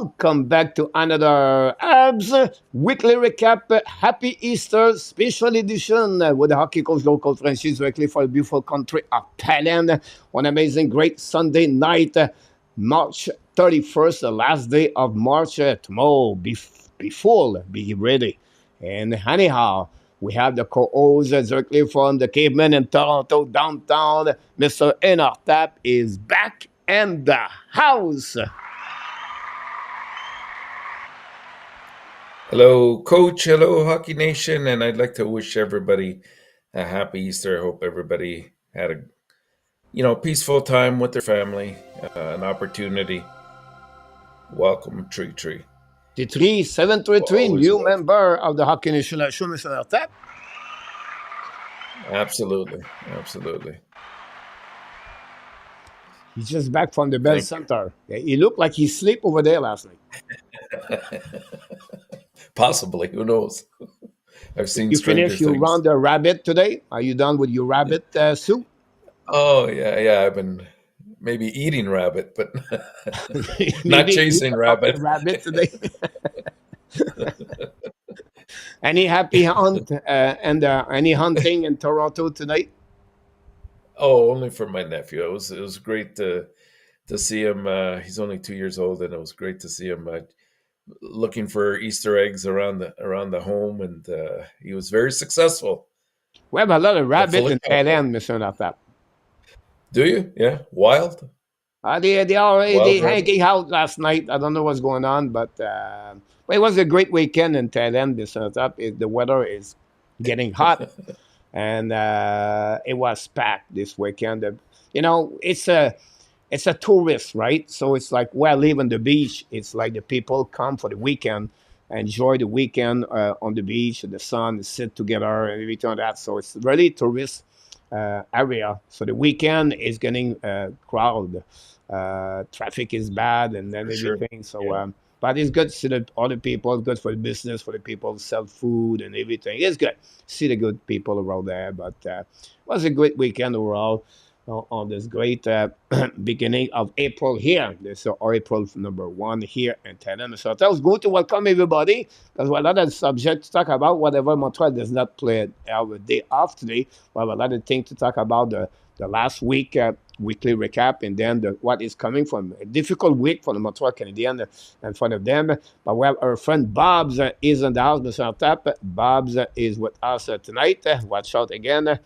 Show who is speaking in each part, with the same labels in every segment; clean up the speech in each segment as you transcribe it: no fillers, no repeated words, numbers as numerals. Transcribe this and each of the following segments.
Speaker 1: Welcome back to another Habs Weekly Recap. Happy Easter special edition with the Hockey Coach local friendship directly for the beautiful country of Thailand. One amazing, great Sunday night, March 31st, the last day of March. Tomorrow, be full, be ready. And anyhow, we have the co-host directly from the Caveman in Toronto downtown. Mr. Enortap is back in the house.
Speaker 2: Hello, Coach. Hello, Hockey Nation. And I'd like to wish everybody a happy Easter. I hope everybody had a peaceful time with their family, an opportunity. Welcome, Tree.
Speaker 1: 733,
Speaker 2: Always
Speaker 1: new
Speaker 2: welcome.
Speaker 1: member of the Hockey Nation Show, Mr. Enortap.
Speaker 2: Absolutely.
Speaker 1: He's just back from the Bell
Speaker 2: Thank
Speaker 1: Center. He looked like he slept over there last night.
Speaker 2: you. Possibly. Who knows? I've seen
Speaker 1: You
Speaker 2: stranger
Speaker 1: finished your
Speaker 2: things.
Speaker 1: round of rabbit today? Are you done with your rabbit soup?
Speaker 2: Oh, yeah. I've been maybe eating rabbit, but not
Speaker 1: Maybe eat
Speaker 2: chasing
Speaker 1: a couple of
Speaker 2: rabbit.
Speaker 1: rabbit today. Any happy hunt and any hunting in Toronto tonight?
Speaker 2: Oh, only for my nephew. It was great to see him. He's only 2 years old, and it was great to see him looking for Easter eggs around the home, and he was very successful.
Speaker 1: We have a lot of rabbit
Speaker 2: Hopefully,
Speaker 1: in Thailand, Mr. Enortap.
Speaker 2: do you? Yeah,
Speaker 1: They already
Speaker 2: wild rabbit.
Speaker 1: hanging out last night. I don't know what's going on, but it was a great weekend in Thailand. The weather is getting hot, and it was packed this weekend. It's a tourist, right? So it's like where I live on the beach. It's like the people come for the weekend, enjoy the weekend on the beach, in the sun, sit together, and everything like that. So it's really tourist area. So the weekend is getting crowded. Traffic is bad, and then
Speaker 2: For sure.
Speaker 1: everything. So,
Speaker 2: Yeah,
Speaker 1: but it's good to see the other people. It's good for the business, for the people who sell food and everything. It's good. See the good people around there. But it was a great weekend overall on this great beginning of April here. This is April number 1 here in Thailand. So I was going to welcome everybody because we have a lot of subjects to talk about. Whatever Montreal does not play our day off today, we have a lot of things to talk about the last week weekly recap and then what is coming from a difficult week for the Montreal Canadiens in front of them. But we have our friend Bob's is in the house, Mr. Tap. Bob's is with us tonight. Watch out again.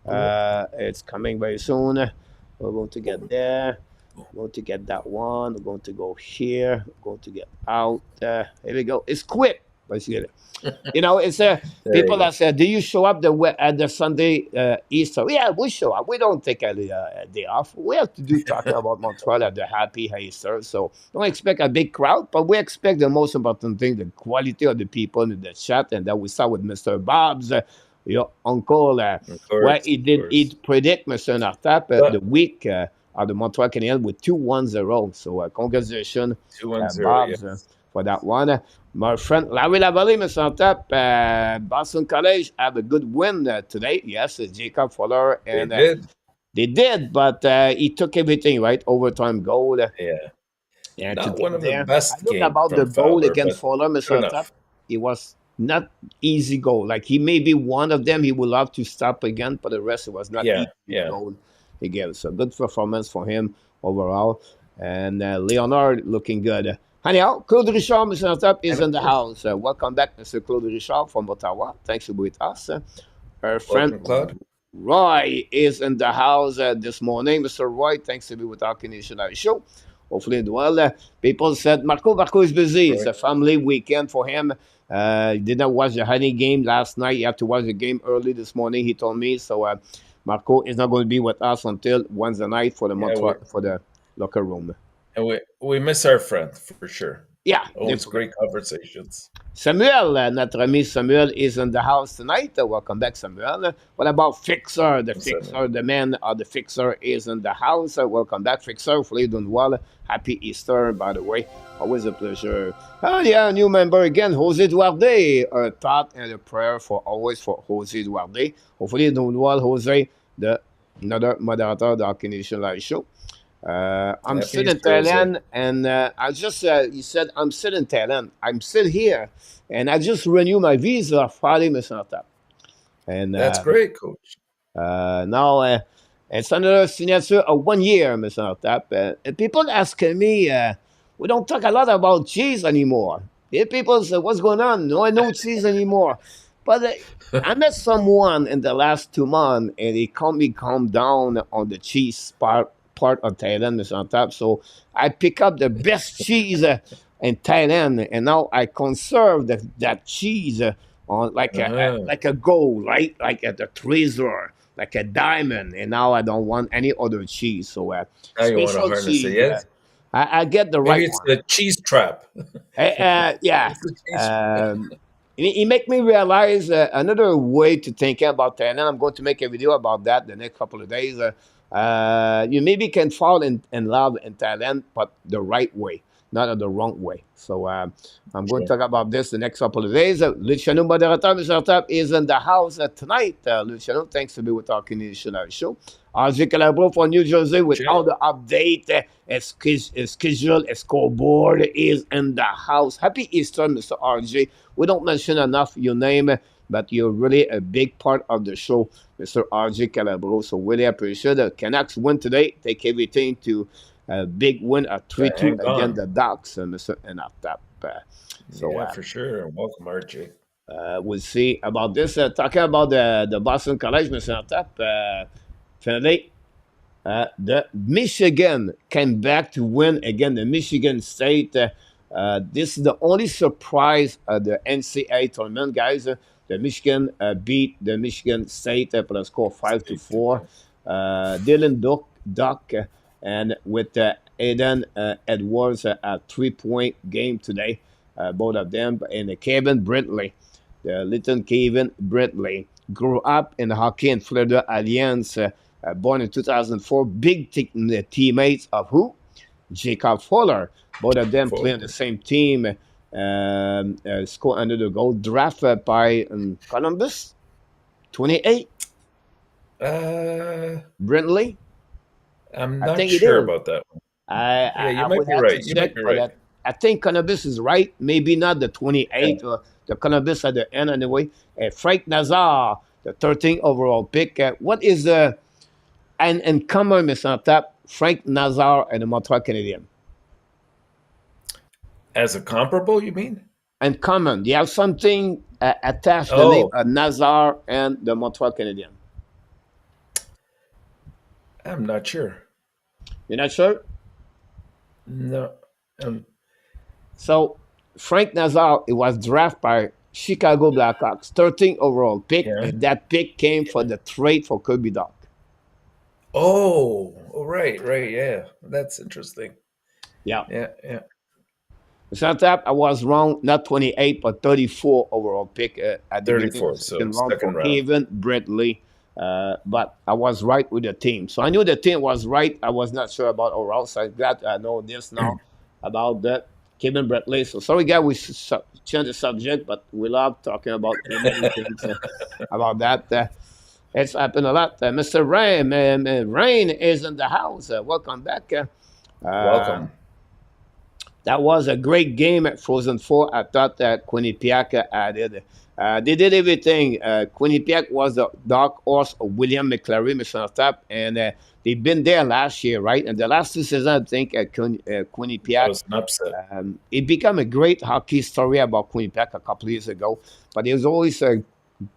Speaker 1: It's coming very soon. We're going to get there. We're going to get that one. We're going to go here. We're going to get out. Here we go. It's quick. Let's get it. It's
Speaker 2: there
Speaker 1: people
Speaker 2: you
Speaker 1: that say, "Do you show up at the Sunday Easter?" Yeah, we show up. We don't take a day off. We have to do talking
Speaker 2: go.
Speaker 1: about Montreal at the happy Easter. So don't expect a big crowd, but we expect the most important thing: the quality of the people in the chat, and that we start with Mr. Bob's. Your uncle,
Speaker 2: Of
Speaker 1: where
Speaker 2: course,
Speaker 1: he
Speaker 2: of
Speaker 1: did
Speaker 2: course.
Speaker 1: it predict Mr. Nartap the
Speaker 2: But
Speaker 1: week of the Montreal Canadiens with 2-1-0. So congratulations,
Speaker 2: 2-1-0,
Speaker 1: Bob's,
Speaker 2: yes.
Speaker 1: for that one. My friend Larry Lavalley, Mr. Nartap, Boston College have a good win today. Yes, Jacob Fuller,
Speaker 2: They
Speaker 1: and
Speaker 2: did.
Speaker 1: they did, but he took everything, right? Overtime goal
Speaker 2: Yeah.
Speaker 1: to
Speaker 2: Not one
Speaker 1: get
Speaker 2: of the
Speaker 1: there. I
Speaker 2: best
Speaker 1: look
Speaker 2: game
Speaker 1: about the
Speaker 2: from
Speaker 1: goal
Speaker 2: Fowler,
Speaker 1: against
Speaker 2: but
Speaker 1: Fuller,
Speaker 2: good
Speaker 1: Mr. Nartap.
Speaker 2: enough.
Speaker 1: It was not easy goal. Like he may be one of them he would love to stop again, but the rest it was not
Speaker 2: Yeah,
Speaker 1: easy
Speaker 2: yeah.
Speaker 1: goal again. So good performance for him overall. And Leonard looking good. Anyhow, Claude Richard, Mr. Top, is
Speaker 2: And of
Speaker 1: in the
Speaker 2: course,
Speaker 1: house. Welcome back, Mr. Claude Richard from Ottawa. Thanks for being with us. Our
Speaker 2: welcome,
Speaker 1: friend
Speaker 2: Claude.
Speaker 1: Roy is in the house this morning. Mr. Roy, thanks to be with our Canadian show. Hopefully, well, people said Marco is busy. It's
Speaker 2: Right.
Speaker 1: a family weekend for him. He did not watch the Honey game last night. He had to watch the game early this morning. He told me so. Marco is not going to be with us until Wednesday night for the
Speaker 2: Yeah,
Speaker 1: for the locker room.
Speaker 2: we miss our friend for sure.
Speaker 1: Yeah,
Speaker 2: Always great conversations.
Speaker 1: Samuel, notre ami Samuel is in the house tonight. Welcome back, Samuel. What about Fixer? The
Speaker 2: So,
Speaker 1: Fixer, the man of the Fixer is in the house. Welcome back, Fixer. Hopefully you're doing well. Happy Easter, by the way. Always a pleasure. Oh, yeah, new member again, Jose Duarte. A thought and a prayer for Jose Duarte. Hopefully you're doing well, Jose, the another moderator of the Hockey Nation Live Show. I'm
Speaker 2: Happy
Speaker 1: still in
Speaker 2: Easter, Jose.
Speaker 1: Thailand, and I just you said I'm still in Thailand. I'm still here, and I just renewed my visa Friday, Mr. Enortap. And
Speaker 2: That's great, Coach.
Speaker 1: now it's another signature of 1 year, Mr. Enortap. And people asking me, we don't talk a lot about cheese anymore. The people say, what's going on? No cheese anymore. But I met someone in the last 2 months, and he calm down on the cheese part of Thailand, Mr. Enortap. So I pick up the best cheese in Thailand, and now I conserve that cheese on
Speaker 2: Uh-huh.
Speaker 1: like a gold, right? Like at a treasure, like a diamond. And now I don't want any other cheese. So
Speaker 2: Now you want to
Speaker 1: special
Speaker 2: harness it,
Speaker 1: cheese.
Speaker 2: yes?
Speaker 1: I get the
Speaker 2: Maybe
Speaker 1: right
Speaker 2: it's
Speaker 1: one.
Speaker 2: the cheese trap.
Speaker 1: Yeah.
Speaker 2: It's the cheese.
Speaker 1: Um, it make me realize another way to think about Thailand. I'm going to make a video about that the next couple of days. You maybe can fall in love in Thailand, but the right way, not the wrong way. So I'm going to
Speaker 2: Sure.
Speaker 1: talk about this the next couple of days. Luciano Moderator, Mr. Tap, is in the house tonight. Luciano, thanks to be with our Canadian show. RJ Calabro for New Jersey with all
Speaker 2: Sure.
Speaker 1: the update, schedule, scoreboard is in the house. Happy Easter, Mr. RJ. We don't mention enough your name, but you're really a big part of the show, Mr. RJ Calabro. So really appreciate it. Canucks win today. Take everything to a big win at
Speaker 2: To
Speaker 1: 3-2
Speaker 2: hang
Speaker 1: against
Speaker 2: on.
Speaker 1: the Ducks, Mr. Enortap. So
Speaker 2: Yeah, for sure. Welcome, RJ.
Speaker 1: we'll see about this. Talking about the Boston College, Mr. Enortap. Finally, the Michigan came back to win again. The Michigan State. This is the only surprise of the NCAA tournament, guys. The Michigan beat the Michigan State for a score 5-4. Dylan Duck and with Aiden Edwards a 3-point game today. Both of them and Kevin Brintley, the little Kevin Brintley, grew up in hockey in Florida Alliance. Born in 2004, teammates of who? Jacob Fuller. Both of them play on the
Speaker 2: Fuller.
Speaker 1: same team. Score under the goal. Drafted by Columbus, 28.
Speaker 2: Uh,
Speaker 1: Brentley,
Speaker 2: I'm
Speaker 1: I
Speaker 2: not
Speaker 1: think it
Speaker 2: sure
Speaker 1: is.
Speaker 2: about that one.
Speaker 1: I,
Speaker 2: Yeah,
Speaker 1: I,
Speaker 2: you
Speaker 1: I
Speaker 2: might
Speaker 1: would
Speaker 2: be
Speaker 1: have to
Speaker 2: right. You might
Speaker 1: check,
Speaker 2: be
Speaker 1: but
Speaker 2: right.
Speaker 1: I think Columbus is right. Maybe not the
Speaker 2: Yeah.
Speaker 1: 28 or the Columbus at the end anyway. Frank Nazar, the 13th overall pick. What is the and common, Mr. Tap, Frank Nazar and the Montreal Canadiens?
Speaker 2: As a comparable, you mean?
Speaker 1: And common. They have something attached the name
Speaker 2: Oh,
Speaker 1: of Nazar and the Montreal Canadiens.
Speaker 2: I'm not sure.
Speaker 1: You're not sure?
Speaker 2: No. Um,
Speaker 1: So Frank Nazar, it was drafted by Chicago Blackhawks, 13th overall pick,
Speaker 2: yeah.
Speaker 1: and that pick came for the trade for Kirby Doc.
Speaker 2: Oh, right, right. Yeah. That's interesting.
Speaker 1: Yeah.
Speaker 2: Yeah, yeah.
Speaker 1: Sometimes I was wrong, not 28, but 34 overall pick at the beginning of the
Speaker 2: 34. So
Speaker 1: second round for
Speaker 2: second round.
Speaker 1: Kevin Bradley. But I was right with the team. So I knew the team was right. I was not sure about overall. So I'm glad I know this now about that. Kevin Bradley. So sorry, guys, we changed the subject, but we love talking about many things about that. It's happened a lot. Mr. Rain, Rain is in the house. Welcome back. Uh,
Speaker 2: Welcome.
Speaker 1: that was a great game at Frozen 4. I thought that Quinnipiac added. They did everything. Quinnipiac was the dark horse of William McClary, Mr. Tap, and they've been there last year, right? And the last 2 seasons, I think, at
Speaker 2: That
Speaker 1: Quinnipiac,
Speaker 2: was an upset.
Speaker 1: it became a great hockey story about Quinnipiac a couple of years ago. But it was always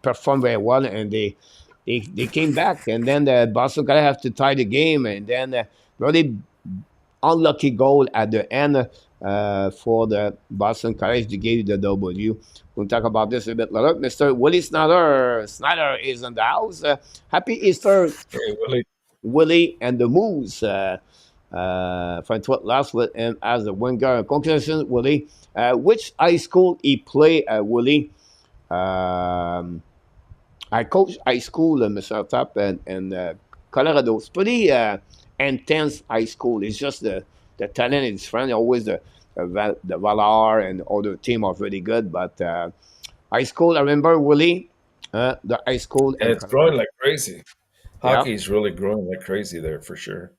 Speaker 1: performed very well, and they came back. And then the Boston got to have to tie the game, and then really unlucky goal at the end for the Boston College to give the W. We'll talk about this a bit later. Mr. Willie Snyder. Snyder is in the house. Happy Easter,
Speaker 2: Hey, Willie.
Speaker 1: Willie and the Moose. Friend what last with him as a winger. Congratulations, Willie. Which high school he play, Willie? Um, I coach high school, Mr. Tap, and Colorado. It's pretty intense high school. It's just the talent is friendly. Always the Valar and other team are really good. But high school, I remember Willie, the high school
Speaker 2: And
Speaker 1: in
Speaker 2: it's growing
Speaker 1: Colorado.
Speaker 2: like crazy.
Speaker 1: Yeah.
Speaker 2: Hockey is really growing like crazy there for sure.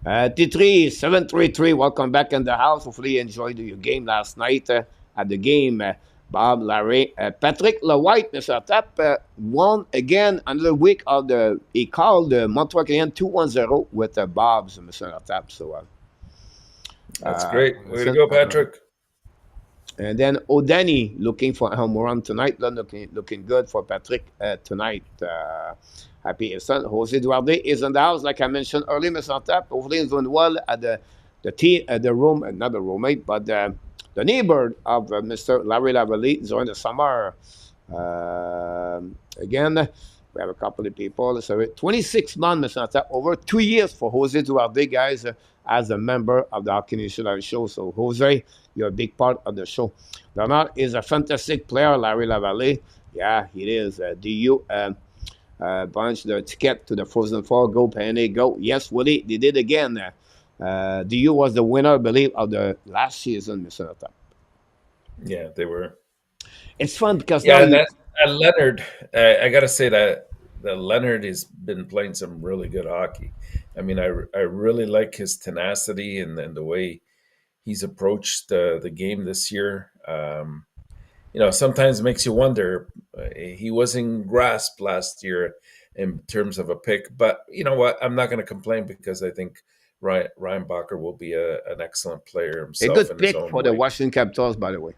Speaker 1: T3 733, welcome back in the house. Hopefully you enjoyed your game last night at the game. Bob, Larry, Patrick LeWhite, Mr. Tap, won again another week of he called the Montreal Canadiens 2-1-0 with Bob's, Mr. Tap. So,
Speaker 2: That's great. Way to go, Patrick.
Speaker 1: and then O'Danny looking for a home run tonight. Looking good for Patrick tonight. Happy Easter. Jose Duarte is in the house, like I mentioned earlier, Mr. Tap. Hopefully he's doing well at the team, the room, not the roommate, but the neighbor of Mr. Larry Lavallee during the summer. Again, we have a couple of people. So 26 months, Mr. Tap, over 2 years for Jose Duarte, guys, as a member of the Hockey Nation show. So, Jose, you're a big part of the show. Bernard is a fantastic player, Larry Lavallee. Yeah, he is. Do you bunch the ticket to the Frozen Four? Go, Penny, go. Yes, Willie, they did again. DU was the winner, I believe, of the last season, Mr. Tap.
Speaker 2: Yeah, they were.
Speaker 1: It's fun because
Speaker 2: Yeah,
Speaker 1: now
Speaker 2: Leonard, I got to say that Leonard has been playing some really good hockey. I mean, I really like his tenacity and the way he's approached the game this year. Sometimes it makes you wonder. He wasn't grasped last year in terms of a pick, but you know what? I'm not going to complain because I think Ryan Bacher will be an excellent player
Speaker 1: a
Speaker 2: himself
Speaker 1: good
Speaker 2: in his
Speaker 1: pick
Speaker 2: own
Speaker 1: for the
Speaker 2: way.
Speaker 1: Washington Capitals, by the way.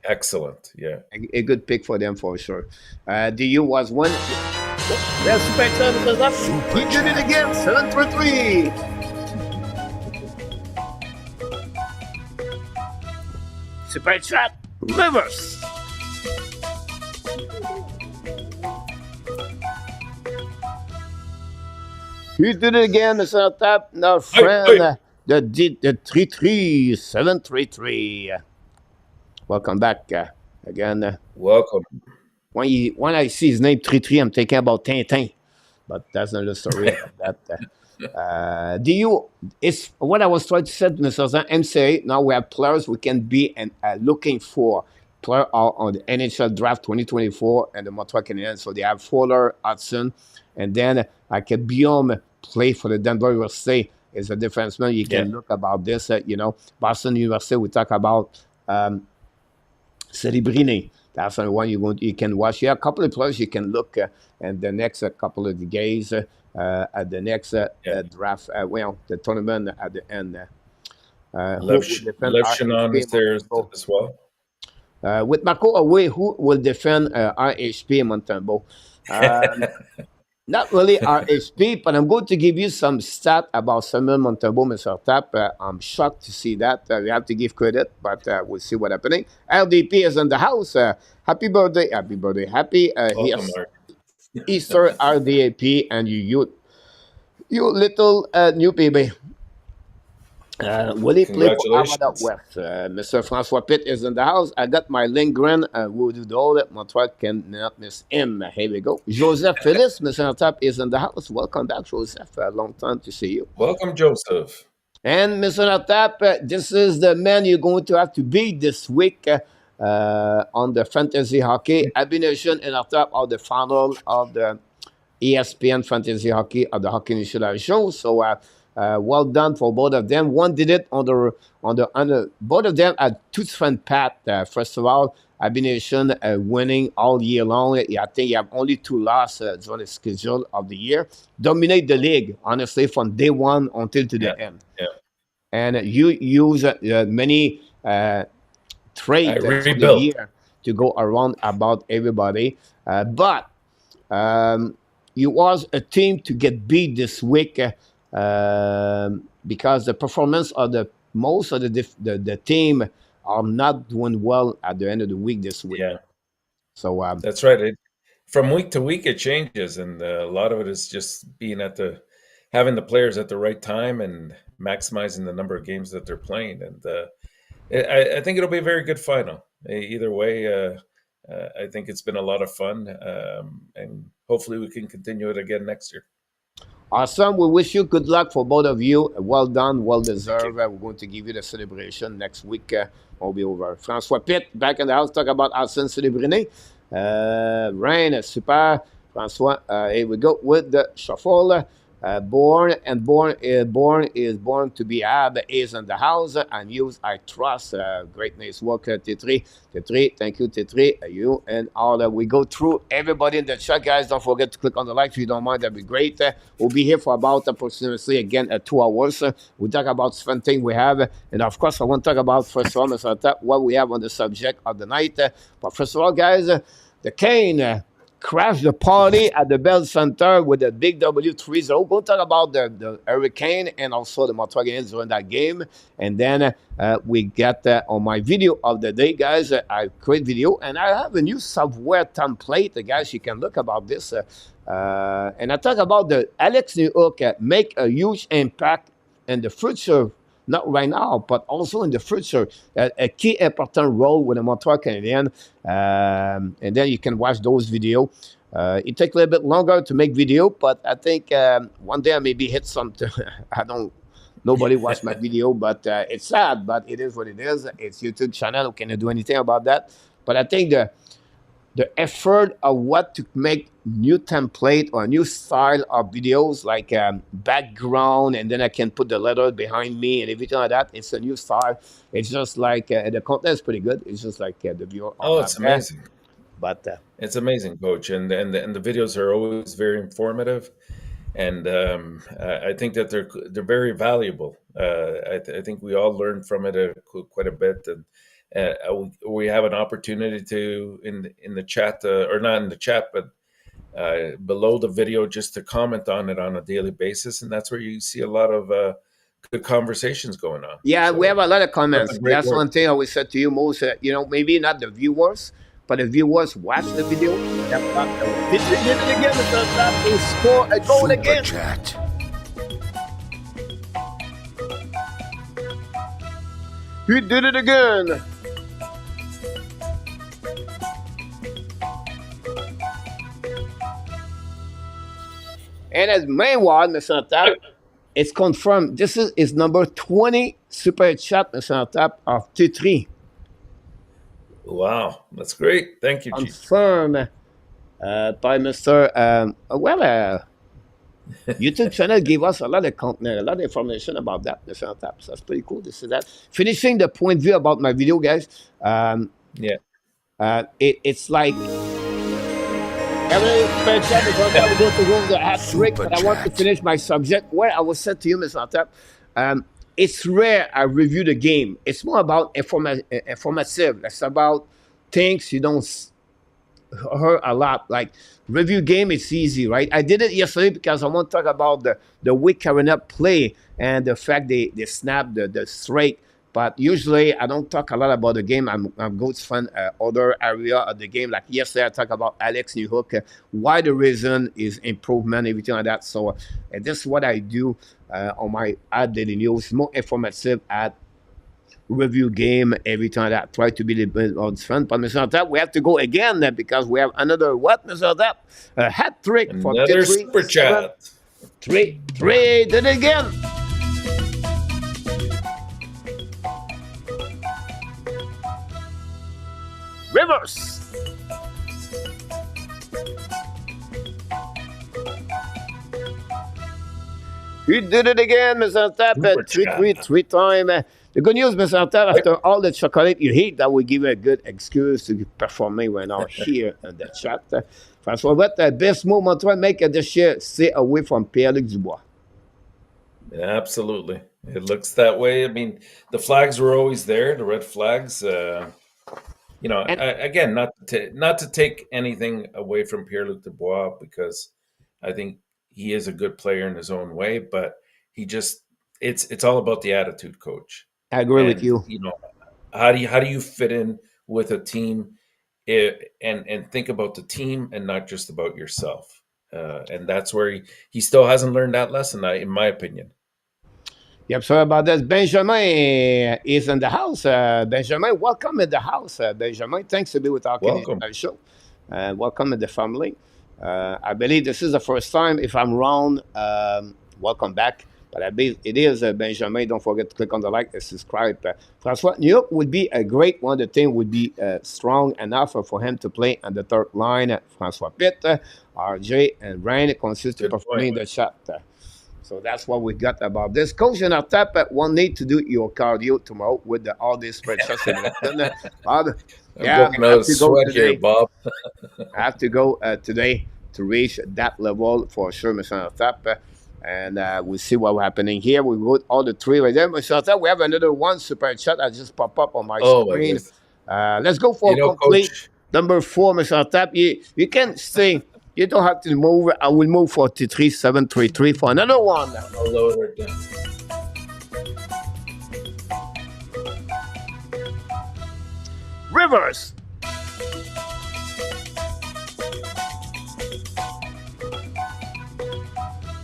Speaker 2: Excellent, yeah.
Speaker 1: A good pick for them for sure. DU was one. Well, Super Chat is up. He did it again. 7-3. Super Chat Rivers. He did it again, Mr. Tap. Now, friend, the 3-3, 7-3-3. Welcome back again.
Speaker 2: Welcome.
Speaker 1: When I see his name 3-3, I'm thinking about Tintin, but that's another story about that. It's what I was trying to say, Mr. Zan, NCAA. Now we have players we can be looking for. Player on the NHL draft 2024 and the Montreal Canadiens. So they have Fuller, Hudson, and then Guillaume play for the Denver University is a defenseman. You can look about this. Boston University. We talk about Celebrini. That's the one you can watch. Yeah, a couple of players you can look at the next couple of days at the next draft. The tournament at the end.
Speaker 2: Lev Shannon is there as well.
Speaker 1: With Marco away, who will defend RHP Montembeault? Not really RHP, but I'm going to give you some stat about Samuel Montembeault, Mr. Tap. I'm shocked to see that. We have to give credit, but we'll see what's happening. LDP is in the house. Happy birthday. Happy Easter, RDAP, and you little new baby. Will he play for Armada West? Mr. Francois Pitt is in the house. I got my Lindgren. Will do all that. Montreal cannot miss him. Here we go. Joseph Phillips, Mr. Tap, is in the house. Welcome back, Joseph. A long time to see you.
Speaker 2: Welcome, Joseph.
Speaker 1: And Mr. Tap, this is the man you're going to have to beat this week on the fantasy hockey. Abination and Tap are the final of the ESPN fantasy hockey of the Hockey Nation show. So, well done for both of them. One did it on the both of them had two different paths. First of all, Abination winning all year long. I think you have only 2 losses during the schedule of the year. Dominate the league, honestly, from day one until to the end.
Speaker 2: Yeah.
Speaker 1: And you use many trades for the year to go around about everybody. But you was a team to get beat this week. Because the performance of most of the team are not doing well at the end of the week this week.
Speaker 2: Yeah.
Speaker 1: So
Speaker 2: that's right. From week to week, it changes, and a lot of it is just being having the players at the right time and maximizing the number of games that they're playing. And I think it'll be a very good final. Either way, I think it's been a lot of fun, and hopefully we can continue it again next year.
Speaker 1: Awesome. We wish you good luck for both of you. Well done, well deserved. We're going to give you the celebration next week. Will be over. Francois Pitt back in the house. Talk about Arsène Célébriné. Rain, super. Francois, here we go with the shuffle. Born is born to be Ab is in the house and use I trust. Great nice work, T3. T3, thank you, T3. You and all that. We go through everybody in the chat, guys. Don't forget to click on the like if you don't mind. That'd be great. We'll be here for about approximately again 2 hours. We talk about fun thing we have, and of course, I want to talk about first of all, Mr. Tap, what we have on the subject of the night. But first of all, guys, the Cane crashed the party at the Bell Center with a big W3-0. We'll talk about the Hurricane and also the Montreal Canadiens during that game. And then we get on my video of the day, guys. I create video, and I have a new software template, guys. You can look about this. And I talk about the Alex Newhook make a huge impact in the future, not right now, but also in the future, a key important role with the Montreal Canadiens. And then you can watch those videos. It takes a little bit longer to make video, but I think one day I maybe hit something. I don't. Nobody watched my video, but it's sad. But it is what it is. It's YouTube channel. We cannot do anything about that. But I think the effort of what to make new template or new style of videos like background, and then I can put the letter behind me and everything like that. It's a new style. It's just like the content is pretty good. It's just like the viewer.
Speaker 2: Oh, it's amazing.
Speaker 1: But
Speaker 2: it's amazing, Coach, and the videos are always very informative, and I think that they're very valuable. I think we all learn from it quite a bit, and we have an opportunity to in the chat, or not in the chat, but below the video, just to comment on it on a daily basis, and that's where you see a lot of good conversations going on.
Speaker 1: Yeah, we have a lot of comments. That's
Speaker 2: work.
Speaker 1: one thing I always said to you, most. Maybe not the viewers, but the viewers watch the video. Did it again? He score a goal again.
Speaker 3: Chat.
Speaker 1: He did it again. And as meanwhile, Mr. Tap, it's confirmed. This is number 20 super chat, Mr. Tap, of T3.
Speaker 2: Wow, that's great. Thank you, Chief.
Speaker 1: Confirmed by Mr. YouTube channel gave us a lot of content, a lot of information about that, Mr. Tap. So that's pretty cool to see that. Finishing the point view about my video, guys.
Speaker 2: Yeah.
Speaker 1: It's like every spare chat because I will go to go the hat trick, but I want to finish my subject where I was said to you, Mr. Tap. It's rare I review the game. It's more about informative. It's about things you don't hear a lot. Like review game, it's easy, right? I did it yesterday because I want to talk about the weak Carolina play and the fact they snapped the strike. But usually I don't talk a lot about the game. I'm going to find other area of the game. Like yesterday I talked about Alex Newhook, why the reason is improvement, everything like that. So this is what I do on my ad daily news. More informative ad review game, everything like that. Try to be the best of fun. But Mr. Tap, we have to go again because we have another what, Mr. Tap? A hat trick for
Speaker 2: another super chat.
Speaker 1: Three, did it again. Rivers. He did it again, Mr. Tap. Three time. The good news, Mr. Tap, after all the chocolate you eat, that will give you a good excuse to perform right now here in the chat. François, what the best move Montreal make this year? Stay away from Pierre-Luc Dubois.
Speaker 2: Absolutely. It looks that way. I mean, the flags were always there, the red flags. Again, not to take anything away from Pierre-Luc Dubois, because I think he is a good player in his own way, but it's all about the attitude, Coach.
Speaker 1: I agree with you.
Speaker 2: How do you fit in with a team, and think about the team and not just about yourself? And that's where he still hasn't learned that lesson, in my opinion.
Speaker 1: Yep, sorry about that. Benjamin is in the house. Benjamin, welcome in the house. Benjamin, thanks to be with our show. Welcome in the family. I believe this is the first time. If I'm wrong, welcome back. But I believe it is Benjamin. Don't forget to click on the like and subscribe. François Newhook would be a great one. The team would be strong enough for him to play on the third line. François Pitt, RJ, and Ryan consist of performing the shot. So that's what we got about this. Coach and Enortap won't need to do your cardio tomorrow with all these spreadsheets and everything.
Speaker 2: I'm
Speaker 1: Yeah,
Speaker 2: breaking
Speaker 1: I
Speaker 2: out a
Speaker 1: have to go
Speaker 2: sweat here,
Speaker 1: today.
Speaker 2: Bob.
Speaker 1: I have to go today to reach that level for sure, Mr. Enortap. And we'll see what's happening here. We got all the three right there. Mr. Enortap, we have another one super chat that just popped up on my
Speaker 2: Oh my
Speaker 1: screen.
Speaker 2: goodness.
Speaker 1: Let's go for complete
Speaker 2: Coach.
Speaker 1: number 4, Mr. Enortap. You can stay. You don't have to move. I will move for T3733 for another one.
Speaker 2: I'll lower it down.
Speaker 1: Rivers.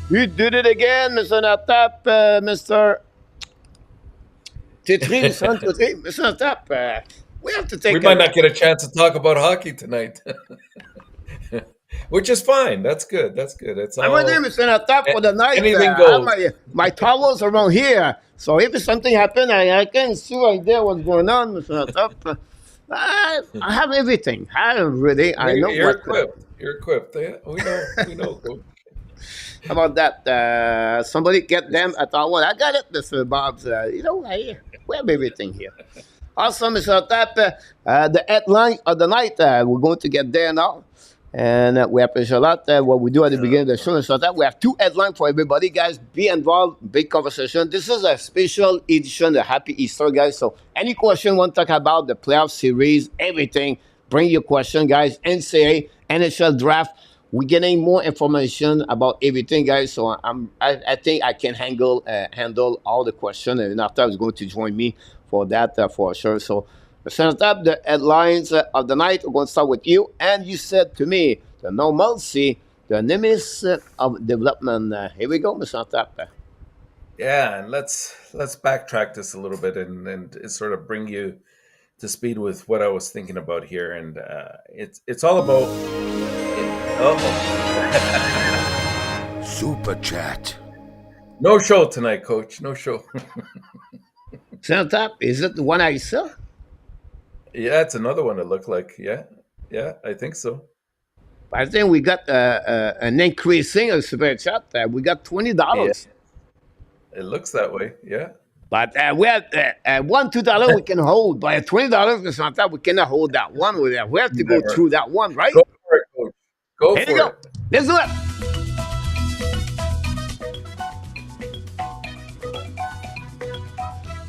Speaker 1: You did it again, Mr. Enortap, Mr. T3, Mr. Enortap. We have to
Speaker 2: We
Speaker 1: take
Speaker 2: might
Speaker 1: a.
Speaker 2: not get a chance to talk about hockey tonight, which is fine. That's good. That's good. It's
Speaker 1: I'm ready,
Speaker 2: all
Speaker 1: Mr. Enortap, for the night.
Speaker 2: anything
Speaker 1: I have
Speaker 2: goes.
Speaker 1: my towels around here. So if something happen, I can see right there what's going on, Mr. Enortap. I have everything. I know
Speaker 2: You're
Speaker 1: what.
Speaker 2: equipped. You're equipped. Yeah, we know. We know, Coach.
Speaker 1: How about that? Somebody get them a towel. I got it, Mr. Bob's. We have everything here. Awesome, Mr. Tap. The headline of the night, we're going to get there now. And we appreciate a lot what we do at the beginning of the show. Mr. Tap. We have 2 headlines for everybody, guys. Be involved, big conversation. This is a special edition, the Happy Easter, guys. So any question want to talk about the playoff series, everything, bring your question, guys. NCAA, NHL draft. We're getting more information about everything, guys. So I think I can handle all the questions. And after is going to join me for that for sure. So, Mr. Tap, the headlines of the night. We're going to start with you. And you said to me, the normalcy, the nemesis of development. Here we go, Mr. Tap.
Speaker 2: Yeah, and let's backtrack this a little bit and sort of bring you to speed with what I was thinking about here, and it's all about.
Speaker 3: Super chat.
Speaker 2: No show tonight, Coach. No show.
Speaker 1: Mr. Tap, is it the one I saw?
Speaker 2: Yeah, it's another one. It looked like. Yeah, yeah, I think so.
Speaker 1: I think we got an increasing super chat. We got
Speaker 2: Yeah,
Speaker 1: $20.
Speaker 2: it looks that way. Yeah.
Speaker 1: But we have $1, $2 we can hold, but at $20, Mr. Tap, we cannot hold that one. We have to go
Speaker 2: Never.
Speaker 1: through that one, right?
Speaker 2: Go for it, Coach. Go
Speaker 1: Here we
Speaker 2: for
Speaker 1: go.
Speaker 2: it.
Speaker 1: Let's do it.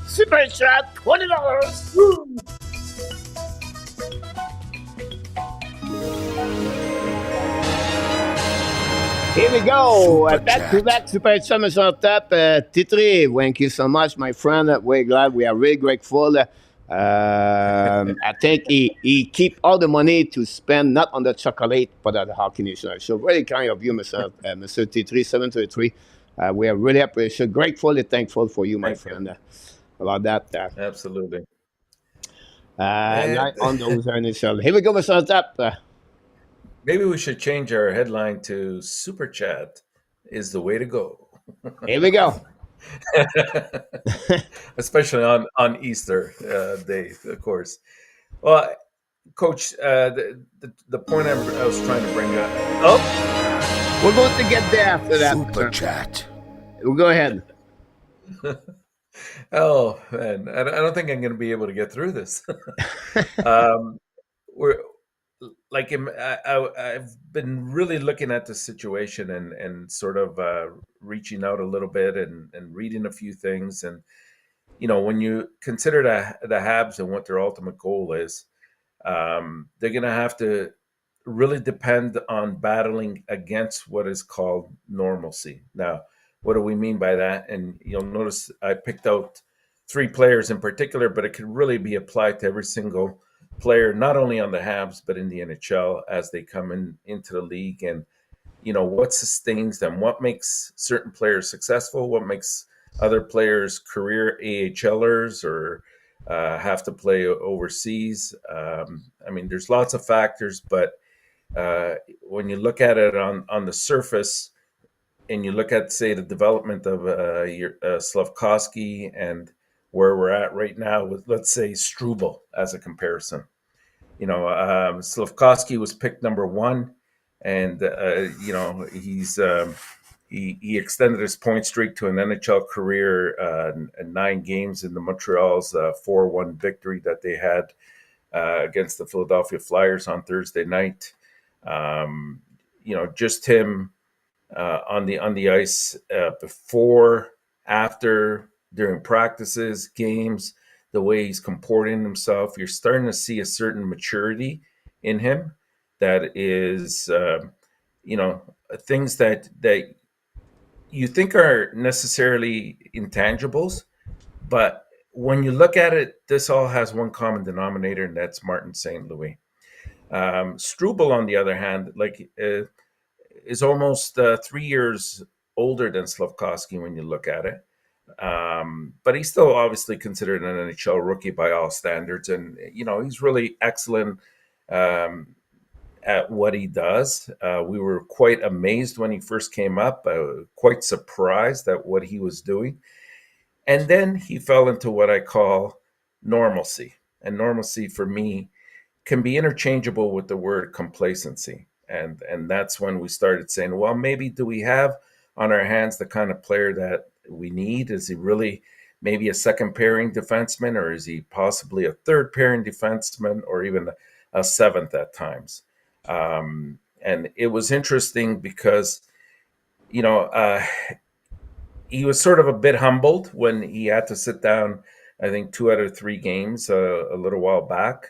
Speaker 1: Super chat, $20. Woo. Here we go.
Speaker 3: Super
Speaker 1: Back to
Speaker 3: chat.
Speaker 1: back super chat, Mr. Tap. Titri, thank you so much, my friend. We're glad. We are really grateful. I think he keep all the money to spend not on the chocolate but on the hockey nation. So very kind of you, Mr. Titri 733. We are really appreciate, grateful and thankful for you, my
Speaker 2: Thank you.
Speaker 1: friend, about that.
Speaker 2: Absolutely.
Speaker 1: Not
Speaker 2: And
Speaker 1: on those initial. Here we go, Mr. Tap.
Speaker 2: maybe we should change our headline to "Super Chat is the way to go,"
Speaker 1: Here we go.
Speaker 2: especially on Easter Day, of course. Well, Coach, the point I was trying to bring up. Oh,
Speaker 1: We're going to get there after that.
Speaker 3: Super
Speaker 1: Mr.
Speaker 3: chat.
Speaker 1: We'll go ahead.
Speaker 2: oh man, I don't think I'm going to be able to get through this. um, we're like I've been really looking at the situation and sort of reaching out a little bit and reading a few things, and when you consider the Habs and what their ultimate goal is, they're going to have to really depend on battling against what is called normalcy. Now, what do we mean by that? And you'll notice I picked out 3 players in particular, but it could really be applied to every single player, not only on the Habs but in the NHL as they come into the league. And what sustains them, what makes certain players successful, what makes other players career AHLers or have to play overseas. I mean, there's lots of factors, but when you look at it on the surface, and you look at, say, the development of Slavkovsky and where we're at right now with, let's say, Struble as a comparison. Slavkovsky was picked number 1, and he's he extended his point streak to an NHL career, 9 games in the Montreal's 4-1 victory that they had against the Philadelphia Flyers on Thursday night. Just him on the ice before, after, during practices, games, the way he's comporting himself. You're starting to see a certain maturity in him that is, things that you think are necessarily intangibles, but when you look at it, this all has one common denominator, and that's Martin St. Louis. Struble, on the other hand, is almost 3 years older than Slavkovsky when you look at it. But he's still obviously considered an NHL rookie by all standards, and he's really excellent at what he does. We were quite amazed when he first came up, quite surprised at what he was doing. And then he fell into what I call normalcy. And normalcy for me can be interchangeable with the word complacency. And that's when we started saying, well, maybe do we have on our hands the kind of player that we need? Is he really maybe a second pairing defenseman, or is he possibly a third pairing defenseman, or even a seventh at times? And it was interesting because, he was sort of a bit humbled when he had to sit down, I think, 2 out of 3 games a little while back.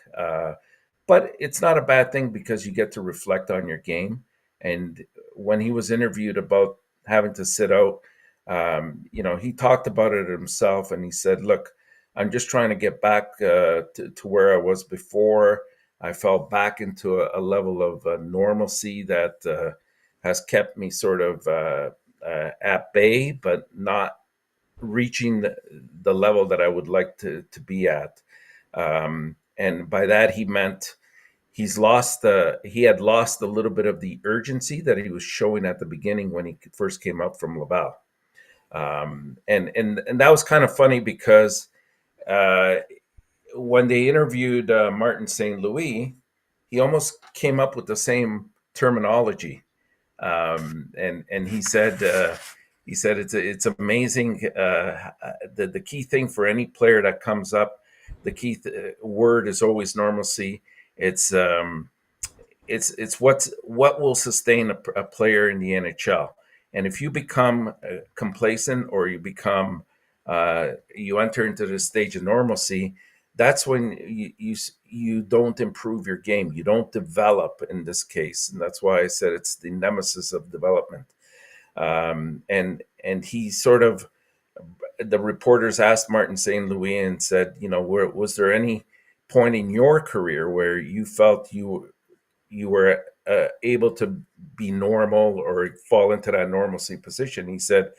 Speaker 2: But it's not a bad thing because you get to reflect on your game. And when he was interviewed about having to sit out, he talked about it himself, and he said, look, I'm just trying to get back to where I was before. I fell back into a level of normalcy that has kept me sort of at bay, but not reaching the level that I would like to be at. And by that, he meant he had lost a little bit of the urgency that he was showing at the beginning when he first came up from Laval. And that was kind of funny because when they interviewed Martin St. Louis, he almost came up with the same terminology. And he said it's amazing. The key thing for any player that comes up, the key word is always normalcy. It's what will sustain a player in the NHL. And if you become complacent, or you enter into the stage of normalcy, that's when you don't improve your game. You don't develop in this case, and that's why I said it's the nemesis of development. And he sort of, the reporters asked Martin St. Louis and said, was there any point in your career where you felt you were able to be normal or fall into that normalcy position? He said,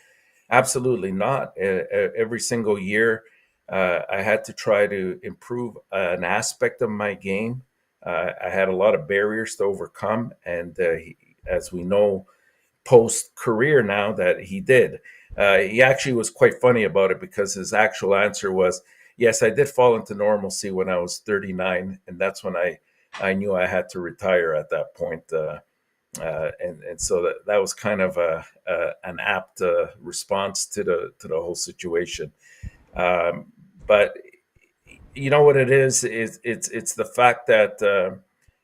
Speaker 2: absolutely not. Every single year, I had to try to improve an aspect of my game. I had a lot of barriers to overcome, and as we know, post career now, that he did. He actually was quite funny about it because his actual answer was, yes, I did fall into normalcy when I was 39, and that's when I knew I had to retire at that point. And so that was kind of an apt response to the whole situation. But you know what it is? It's the fact that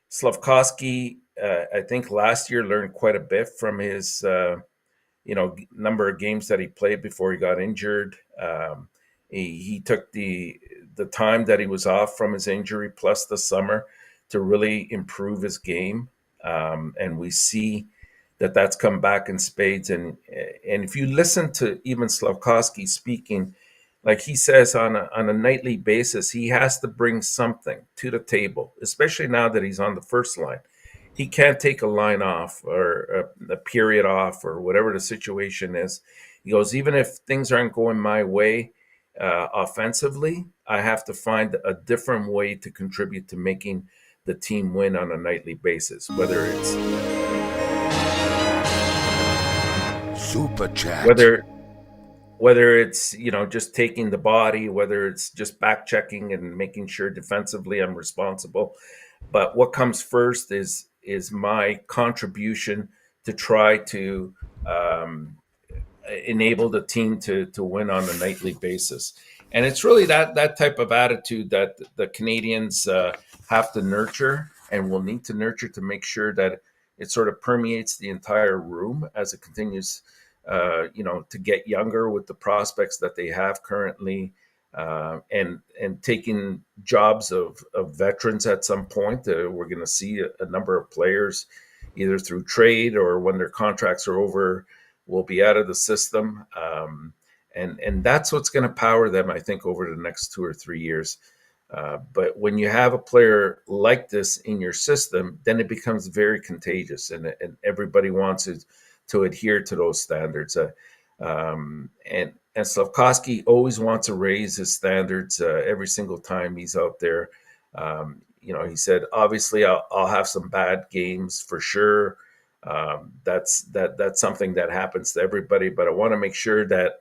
Speaker 2: Slavkovsky, I think last year, learned quite a bit from his number of games that he played before he got injured. He took the time that he was off from his injury plus the summer to really improve his game, and we see that that's come back in spades. And if you listen to even Slavkovsky speaking, like he says on a nightly basis, he has to bring something to the table, especially now that he's on the first line. He can't take a line off or a period off or whatever the situation is. He goes, even if things aren't going my way offensively, I have to find a different way to contribute to making the team win on a nightly basis, whether it's
Speaker 3: Super Chat.
Speaker 2: whether it's just taking the body, whether it's just back checking and making sure defensively I'm responsible. But what comes first is my contribution to try to enable the team to win on a nightly basis. And it's really that type of attitude that the Canadians have to nurture and will need to nurture to make sure that it sort of permeates the entire room as it continues, to get younger with the prospects that they have currently, and taking jobs of veterans at some point. We're going to see a number of players either through trade or when their contracts are over will be out of the system. And that's what's going to power them, I think, over the next 2 or 3 years. But when you have a player like this in your system, then it becomes very contagious, and everybody wants to adhere to those standards. And Slavkovsky always wants to raise his standards every single time he's out there. He said, obviously, I'll have some bad games for sure. That's something that happens to everybody. But I want to make sure that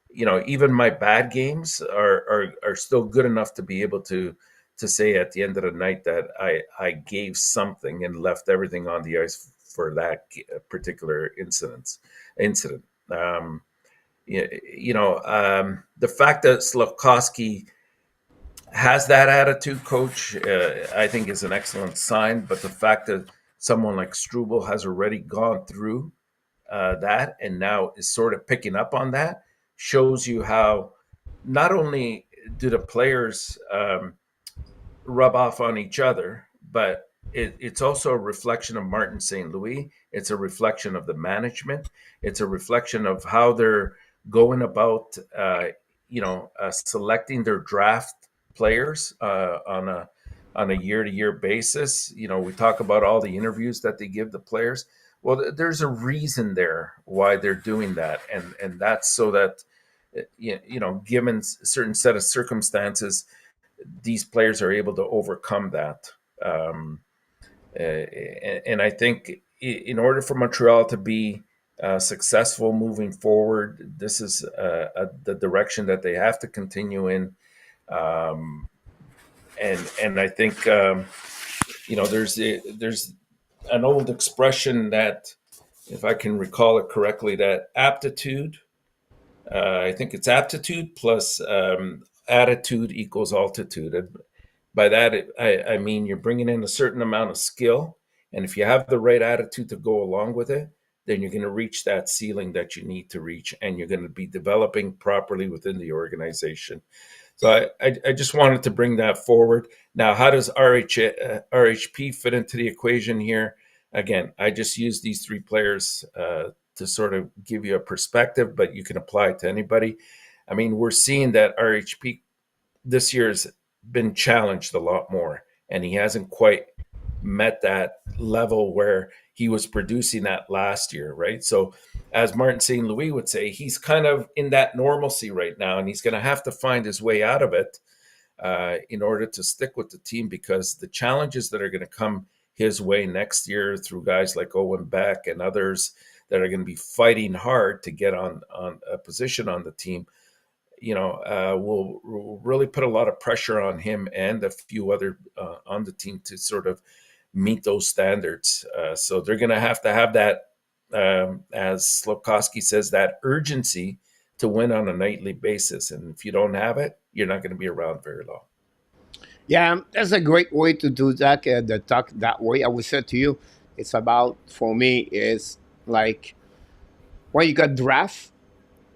Speaker 2: even my bad games are still good enough to be able to say at the end of the night that I gave something and left everything on the ice for that particular incident. The fact that Slavkovsky has that attitude, coach, I think is an excellent sign. But the fact that someone like Struble has already gone through that and now is sort of picking up on that shows you how not only do the players rub off on each other, but it's also a reflection of Martin St. Louis. It's a reflection of the management. It's a reflection of how they're going about, selecting their draft players on a year-to-year basis. We talk about all the interviews that they give the players. Well, there's a reason there why they're doing that, and that's so that given a certain set of circumstances, these players are able to overcome that. And I think in order for Montreal to be successful moving forward, this is the direction that they have to continue in. And I think there's an old expression that, if I can recall it correctly, that aptitude. I think it's aptitude plus attitude equals altitude. And by that, I mean you're bringing in a certain amount of skill, and if you have the right attitude to go along with it, then you're going to reach that ceiling that you need to reach, and you're going to be developing properly within the organization. So I just wanted to bring that forward. Now, how does RHP fit into the equation here? Again, I just use these three players to sort of give you a perspective, but you can apply it to anybody. I mean, we're seeing that RHP this year has been challenged a lot more, and he hasn't quite met that level where he was producing that last year, right? So as Martin St. Louis would say, he's kind of in that normalcy right now, and he's going to have to find his way out of it in order to stick with the team, because the challenges that are going to come his way next year through guys like Owen Beck and others that are going to be fighting hard to get on a position on the team, will really put a lot of pressure on him and a few other on the team to sort of meet those standards. So they're going to have that, as Slavkovsky says, that urgency to win on a nightly basis. And if you don't have it, you're not going to be around very long.
Speaker 1: Yeah, that's a great way to do that. The talk that way, I would say to you, it's about, for me, is like when you got draft,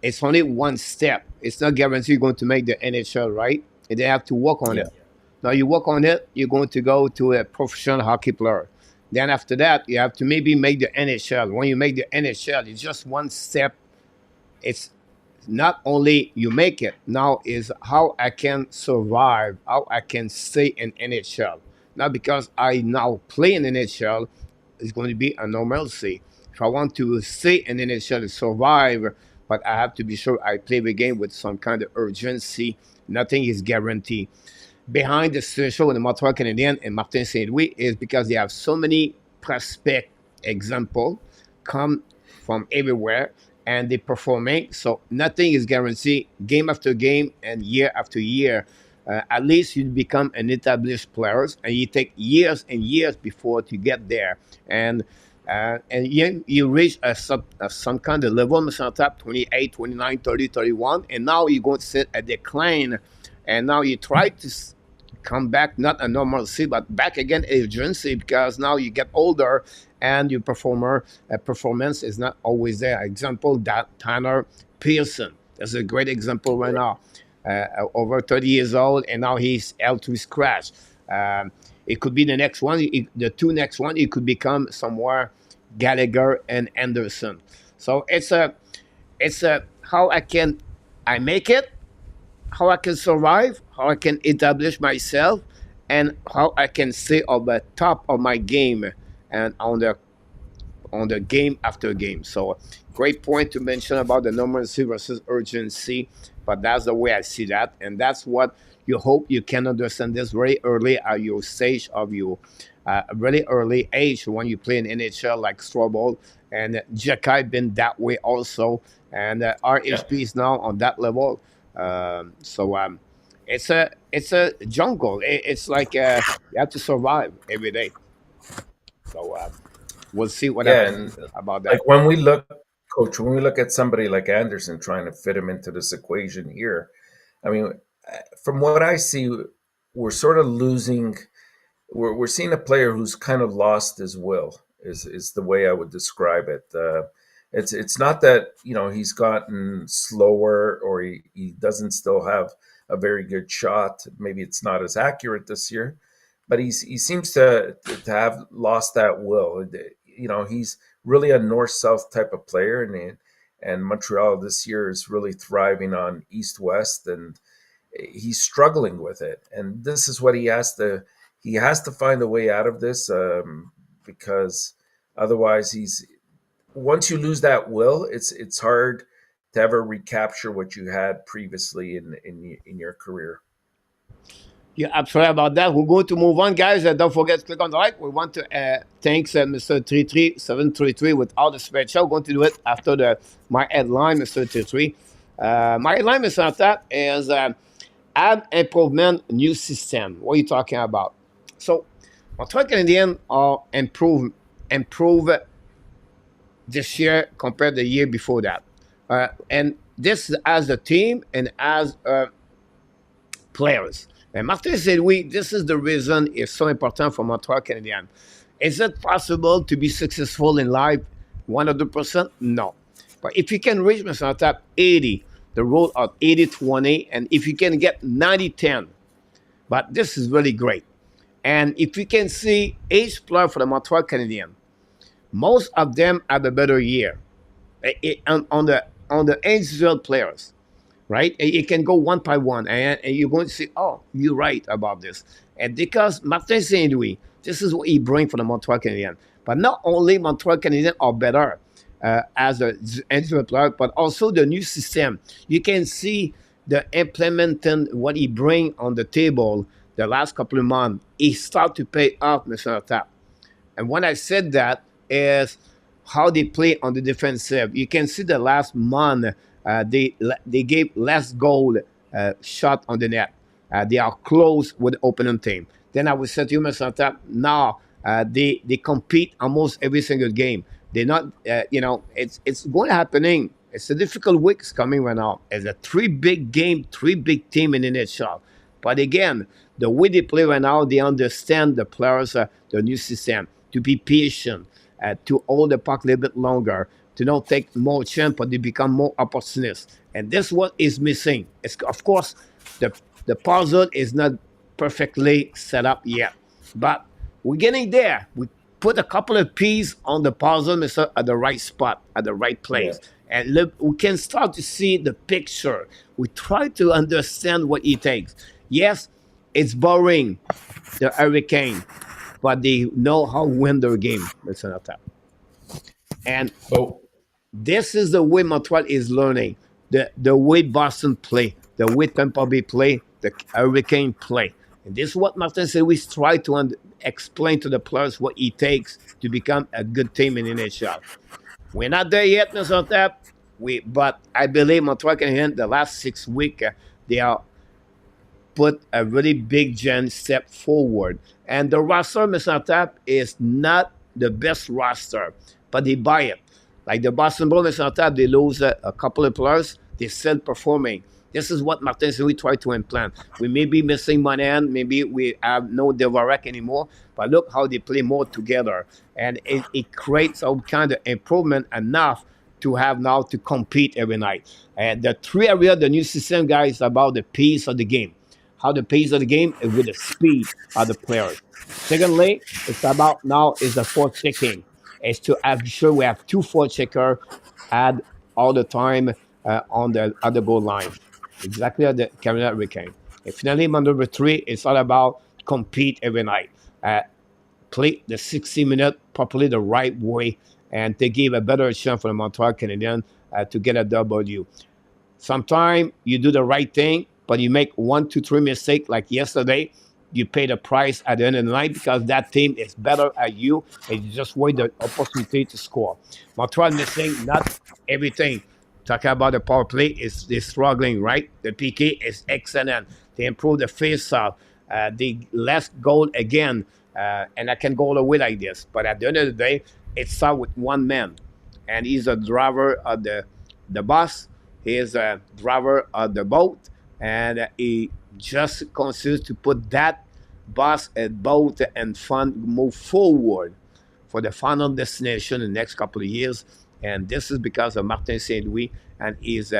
Speaker 1: it's only one step. It's not guaranteed you're going to make the NHL, right? And they have to work on
Speaker 2: Yeah.
Speaker 1: it. Now you work on it, you're going to go to a professional hockey player. Then after that, you have to maybe make the NHL. When you make the NHL, it's just one step. It's not only you make it, now is how I can survive, how I can stay in NHL. Not because I now play in NHL, it's going to be a normalcy. If I want to stay in NHL and survive, but I have to be sure I play the game with some kind of urgency. Nothing is guaranteed. Behind the situation with the Montreal Canadiens and Martin St. Louis is because they have so many prospect example come from everywhere, and they performing. So nothing is guaranteed game after game and year after year. At least you become an established player, and you take years and years before to get there. And And you reach some kind of level, Mr. Top 28, 29, 30, 31, and now you're going to sit a decline. And now you try to come back, not a normalcy, but back again agency, because now you get older and your performance is not always there. Example, that Tanner Pearson. That's a great example right now. Over 30 years old, and now he's held to scratch. It could be the next one, the two next one, it could become somewhere Gallagher and Anderson. So it's a how I make it, how I can survive, how I can establish myself, and how I can stay on the top of my game and on the game after game. So great point to mention about the normalcy versus urgency, but that's the way I see that, and that's what you hope you can understand this very early at your stage of your really early age when you play in NHL like Strobel and Jakai been that way also, and
Speaker 2: Yeah.
Speaker 1: RHP is now on that level. It's a jungle. It's like you have to survive every day. So we'll see what
Speaker 2: Yeah,
Speaker 1: happens
Speaker 2: and
Speaker 1: about
Speaker 2: like
Speaker 1: that.
Speaker 2: when we look, Coach, when we look at somebody like Anderson trying to fit him into this equation here, I mean, from what I see, we're sort of losing. We're seeing a player who's kind of lost his will. Is the way I would describe it. It's not that he's gotten slower or he doesn't still have a very good shot. Maybe it's not as accurate this year, but he seems to have lost that will. He's really a north south type of player, and Montreal this year is really thriving on east west, and he's struggling with it. And this is what he has to find a way out of this, because otherwise he's once you lose that will, it's hard to ever recapture what you had previously in your career.
Speaker 1: Yeah, I'm sorry about that. We're going to move on, guys. Don't forget to click on the like. We want to thanks Mr. 33733 with all the special. We're going to do it after my headline, Mr. 33. My headline, Mr. That is add improvement new system. What are you talking about? So, Montreal Canadiens are improve this year compared to the year before that. And this as a team and as players. And Martin said, this is the reason it's so important for Montreal Canadiens. Is it possible to be successful in life 100%? No. But if you can reach, Mr. Top 80, the rule of 80-20, and if you can get 90-10, but this is really great. And if you can see each player for the Montreal Canadiens, most of them have a better year on the individual players, right? And you can go one by one, and you're going to say, "Oh, you're right about this." And because Martin Saint Louis, this is what he brings for the Montreal Canadiens. But not only Montreal Canadiens are better as an individual player, but also the new system. You can see the implementing what he bring on the table the last couple of months. He start to pay off, Mr. Tap. And when I said that is how they play on the defensive. You can see the last month they gave less goal shot on the net. They are close with the opening team. Then I would say to you, Mr. Tap, now they compete almost every single game. They're not, it's going to happening. It's a difficult weeks coming right now. It's a three big game, three big team in the NHL. But again, the way they play right now, they understand the players, the new system, to be patient, to hold the puck a little bit longer, to not take more chance, but they become more opportunists. And this what is missing. It's, of course, the the puzzle is not perfectly set up yet, but we're getting there. We put a couple of pieces on the puzzle, Mister, at the right spot, at the right
Speaker 2: Yeah.
Speaker 1: place, and look, we can start to see the picture. We try to understand what it takes. Yes, it's boring, the hurricane, but they know how to win their game, Mr. Nata. And
Speaker 2: But
Speaker 1: this is the way Montreal is learning. The way Boston play, the way Tampa Bay play, the Hurricane play. And this is what Martin said. We try to explain to the players what it takes to become a good team in the NHL. We're not there yet, Mr. Tap. But I believe Montreal can hit the last 6 weeks. They are put a really big gen step forward. And the roster, Mr. Tap, is not the best roster, but they buy it. Like the Boston Bruins on top, they lose a couple of players, they're still performing. This is what Martin Saint-Louis tried to implant. We may be missing Monahan, maybe we have no Devarek anymore, but look how they play more together. And it creates a kind of improvement enough to have now to compete every night. And the three area, the new system, guys, is about the pace of the game. How the pace of the game is with the speed of the players. Secondly, it's about now is the forward checking. It's to have sure we have two forward checker at all the time on the other goal line. Exactly at the Canada Hurricane. And finally, number three, it's all about compete every night. Play the 60 minute properly the right way and to give a better chance for the Montreal Canadiens to get a W. Sometimes you do the right thing, but you make 1, 2, 3 mistakes like yesterday. You pay the price at the end of the night because that team is better at you and you just wait the opportunity to score. Montreal missing not everything. Talking about the power play is struggling, right? The PK is excellent. They improve the face-off. They less goal again, and I can go away like this. But at the end of the day, it's out with one man, and he's a driver of the bus. He is a driver of the boat, and he just continues to put that bus and boat and fun move forward for the final destination in the next couple of years. And this is because of Martin Saint Louis and his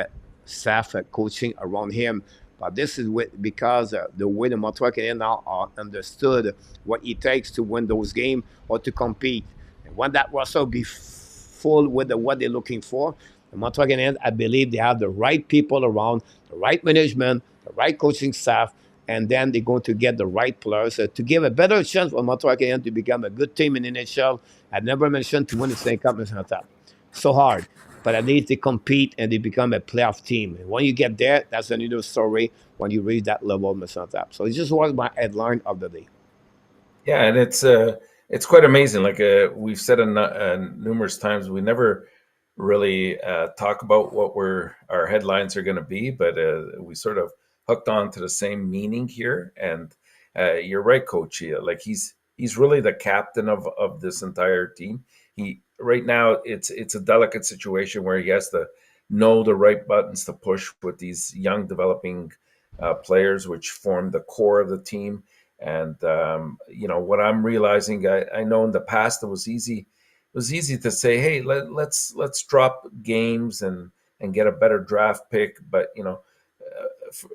Speaker 1: staff coaching around him. But this is because the way the Montreal Canadiens now are understood what it takes to win those games or to compete. And when that roster be full with what they're looking for, the Montreal Canadiens, I believe they have the right people around, the right management, the right coaching staff, and then they're going to get the right players to give a better chance for Montreal Canadiens to become a good team in the NHL. I never mentioned to win the Stanley Cup in top. So hard. But at least they compete and they become a playoff team. And when you get there, that's another story when you reach that level of Mr. Top. So it just was my headline of the day.
Speaker 2: Yeah, and it's quite amazing. Like we've said numerous times, we never really talk about what our headlines are going to be, but we sort of hooked on to the same meaning here. And you're right, Coach. Like he's really the captain of this entire team. He right now it's a delicate situation where he has to know the right buttons to push with these young developing players, which form the core of the team. And what I'm realizing, I know in the past it was easy to say, hey, let's drop games and get a better draft pick. But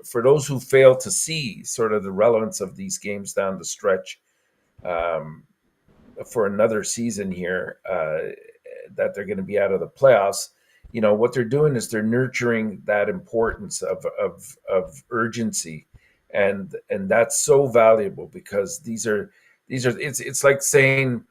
Speaker 2: for those who fail to see sort of the relevance of these games down the stretch, for another season here, that they're going to be out of the playoffs, what they're doing is they're nurturing that importance of urgency, and that's so valuable because these are it's like saying,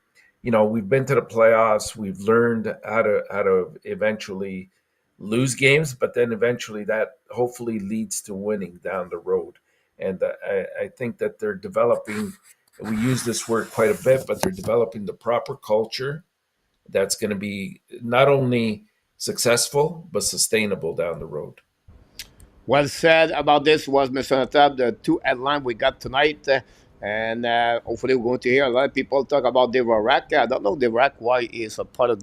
Speaker 2: we've been to the playoffs, we've learned how to eventually lose games, but then eventually that hopefully leads to winning down the road. And I think that they're developing. We use this word quite a bit, but they're developing the proper culture that's going to be not only successful but sustainable down the road.
Speaker 1: Well said about this was Mr. Enortap, the two headlines we got tonight. And hopefully we're going to hear a lot of people talk about Devarek. I don't know Devarek why he is a part of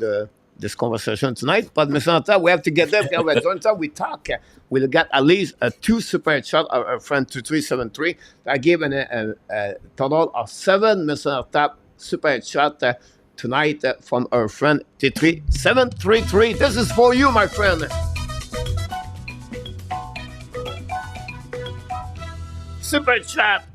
Speaker 1: this conversation tonight, but Mr. Enortap, we have to get there because we're joined up. We talk. We got at least two super chat. Our friend 2373 that gave a total of 7 Mr. Enortap super chat tonight from our friend T3733. This is for you, my friend. Super chat.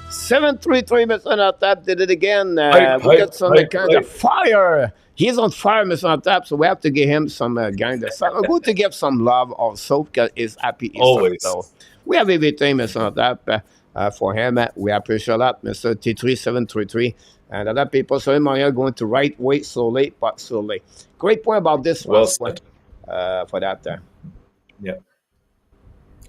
Speaker 1: 733, Mr. Enortap did it again. We got some kind of fire. He's on fire, Mr. Enortap, so we have to give him some kind of stuff. We're going to give some love also because he's happy Easter.
Speaker 2: Always.
Speaker 1: So we have everything, Mr. Enortap, for him. We appreciate that, Mr. T3733. And other people, so Montreal going to right way slowly, but slowly. Great point about this
Speaker 2: well
Speaker 1: one for that.
Speaker 2: Yeah,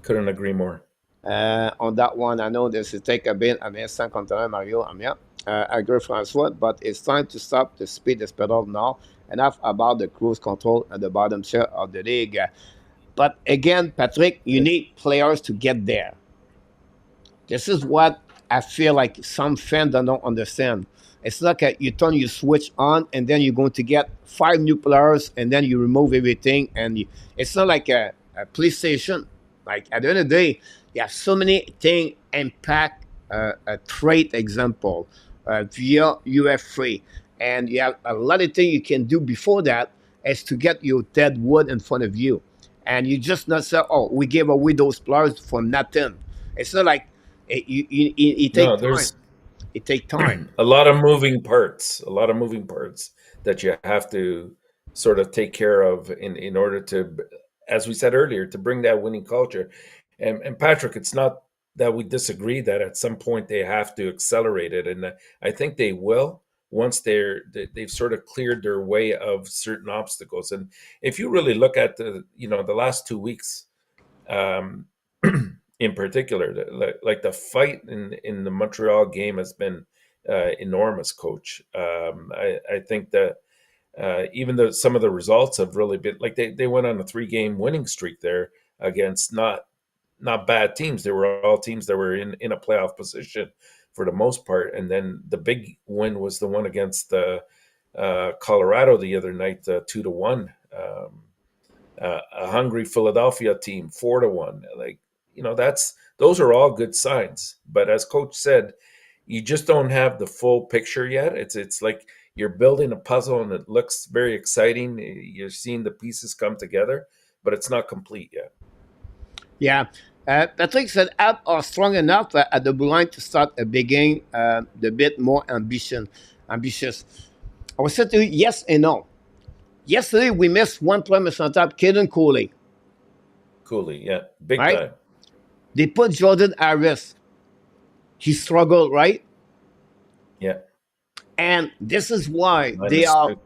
Speaker 2: couldn't agree more.
Speaker 1: On that one, I know this will take a bit. I mean, sans contrôle, Mario, I agree, Francois, but it's time to stop the speed is pedal now. Enough about the cruise control at the bottom tier of the league. But again, Patrick, you need players to get there. This is what I feel like some fans don't understand. It's like you turn your switch on, and then you're going to get five new players, and then you remove everything. It's not like a PlayStation. Like at the end of the day, you have so many things impact a trade example via UF3, and you have a lot of things you can do before that is to get your dead wood in front of you, and you just not say, "Oh, we gave away those players for nothing." It's not like it
Speaker 2: No,
Speaker 1: take time.
Speaker 2: there's
Speaker 1: It take time.
Speaker 2: a lot of moving parts, a lot of moving parts that you have to sort of take care of in order to, as we said earlier, to bring that winning culture. And Patrick, it's not that we disagree that at some point they have to accelerate it, and I think they will once they've sort of cleared their way of certain obstacles. And if you really look at the last 2 weeks, um, in particular, like the fight in the Montreal game has been enormous, Coach. I think that even though some of the results have really been like they went on a 3-game winning streak there against not bad teams. They were all teams that were in a playoff position for the most part. And then the big win was the one against Colorado the other night, 2-1. A hungry Philadelphia team, 4-1. Like, those are all good signs. But as Coach said, you just don't have the full picture yet. It's like you're building a puzzle and it looks very exciting. You're seeing the pieces come together, but it's not complete yet.
Speaker 1: Yeah. Patrick said, "App are strong enough at the blue line to start a big game, a bit more ambitious." I was saying to you, yes and no. Yesterday, we missed one player on top, Caden Cooley.
Speaker 2: Cooley, yeah, big
Speaker 1: Right?
Speaker 2: time.
Speaker 1: They put Jordan Harris. He struggled, right?
Speaker 2: Yeah,
Speaker 1: And this is why
Speaker 2: -2.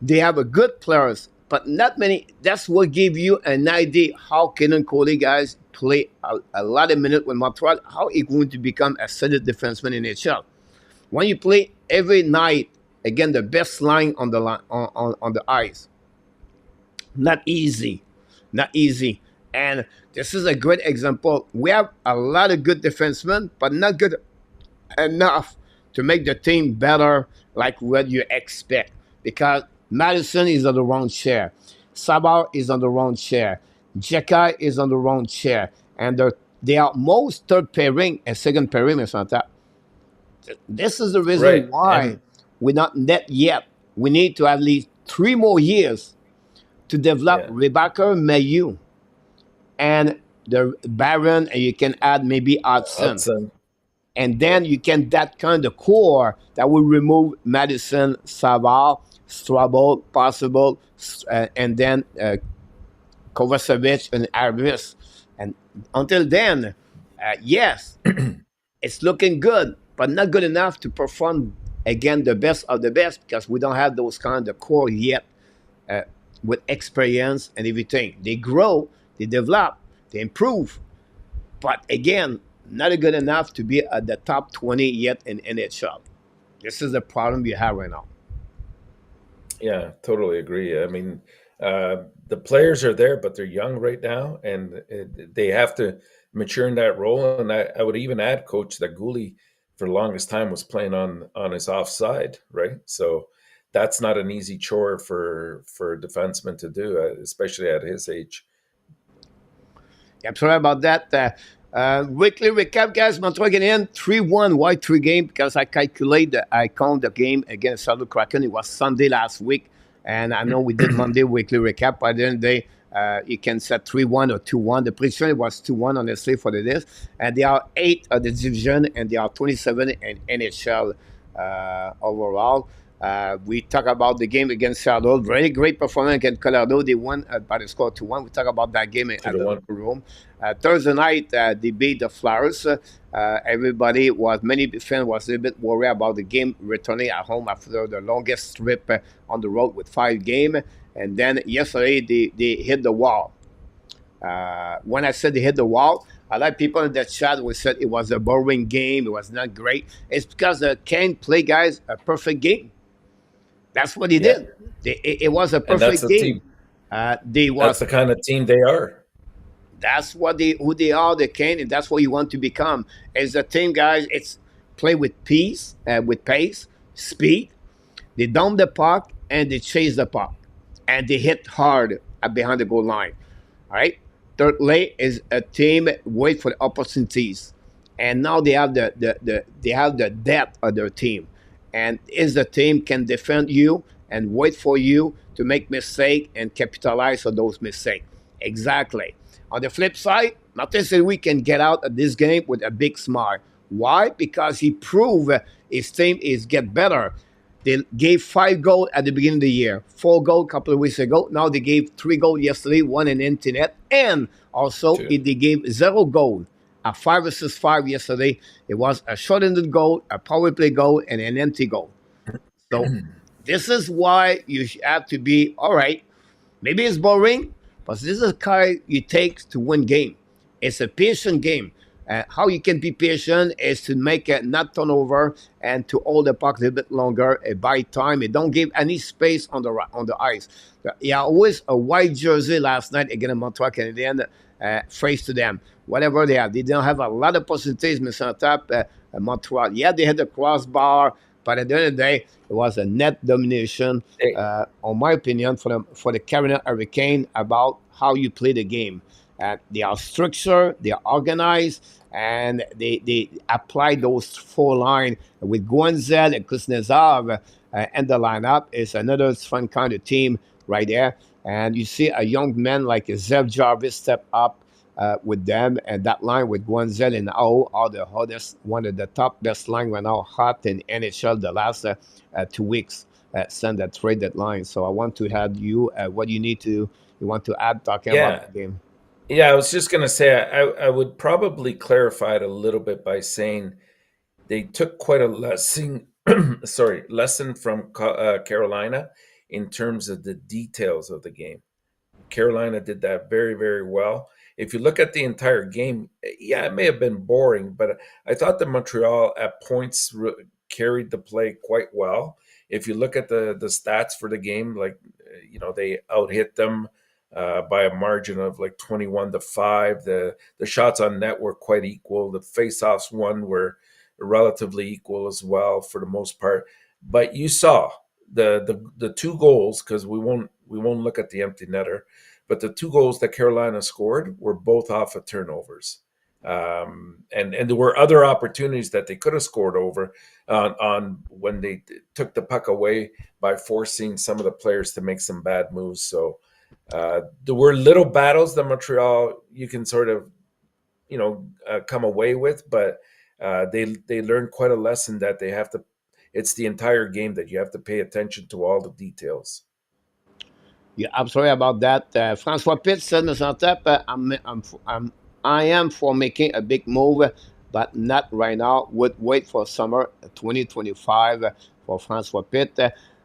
Speaker 1: they have a good players, but not many. That's what give you an idea how Kenan Coley guys play a lot of minutes with Montreal, how he going to become a solid defenseman in NHL. When you play every night again the best line on the line on the ice, not easy, not easy. And this is a great example. We have a lot of good defensemen, but not good enough to make the team better like what you expect. Because Madison is on the wrong chair. Sabar is on the wrong chair. Jekai is on the wrong chair. And they are most third pairing and second pairing is on top. This is the reason
Speaker 2: Right,
Speaker 1: why
Speaker 2: and
Speaker 1: we're not net yet. We need to at least 3 more years to develop
Speaker 2: yeah,
Speaker 1: Rebecca Mayu and the Baron, and you can add maybe Hudson.
Speaker 2: Hudson.
Speaker 1: And
Speaker 2: Yeah,
Speaker 1: then you can that kind of core that will remove Madison, Savard, Strabo, possible, and then Kovacevic and Arvis. And until then, yes, it's looking good, but not good enough to perform again the best of the best because we don't have those kind of core yet uh, with experience and everything. They grow, they develop, they improve, but again, not good enough to be at the top 20 yet in NHL. This is the problem you have right now.
Speaker 2: yeah, totally agree. I mean, the players are there, but they're young right now, and they have to mature in that role. And I would even add, Coach, that Gooley for the longest time was playing on his offside, right? So that's not an easy chore for a defenseman to do, especially at his age.
Speaker 1: I'm sorry about that. Weekly recap, guys. Montreal Canadiens 3-1. Why 3 game? Because I count the game against Seattle Kraken. It was Sunday last week. And I know we did Monday weekly recap. By the end of the day, you can set 3-1 or 2-1. The prediction it was 2-1, honestly, for the list. And they are 8 of the division, and they are 27 in NHL overall. We talk about the game against Seattle. Very great performance against Colorado. They won by the score 2-1. We talk about that game at
Speaker 2: To
Speaker 1: the
Speaker 2: the one,
Speaker 1: locker room. Thursday night, they beat the Flyers. Many fans was a little bit worried about the game returning at home after the longest trip on the road with 5 games. And then yesterday, they hit the wall. When I said they hit the wall, a lot of people in the chat we said it was a boring game. It was not great. It's because the Kane play guys a perfect game. That's what he
Speaker 2: yeah,
Speaker 1: did. It was a
Speaker 2: and that's
Speaker 1: perfect
Speaker 2: the
Speaker 1: game.
Speaker 2: team.
Speaker 1: They
Speaker 2: That's
Speaker 1: was
Speaker 2: the kind of team they are.
Speaker 1: That's what they who they are, the Kane, and that's what you want to become. As a team, guys, it's play with pace, speed. They dump the puck and they chase the puck, and they hit hard behind the goal line. All right. Thirdly is a team wait for the opportunities, and now they have they have the depth of their team, and is the team can defend you and wait for you to make mistake and capitalize on those mistakes. Exactly. On the flip side, Martin said we can get out of this game with a big smile. Why? Because he proved his team is get better. They gave 5 goals at the beginning of the year, 4 goals a couple of weeks ago. Now they gave 3 goals yesterday, one in empty net, and also
Speaker 2: Too.
Speaker 1: they gave 0 goal. A 5 versus 5 yesterday. It was a short-ended goal, a power play goal, and an empty goal. So this is why you have to be all right. Maybe it's boring, but this is a kind you take to win game. It's a patient game. How you can be patient is to make it not turnover and to hold the puck a little bit longer, buy time. It don't give any space on the ice. Yeah, always a white jersey last night against Montreal Canadiens. Phrase to them, whatever they have. They don't have a lot of possibilities, Mr. Tap, Montreal. Yeah, they had the crossbar, but at the end of the day, it was a net domination,
Speaker 2: Hey,
Speaker 1: on my opinion, for the Carolina Hurricane about how you play the game. They are structured, they are organized, and they apply those 4 line with Guanzel and Kuznetsov and the lineup is another fun kind of team right there. And you see a young man like Zev Jarvis step up with them, and that line with Guanzel and O are the hottest, one of the top best line right now, hot in NHL the last 2 weeks. Send that trade deadline. So I want to have you. What you want to add talking about
Speaker 2: yeah,
Speaker 1: the game?
Speaker 2: yeah. I was just gonna say I would probably clarify it a little bit by saying they took quite a lesson. Sorry, lesson from Carolina in terms of the details of the game. Carolina did that very, very well. If you look at the entire game, yeah, it may have been boring, but I thought that Montreal at points carried the play quite well. If you look at the stats for the game, like they out hit them by a margin of like 21-5. The shots on net were quite equal. The faceoffs won were relatively equal as well for the most part. But you saw the 2 goals, because we won't look at the empty netter, but the 2 goals that Carolina scored were both off of turnovers. And there were other opportunities that they could have scored over on when they took the puck away by forcing some of the players to make some bad moves. So there were little battles that Montreal you can sort of come away with, but they learned quite a lesson that they have to. It's the entire game that you have to pay attention to all the details.
Speaker 1: Yeah, I'm sorry about that. Francois Pitt said, Mr. Tap, I am for making a big move, but not right now. Would wait for summer 2025 for Francois Pitt.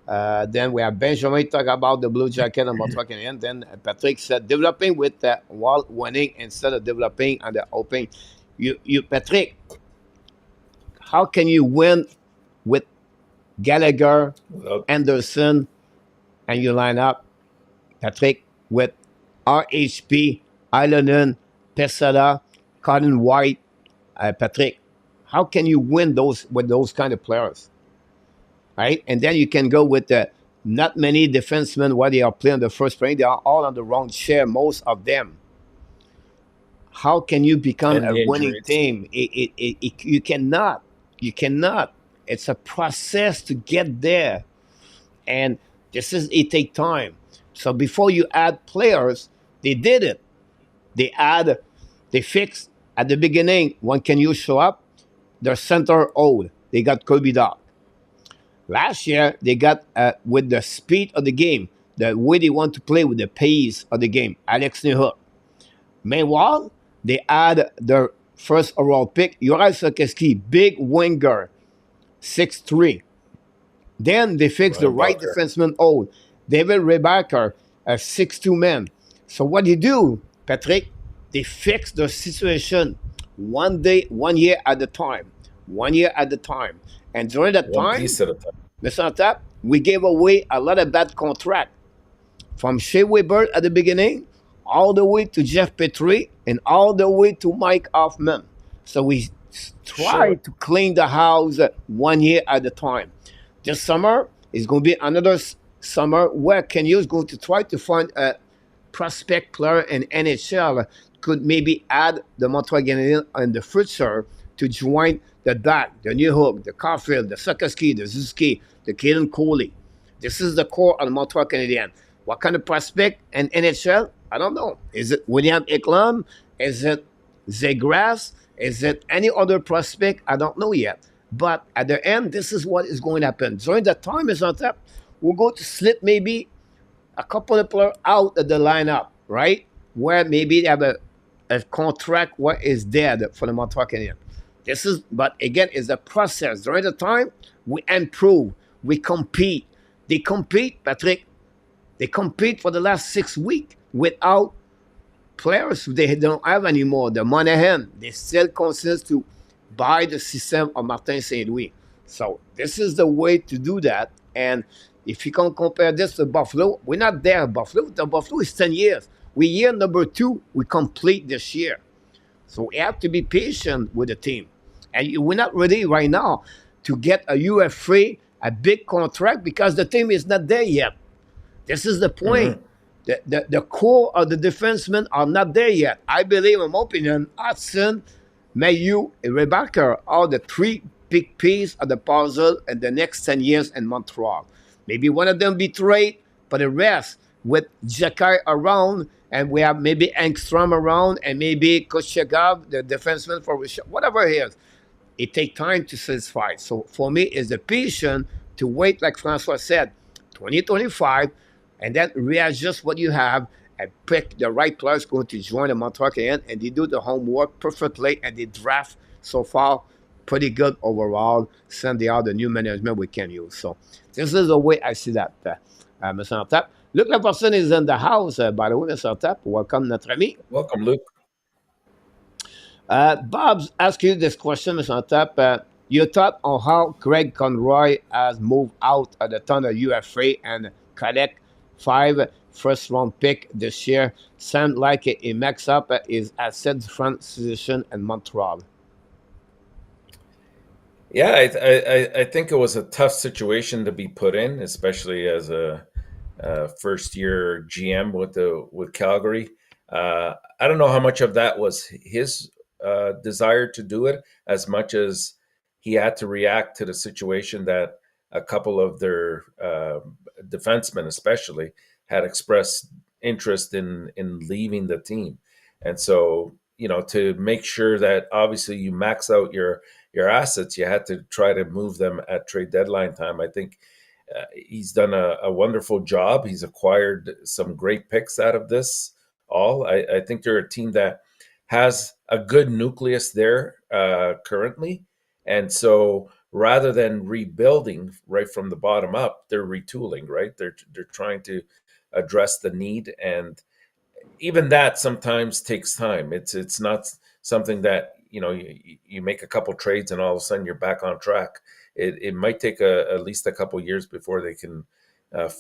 Speaker 1: Then we have Benjamin talk about the Blue Jacket and Montreal Canadiens. Then Patrick said developing with while winning instead of developing on the open. Patrick, how can you win with Gallagher,
Speaker 2: Without
Speaker 1: Anderson, and you line up Patrick with RHP, Ilonen, Pesada, Cotton White, Patrick? How can you win those with those kind of players, right? And then you can go with not many defensemen while they are playing the first play. They are all on the wrong chair, most of them. How can you become
Speaker 2: and
Speaker 1: a
Speaker 2: the
Speaker 1: winning
Speaker 2: injuries.
Speaker 1: team? You cannot. You cannot. It's a process to get there, and it take time. So before you add players, they did it. They add, they fixed at the beginning. When can you show up? Their center old. They got Kirby Doc. Last year they got with the speed of the game, the way they want to play with the pace of the game. Alex Nehut. Meanwhile, they add their first overall pick, Uri Sokeski, big winger, 6'3". Then they fix the
Speaker 2: Ryan
Speaker 1: right
Speaker 2: Bucker.
Speaker 1: defenseman old, David Rebacker, a 6'2" man. So what do you do, Patrick? They fix the situation one day, 1 year at a time. 1 year at a time. And during that
Speaker 2: One
Speaker 1: time,
Speaker 2: piece at a time.
Speaker 1: Mr. Tap, we gave away a lot of bad contract. from Shea Weber at the beginning, all the way to Jeff Petrie, and all the way to Mike Hoffman. So we try
Speaker 2: Sure.
Speaker 1: to clean the house 1 year at a time. This summer is going to be another summer where Kenya is going to try to find a prospect player in NHL could maybe add the Montreal Canadiens in the future to join the Dak, the New Hook, the Caulfield, the Sakaski, the Zuski, the Kaden Coley. This is the core of the Montreal Canadiens. What kind of prospect in NHL? I don't know. Is it William Eklam? Is it Zegras? Is it any other prospect? I don't know yet. But at the end, this is what is going to happen. During that time is on top, we're going to slip maybe a couple of players out of the lineup, right? Where maybe they have a contract what is dead for the Montreal Canadiens. This is, but again, it's a process. During the time, we improve, we compete. They compete, Patrick. They compete for the last 6 weeks without players they don't have anymore. The Monahan, they still consider to buy the system of Martin St. Louis. So this is the way to do that. And if you can compare this to Buffalo, we're not there. Buffalo, the Buffalo is 10 years. We year number 2, we complete this year. So we have to be patient with the team. And we're not ready right now to get a UFA, a big contract, because the team is not there yet. This is the point.
Speaker 2: Mm-hmm.
Speaker 1: The core of the defensemen are not there yet. I believe, in my opinion, Hudson, Mayu, and Rebecca are the 3 big pieces of the puzzle in the next 10 years in Montreal. Maybe one of them be traded, but the rest, with Jakai around, and we have maybe Engstrom around, and maybe Koshegov, the defenseman for whatever it is. It takes time to satisfy. So for me, it's the patient to wait, like Francois said, 2025, and then readjust what you have and pick the right players going to join the Montreal Canadiens, and they do the homework perfectly, and they draft so far pretty good overall. Send out the new management we can use. So this is the way I see that, Mr. Enortap. Luc Laperson is in the house, by the way, Mr. Enortap. Welcome, notre ami.
Speaker 2: Welcome, Luke.
Speaker 1: Bob's asked you this question, Mr. Enortap. Your thought on how Craig Conroy has moved out at the ton of UFA and collect 5 first-round pick this year? Sound like he makes up his asset front position in Montreal.
Speaker 2: Yeah, I think it was a tough situation to be put in, especially as a first year GM with Calgary. I don't know how much of that was his desire to do it, as much as he had to react to the situation that a couple of their defensemen, especially, had expressed interest in leaving the team, and so to make sure that obviously you max out your assets, you had to try to move them at trade deadline time. I think he's done a wonderful job. He's acquired some great picks out of this all. I think they're a team that has a good nucleus there currently. And so rather than rebuilding right from the bottom up, they're retooling, right? They're trying to address the need. And even that sometimes takes time. It's not something that, you make a couple trades and all of a sudden you're back on track. It might take at least a couple years before they can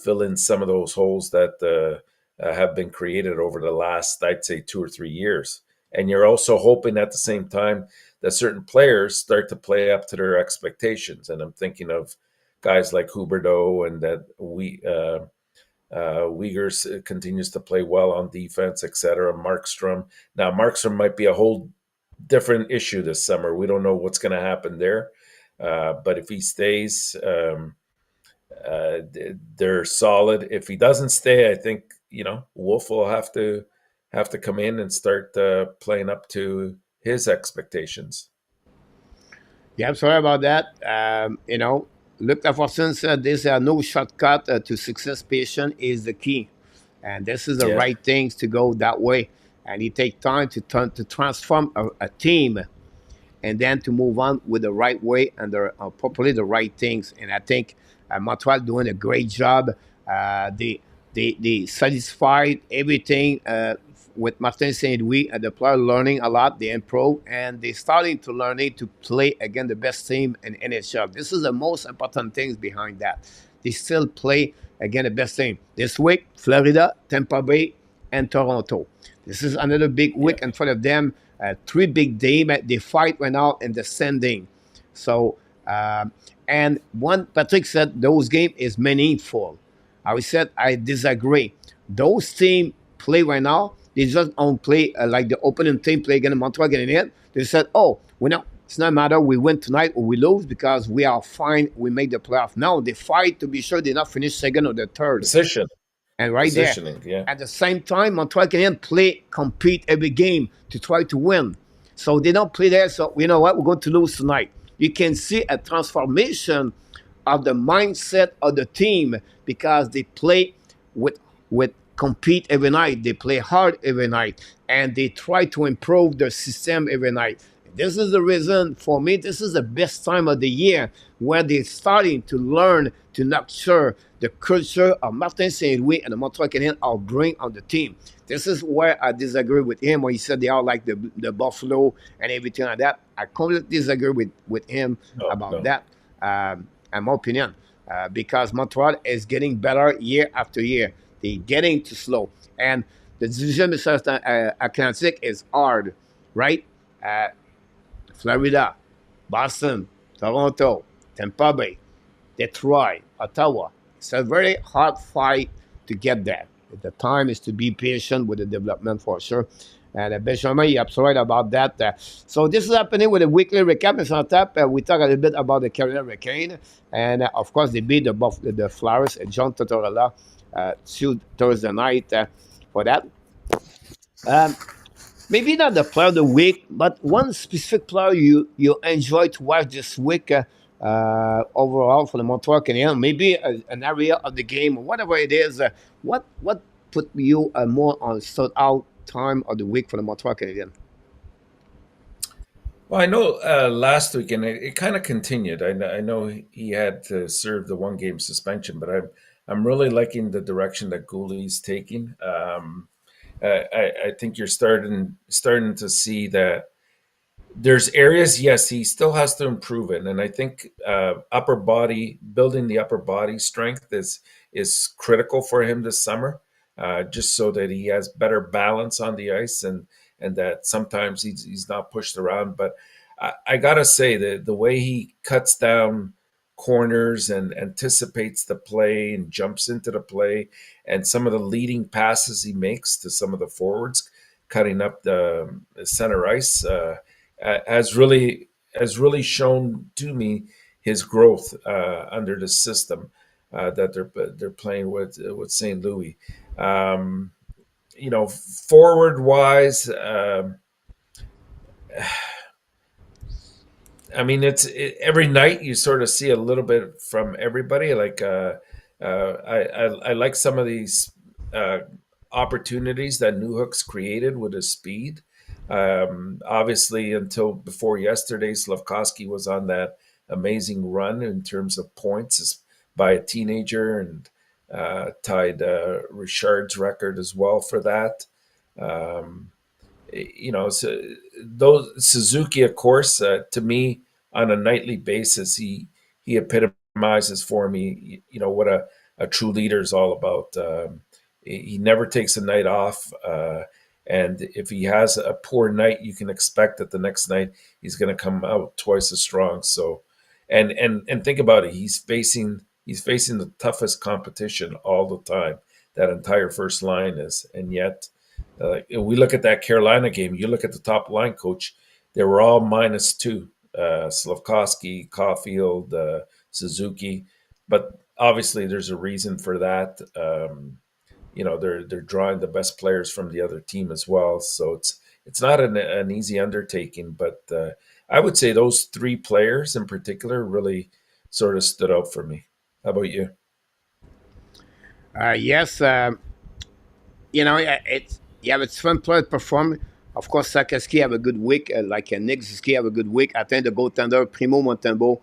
Speaker 2: fill in some of those holes that have been created over the last, I'd say, 2 or 3 years. And you're also hoping at the same time that certain players start to play up to their expectations. And I'm thinking of guys like Huberdeau, and that Uyghurs continues to play well on defense, etc. Markstrom. Now, Markstrom might be a whole different issue this summer. We don't know what's going to happen there. But if he stays, they're solid. If he doesn't stay, I think Wolf will have to come in and start playing up to his expectations.
Speaker 1: Yeah, I'm sorry about that. Luc Lafortune said there's no shortcut to success. Patient is the key, and this is the
Speaker 2: Yeah.
Speaker 1: right things to go that way. And it takes time to transform a team, and then to move on with the right way and properly the right things. And I think Montreal doing a great job. They satisfied everything with Martin St. Louis, and the player learning a lot. They improve, and they starting to learning to play against the best team in NHL. This is the most important things behind that. They still play Again, the best thing this week: Florida, Tampa Bay, and Toronto. This is another big
Speaker 2: Yeah.
Speaker 1: week in front of them. Three big teams. They fight right now in the standing. So, and one Patrick said those game is meaningful. I said I disagree. Those teams play right now. They just don't play like the opening team play against Montreal Canadiens. They said, "Oh, we know it's not matter we win tonight or we lose because we are fine. We make the playoff." Now they fight to be sure they not finish second or the third.
Speaker 2: Position,
Speaker 1: And right there,
Speaker 2: positioning. Yeah.
Speaker 1: at the same time, Montreal Canadiens play, compete every game to try to win. So they don't play there. So you know what? We're going to lose tonight. You can see a transformation of the mindset of the team because they play with compete every night. They play hard every night, and they try to improve their system every night. This is the reason for me. This is the best time of the year where they're starting to learn to nurture the culture of Martin Saint Louis and the Montreal Canadiens are bring on the team. This is where I disagree with him when he said they are like the Buffalo and everything like that. I completely disagree with him
Speaker 2: No,
Speaker 1: about
Speaker 2: no.
Speaker 1: that. In my opinion, because Montreal is getting better year after year. They're getting too slow, and the division besides Atlantic is hard, right? Uh, Florida, Boston, Toronto, Tampa Bay, Detroit, Ottawa. It's a very hard fight to get there. The time is to be patient with the development for sure. And Benjamin, you're absolutely right about that. So this is happening with a weekly recap. It's on top. We talk a little bit about the Carolina Hurricane. And of course, they beat the Flyers and John Tortorella Thursday night for that. Um, Maybe not the player of the week, but one specific player you enjoy to watch this week overall for the Montreal Canadiens. Maybe an area of the game or whatever it is. What put you more on stood out time of the week for the Montreal Canadiens?
Speaker 2: Well, I know last week, and it kind of continued. I know he had to serve the 1 game suspension, but I'm really liking the direction that Goulie's taking. I think you're starting to see that there's areas, yes, he still has to improve it, and I think upper body building the upper body strength is critical for him this summer, just so that he has better balance on the ice and that sometimes he's not pushed around. But I gotta say that the way he cuts down corners and anticipates the play and jumps into the play, and some of the leading passes he makes to some of the forwards, cutting up the center ice. Has really shown to me his growth under the system that they're playing with St. Louis. Um, forward wise, I mean, every night you sort of see a little bit from everybody. Like I like some of these uh, opportunities that Newhook's created with his speed. Obviously, until before yesterday, Slavkovsky was on that amazing run in terms of points by a teenager and tied Richard's record as well for that. Um, so those Suzuki, of course, to me on a nightly basis, he epitomizes for me, what a true leader is all about. He never takes a night off, and if he has a poor night, you can expect that the next night he's going to come out twice as strong. So, and think about it, he's facing the toughest competition all the time. That entire first line is, and yet we look at that Carolina game. You look at the top line, coach. They were all -2. Slavkovsky, Caulfield, Suzuki, but obviously there's a reason for that. They're drawing the best players from the other team as well, so it's not an easy undertaking. But I would say those three players in particular really sort of stood out for me. How about you?
Speaker 1: Yes, it's fun player perform. Of course, Sakaski have a good week, like Nick Suzuki have a good week. I think the goaltender Primo Montembeau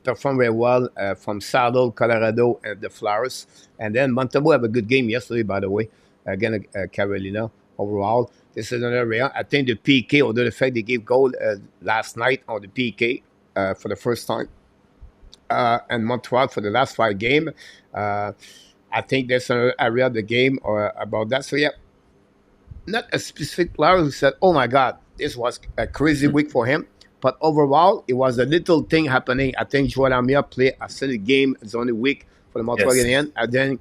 Speaker 1: performed very well from Saddle, Colorado, and the Flowers. And then Montembeau have a good game yesterday, by the way, again Carolina overall. This is another area. I think the PK, although the fact they gave goal last night on the PK for the first time, and Montreal for the last 5 games. I think there's an area of the game or about that. So yeah, not a specific player who said, "Oh my God, this was a crazy week for him." But overall, it was a little thing happening. I think Joel Amir played a solid game. It's only week for the Montreal
Speaker 2: Yes,
Speaker 1: Canadiens. And then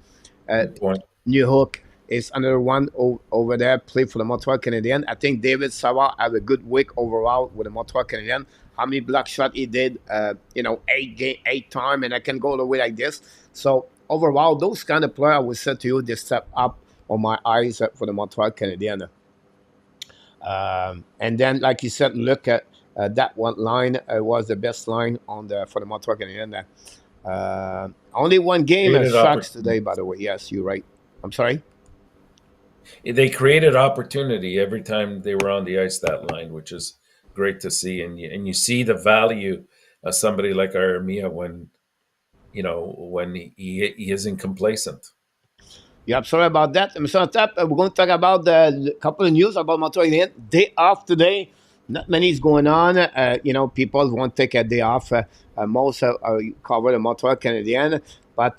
Speaker 1: uh,
Speaker 2: good point.
Speaker 1: New Hook is another one over there, play for the Montreal Canadiens. I think David Savard had a good week overall with the Montreal Canadiens. How many block shot he did, 8 time, and I can go all the way like this. So overall, those kind of players, I would say to you, they step up on my eyes for the Montreal Canadiens. And then, like you said, look at that one line was the best line on the for the Montreal Canadiens. Only one game as
Speaker 2: Created
Speaker 1: Sharks today, by
Speaker 2: opportunities.
Speaker 1: the way. Yes, you're right. I'm sorry.
Speaker 2: They created opportunity every time they were on the ice, that line, which is great to see. And you see the value of somebody like Armia when he isn't complacent.
Speaker 1: Yeah, I'm sorry about that. I'm sorry about that. We're going to talk about the couple of news about Montreal Canadiens. Day off today. Not many is going on. People want to take a day off. Most cover the Montreal Canadiens. But,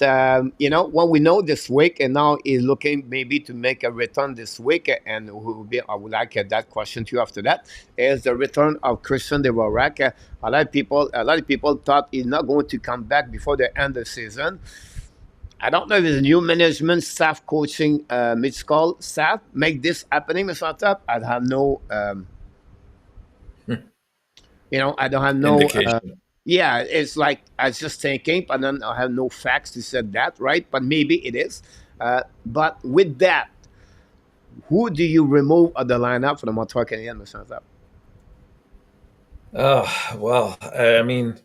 Speaker 1: what we know this week, and now is looking maybe to make a return this week, and I would like that question to you after that, is the return of Christian de Vorak. A lot of people thought he's not going to come back before the end of the season. I don't know if it's a new management staff coaching mid-call staff make this happening, Mr. Top. I have no, I don't have no.
Speaker 2: Indication.
Speaker 1: Yeah, it's like I was just thinking, but then I have no facts to say that, right? But maybe it is. But with that, who do you remove of the lineup for the Montreal Canadiens, Mr. Top?
Speaker 2: Oh, well, I mean,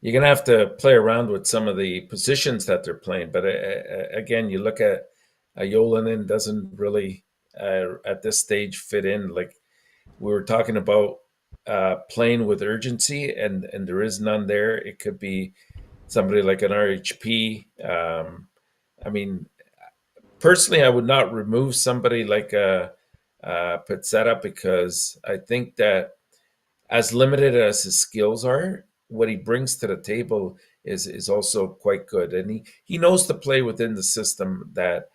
Speaker 2: you're going to have to play around with some of the positions that they're playing. But again, you look at Yolanin doesn't really, at this stage, fit in. Like we were talking about playing with urgency, and there is none there. It could be somebody like an RHP. I mean, personally, I would not remove somebody like a Pizzetta because I think that as limited as his skills are, what he brings to the table is also quite good, and he knows to play within the system that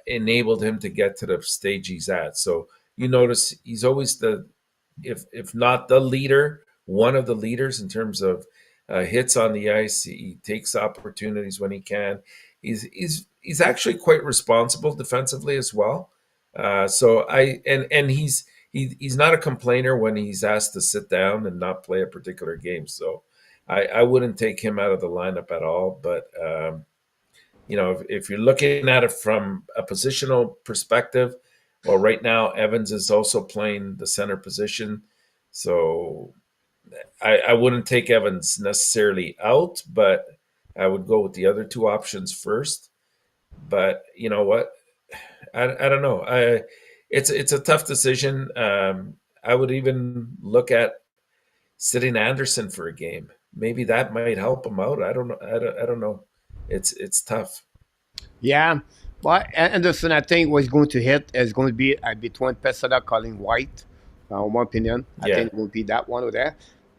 Speaker 2: enabled him to get to the stage he's at. So you notice he's always if not the leader, one of the leaders in terms of hits on the ice. He takes opportunities when he can. He's actually quite responsible defensively as well. So he's not a complainer when he's asked to sit down and not play a particular game. So I wouldn't take him out of the lineup at all. But if you're looking at it from a positional perspective, well, right now Evans is also playing the center position, so I wouldn't take Evans necessarily out, but I would go with the other two options first. But you know what? I don't know. It's a tough decision. I would even look at sitting Anderson for a game. Maybe that might help him out. I don't know. I don't know. It's tough.
Speaker 1: Yeah. Well, Anderson, I think was going to hit is going to be between Pesada calling White. In my opinion, I
Speaker 2: Yeah.
Speaker 1: think it will be that one over there.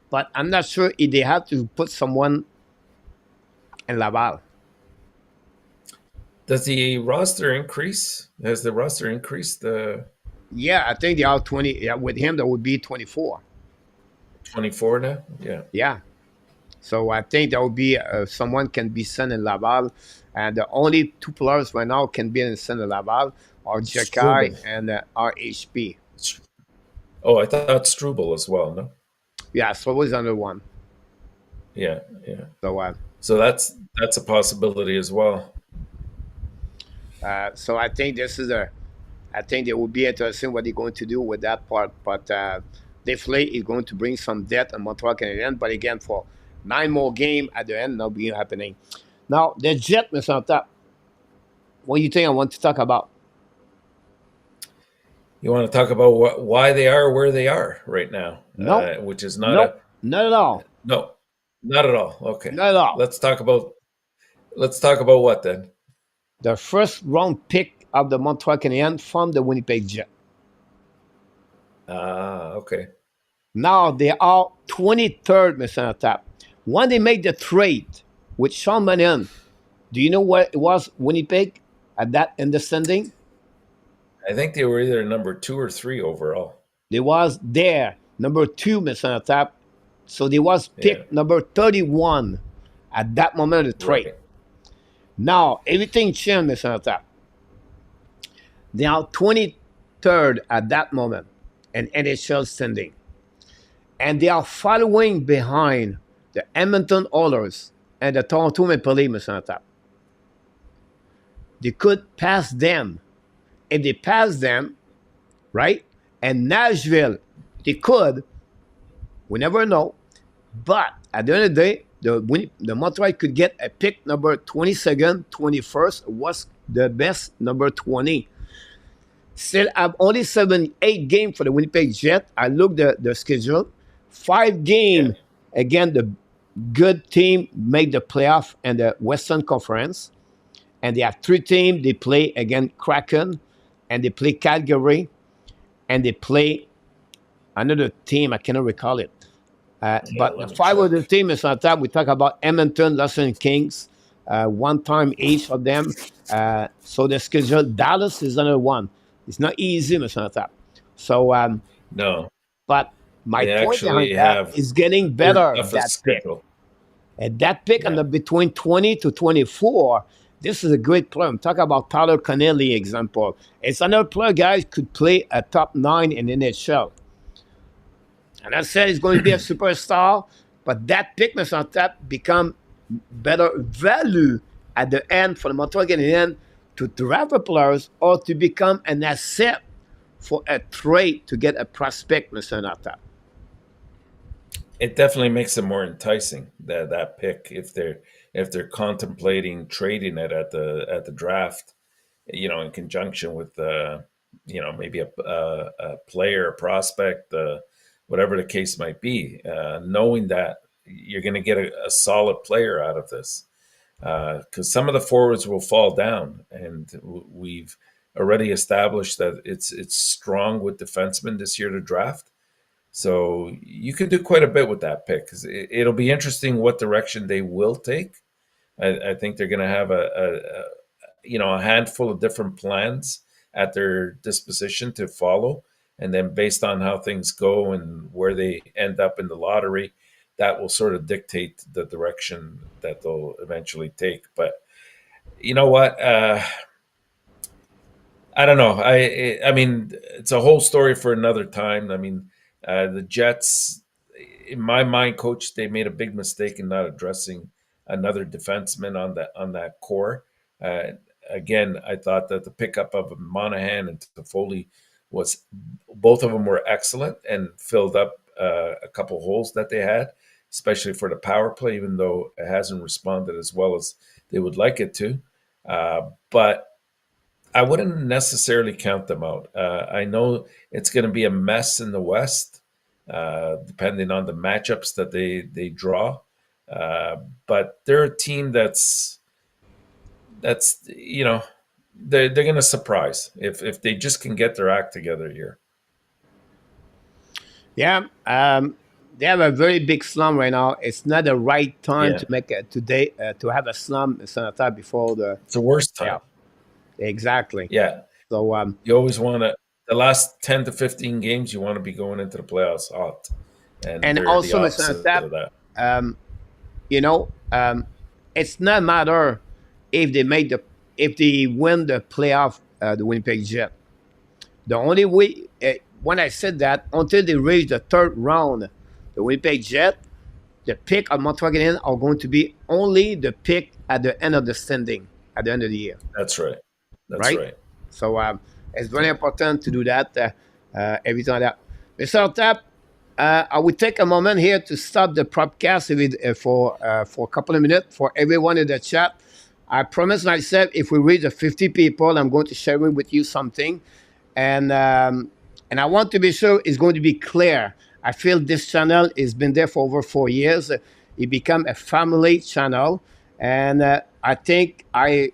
Speaker 1: But I'm not sure if they have to put someone in Laval.
Speaker 2: Does the roster increase? Has the roster increased
Speaker 1: Yeah, I think they are 20. Yeah, with him, that would be 24.
Speaker 2: 24 now? Yeah.
Speaker 1: Yeah. So I think there will be someone can be sent in Laval. And the only two players right now can be in sent in Laval are Jakai
Speaker 2: Struble.
Speaker 1: and RHP.
Speaker 2: Oh, I thought Struble as well. No.
Speaker 1: Yeah, so it was under one.
Speaker 2: Yeah. Yeah.
Speaker 1: So
Speaker 2: So that's a possibility as well.
Speaker 1: so I think this is a. I think it will be interesting what they're going to do with that part. But definitely, it's going to bring some depth on Montreal Canadiens. But again, for 9 more games at the end, that'll be happening. Now, the Jet, Mr. Top, what do you think I want to talk about?
Speaker 2: You want to talk about why they are where they are right now,
Speaker 1: Nope.
Speaker 2: which is not
Speaker 1: Nope. Not at all.
Speaker 2: no, not at all. Okay,
Speaker 1: Not at all.
Speaker 2: let's talk about what then?
Speaker 1: The first round pick of the Montreal Canadiens from the Winnipeg Jet.
Speaker 2: Okay.
Speaker 1: Now they are 23rd, Mr. Tap. When they made the trade with Sean Mannion, do you know what it was, Winnipeg? at that in the standing.
Speaker 2: I think they were either number 2 or 3 overall.
Speaker 1: They was there number 2, Mr. Enortap. So they was
Speaker 2: Yeah,
Speaker 1: picked number 31 at that moment of the trade.
Speaker 2: right.
Speaker 1: Now everything changed, Mr. Enortap. They are 23rd at that moment in NHL standing, and they are following behind the Edmonton Oilers and the Toronto Maple Leafs, Mr. Enortap. They could pass them. If they pass them, right? And Nashville, they could. We never know. But at the end of the day, the Montreal could get a pick number 22nd, 21st was the best number 20. Still have only 8 games for the Winnipeg Jet. I looked at the schedule. 5
Speaker 2: Yeah,
Speaker 1: games. Again, the good team make the playoff and the Western Conference. And they have 3 teams. They play again Kraken, and they play Calgary, and they play another team. I cannot recall it. But the
Speaker 2: let me
Speaker 1: 5 of the
Speaker 2: check.
Speaker 1: team is on top. We talk about Edmonton, Los Angeles Kings, 1 time each of them. So the schedule, Dallas is another one. It's not easy, Mr. Enortap. So,
Speaker 2: No,
Speaker 1: but my
Speaker 2: they
Speaker 1: point behind
Speaker 2: actually
Speaker 1: that
Speaker 2: have
Speaker 1: is getting
Speaker 2: their
Speaker 1: better, that
Speaker 2: toughest
Speaker 1: pick.
Speaker 2: schedule.
Speaker 1: And that pick on
Speaker 2: Yeah,
Speaker 1: the between 20 to 24, this is a great player. I'm talking about Tyler Connelly example. It's another player, guys, could play a top 9 in NHL. And I said he's going to be a superstar, but that pick, Mr. Enortap, become better value at the end for the Montreal Canadiens to draft the players or to become an asset for a trade to get a prospect, Mr. Enortap.
Speaker 2: it definitely makes them more enticing, that pick, if they're contemplating trading it at the draft, in conjunction with maybe a player, a prospect, whatever the case might be, knowing that you're going to get a solid player out of this, because some of the forwards will fall down, and we've already established that it's strong with defensemen this year to draft. So you can do quite a bit with that pick. 'Cause it'll be interesting what direction they will take. I think they're going to have a handful of different plans at their disposition to follow, and then based on how things go and where they end up in the lottery, that will sort of dictate the direction that they'll eventually take. But you know what? I don't know. I mean, it's a whole story for another time. I mean, the Jets, in my mind, coach, they made a big mistake in not addressing another defenseman on that core. Uh, Again, I thought that the pickup of Monahan and Toffoli was, both of them were excellent and filled up a couple holes that they had, especially for the power play, even though it hasn't responded as well as they would like it to. But I wouldn't necessarily count them out. I know it's going to be a mess in the West, depending on the matchups that they draw. But they're a team that's they're going to surprise if they just can get their act together here.
Speaker 1: Yeah, they have a very big slump right now. It's not the right time
Speaker 2: Yeah,
Speaker 1: to make it today to have a slump, Mr. Enortap, before the
Speaker 2: it's the worst
Speaker 1: yeah,
Speaker 2: time.
Speaker 1: exactly.
Speaker 2: Yeah,
Speaker 1: So
Speaker 2: you always want to, the last 10 to 15 games, you want to be going into the playoffs hot, and
Speaker 1: and
Speaker 2: they're the
Speaker 1: also, Mr.
Speaker 2: opposite
Speaker 1: Enortap,
Speaker 2: of that.
Speaker 1: um, you know, it's not matter if they make the if they win the playoff, the Winnipeg Jet. The only way, when I said that, until they reach the 3rd round, the Winnipeg Jet, the pick of Montreal Canadiens are going to be only the pick at the end of the standing, at the end of the year,
Speaker 2: That's right. That's
Speaker 1: right?
Speaker 2: right.
Speaker 1: So it's very
Speaker 2: Yeah.
Speaker 1: important to do that every time that. Mr. Tap, I will take a moment here to stop the podcast for a couple of minutes for everyone in the chat. I promised myself if we reach the 50 people, I'm going to share with you something, and and I want to be sure it's going to be clear. I feel this channel has been there for over 4 years. It become a family channel, and I think I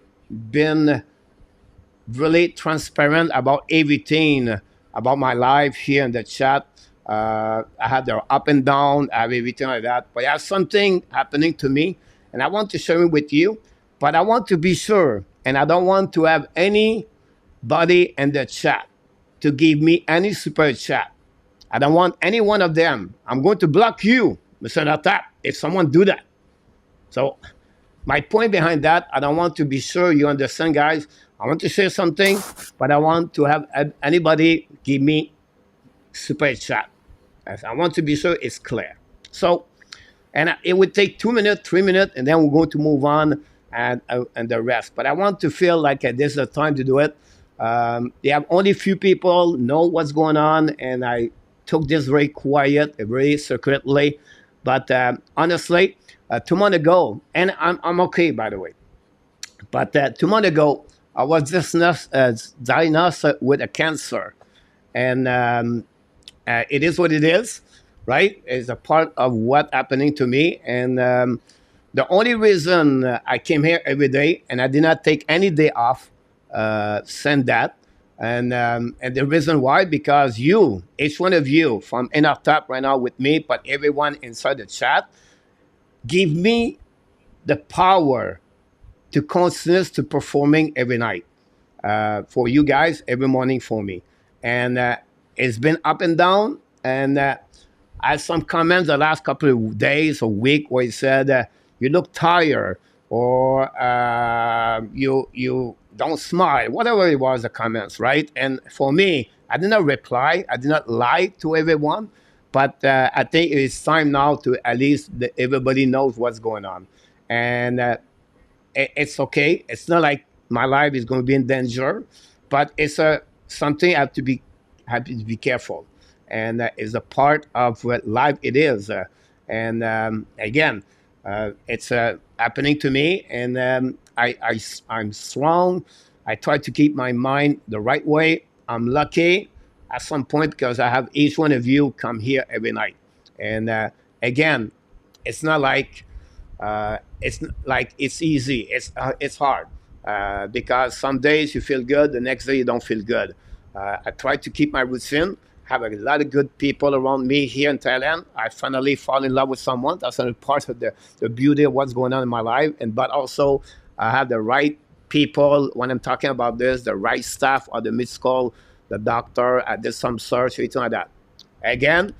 Speaker 1: been really transparent about everything about my life here in the chat. I had the up and down, I have everything like that. But I have something happening to me, and I want to share it with you. But I want to be sure. and I don't want to have anybody in the chat to give me any super chat. I don't want any one of them. I'm going to block you, Mr. Enortap, if someone do that. So my point behind that, I don't want to be sure you understand, guys. I want to share something, but I want to have anybody give me super chat. I want to be sure it's clear. So, and it would take 2 minutes, 3 minutes, and then we're going to move on and the rest. But I want to feel like this is the time to do it. They have only a few people know what's going on, and I took this very quiet, very secretly. But honestly, 2 months ago, and I'm okay by the way. But 2 months ago, I was diagnosed with a cancer, and it is what it is, right? It's a part of what happening to me, and the only reason I came here every day and I did not take any day off, send that, and the reason why, because you, each one of you from Enortap right now with me, but everyone inside the chat, give me the power to continue to performing every night for you guys, every morning for me. And it's been up and down. And I had some comments the last couple of days or week where he said, you look tired, or you don't smile, whatever it was, the comments, right? And for me, I did not reply. I did not lie to everyone. But I think it's time now to at least everybody knows what's going on. And it's okay. It's not like my life is going to be in danger, but it's something have to be careful, and it's a part of what life it is. And again, it's happening to me, and I'm strong. I try to keep my mind the right way. I'm lucky at some point because I have each one of you come here every night, and again, it's not like it's easy. It's hard because some days you feel good, the next day you don't feel good. I try to keep my routine. Have a lot of good people around me here in Thailand. I finally fall in love with someone. That's another part of the beauty of what's going on in my life. And but also I have the right people when I'm talking about this, the right staff or the mid call, the doctor. I did some search, everything like that. Again,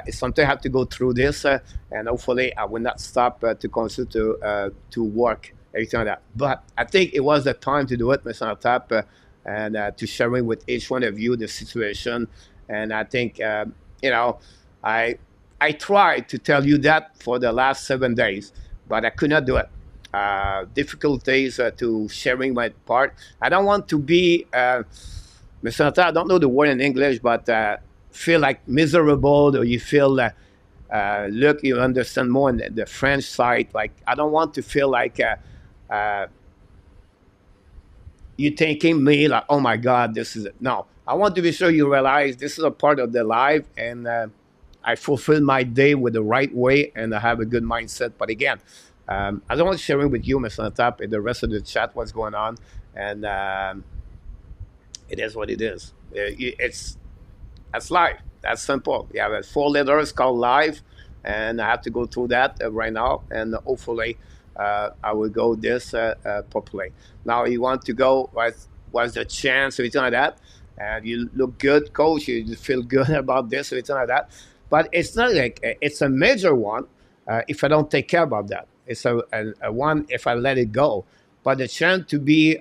Speaker 1: it's something I have to go through this, and hopefully I will not stop to continue to work, everything like that. But I think it was the time to do it, Mr. Tap, and to sharing with each one of you the situation. And I think you know, I I tried to tell you that for the last 7 days, but I could not do it. Difficulties to sharing my part. I don't want to be Mr. Nata, I don't know the word in English, but feel like miserable, or you feel look, you understand more in the French side. Like I don't want to feel like you thinking me like, oh my God, this is it. No, I want to be sure you realize this is a part of the life, and I fulfill my day with the right way, and I have a good mindset. But again, I don't want to sharing with you, Mr. Natap, and the rest of the chat what's going on, and it is what it is. It's That's life. That's simple. You have 4 letters called life, and I have to go through that right now, and hopefully I will go this properly. Now you want to go? What's the chance? Everything like that, and you look good, coach. You feel good about this, everything like that. But it's not like it's a major one. If I don't take care about that, it's a one if I let it go. But the chance to be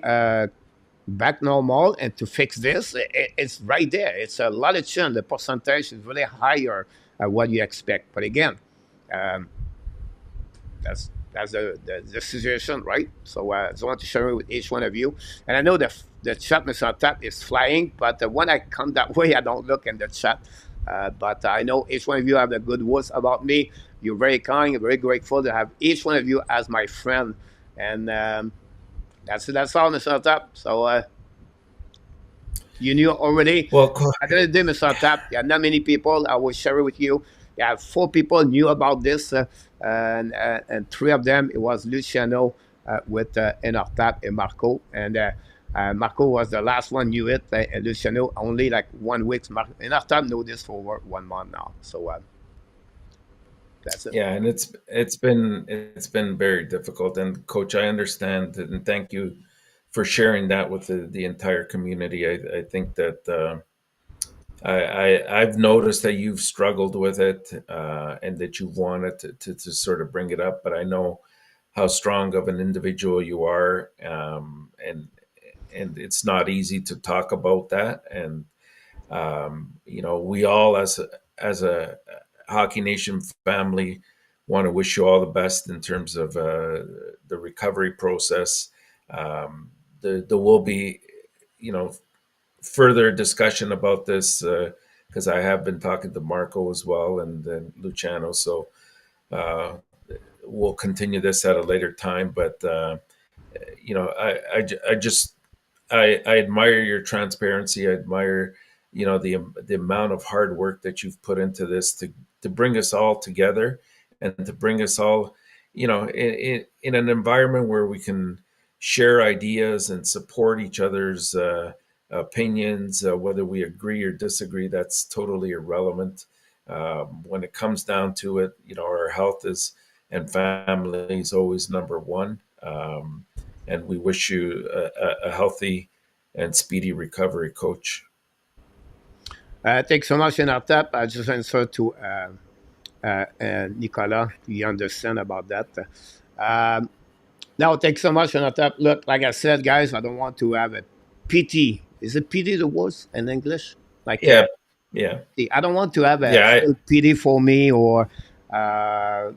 Speaker 1: back normal and to fix this, it's right there. It's a lot of chance. The percentage is really higher than what you expect. But again, um, that's the situation, right? So I just want to share it with each one of you. And I know the chat, Mr. Tap, is flying, but when I come that way, I don't look in the chat. But I know each one of you have the good words about me. You're very kind, very grateful to have each one of you as my friend. And that's all, Mr. Tap. So you knew already.
Speaker 2: Well,
Speaker 1: At the end of the day, Mr. Tap, yeah, not many people. I will share it with you. Yeah, 4 people knew about this, and 3 of them, it was Luciano with Enortap and Marco. And Marco was the last one knew it. And Luciano only like 1 week. Enortap know this for 1 month now. So that's it.
Speaker 2: yeah, and it's been very difficult. And coach, I understand, and thank you for sharing that with the entire community. I think that I've noticed that you've struggled with it, and that you wanted to sort of bring it up, but I know how strong of an individual you are, and it's not easy to talk about that. And we all, as a Hockey Nation family, want to wish you all the best in terms of the recovery process. There will be, further discussion about this, because I have been talking to Marco as well, and then Luciano. So uh, we'll continue this at a later time. But I just I admire your transparency. I admire, the amount of hard work that you've put into this to bring us all together, and to bring us all, in an environment where we can share ideas and support each other's opinions, whether we agree or disagree. That's totally irrelevant. When it comes down to it, our health is and family is always number one. And we wish you a healthy and speedy recovery, Coach.
Speaker 1: Thanks so much, Enortap. I just answer to Nicolas. You understand about that. Um, Now, thanks so much, Enortap. Look, like I said, guys, I don't want to have a pity. Is it pity the words in English? Like,
Speaker 2: Yeah, yeah,
Speaker 1: I don't want to have a
Speaker 2: yeah.
Speaker 1: feel pity for me, or uh,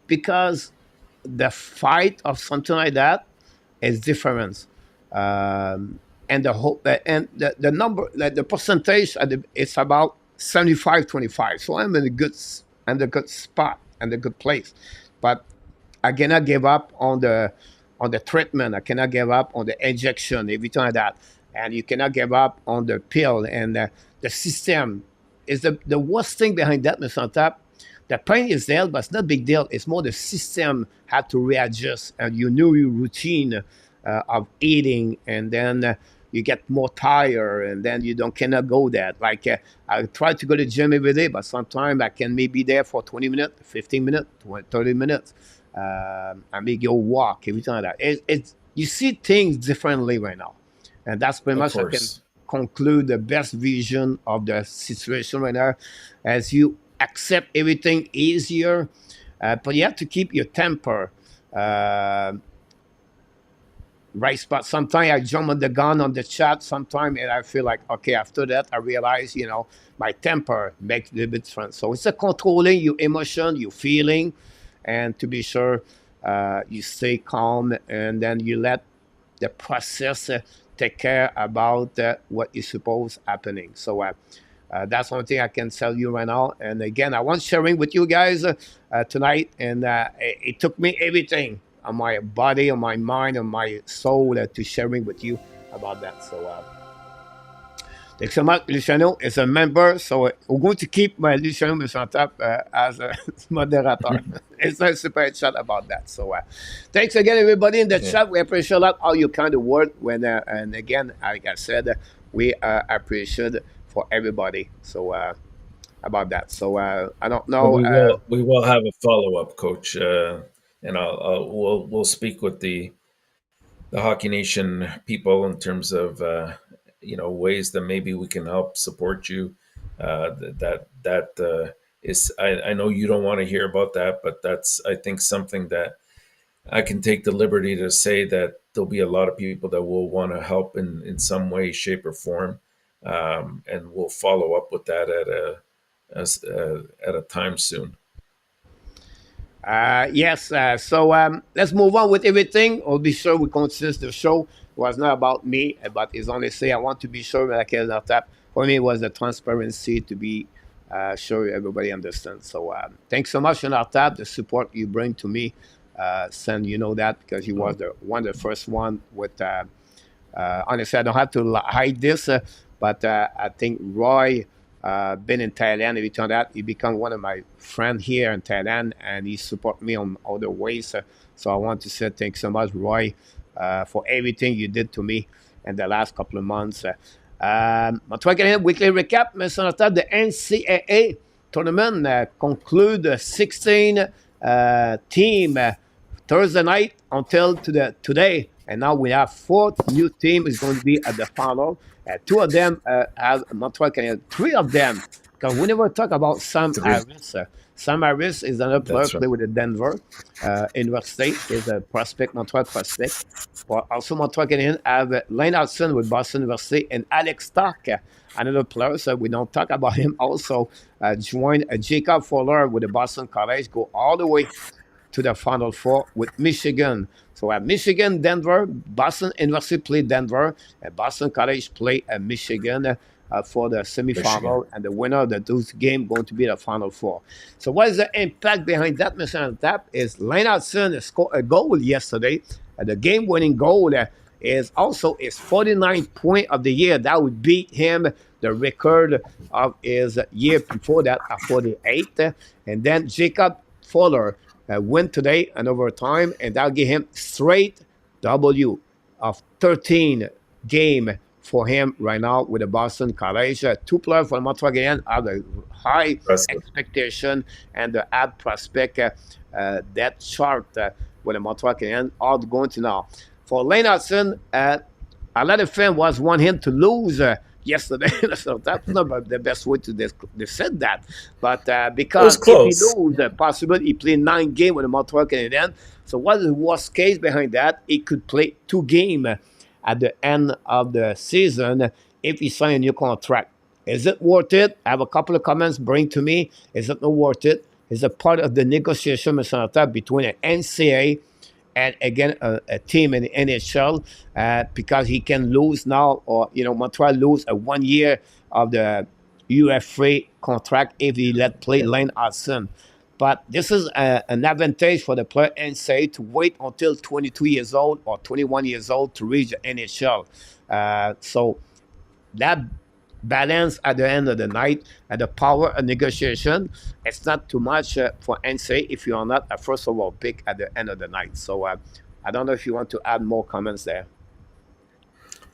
Speaker 1: because the fight of something like that is different. And the whole and the number, like the percentage, it's about 75-25. So I'm in a good spot and a good place, but I cannot give up on the treatment. I cannot give up on the injection, everything like that. And you cannot give up on the pill, and the system is the worst thing behind that, Mr. Tap. The pain is there, but it's not a big deal. It's more the system had to readjust, and you knew your routine of eating, and then you get more tired, and then you don't cannot go there. Like I try to go to the gym every day, but sometimes I can maybe there for 20 minutes, 15 minutes, 20, 30 minutes. I may go walk every time like that. You see things differently right now, and that's pretty
Speaker 2: Of
Speaker 1: much I can
Speaker 2: course,
Speaker 1: conclude the best vision of the situation right now, as you accept everything easier, but you have to keep your temper uh, right spot. Sometimes I jump on the gun on the chat. Sometimes, and I feel like, okay, after that, I realize, my temper makes a little bit difference. So it's a controlling your emotion, your feeling, and to be sure you stay calm, and then you let the process take care about what is supposed happening. So that's one thing I can tell you right now. And again, I want sharing with you guys tonight, and it took me everything on my body, on my mind, on my soul to sharing with you about that. So thanks so much. Luciano is a member, so we're going to keep my Luciano Musantap as a moderator. It's a super chat about that. So thanks again, everybody in the
Speaker 2: yeah.
Speaker 1: chat. We appreciate a lot all your kind of work. And again, like I said, we appreciate for everybody. So about that. So I don't
Speaker 2: Well,
Speaker 1: know.
Speaker 2: we will have a follow up, Coach, and we'll speak with the Hockey Nation people in terms of ways that maybe we can help support you. That is, I know you don't want to hear about that, but that's, I think, something that I can take the liberty to say that there'll be a lot of people that will want to help in some way, shape, or form, and we'll follow up with that at a time soon.
Speaker 1: Yes, so let's move on with everything. I'll be sure we consist the show. It was not about me, but it's only say I want to be sure that I can tap. For me, it was the transparency to be sure everybody understands. So thanks so much, tap the support you bring to me. Sen, you know that because you was the first one with. Honestly, I don't have to hide this, but I think Roy been in Thailand. Every time that he become one of my friend here in Thailand, and he support me on other ways. So I want to say thanks so much, Roy, for everything you did to me in the last couple of months. Montreal Canadiens Weekly Recap, Mr. Enortap, the NCAA tournament conclude the 16 team Thursday night until today. And now we have 4 new teams is going to be at the final. 2 of them have Montreal Canadiens. 3 of them, because we never talk about Sam
Speaker 2: Three.
Speaker 1: Harris. Sam Harris is another player
Speaker 2: That's right.
Speaker 1: play with the Denver University. Is a prospect, Montreal prospect. But also Montreal Canadiens have Lane Hudson with Boston University and Alex Stark, another player. So we don't talk about him. Also joined Jacob Fuller with the Boston College. Go all the way to the Final Four with Michigan. So at Michigan, Denver, Boston University played Denver, and Boston College played Michigan for the
Speaker 2: Michigan.
Speaker 1: semifinal, and the winner of those games going to be the Final Four. So what is the impact behind that, Mr. Enortap? Is Lane Hudson scored a goal yesterday, and the game-winning goal is also his 49th point of the year. That would beat him the record of his year before that at 48. And then Jacob Fuller win today and overtime, and that'll give him straight W of 13 game for him right now with the Boston College. 2 players for Montreal Canadiens have a high
Speaker 2: Impressive.
Speaker 1: expectation and the ad prospect that chart with the Montreal Canadiens are going to now. For Lane Hudson, a lot of fans want him to lose yesterday. So that's not the best way to said that. But because if he
Speaker 2: close.
Speaker 1: lose, possibly he played 9 games with the Montreal Canadiens. So what is the worst case behind that? He could play 2 games at the end of the season if he sign a new contract. Is it worth it? I have a couple of comments bring to me. Is it not worth it? Is it part of the negotiation, Mr. Enortap, between an NCAA and again a team in the NHL because he can lose now, or Montreal lose a 1 year of the UFA contract if he let play Lane Hudson. But this is an advantage for the player NCAA to wait until 22 years old or 21 years old to reach the NHL. So that balance at the end of the night and the power of negotiation, it's not too much for NCAA if you are not a first overall pick at the end of the night. So I don't know if you want to add more comments there.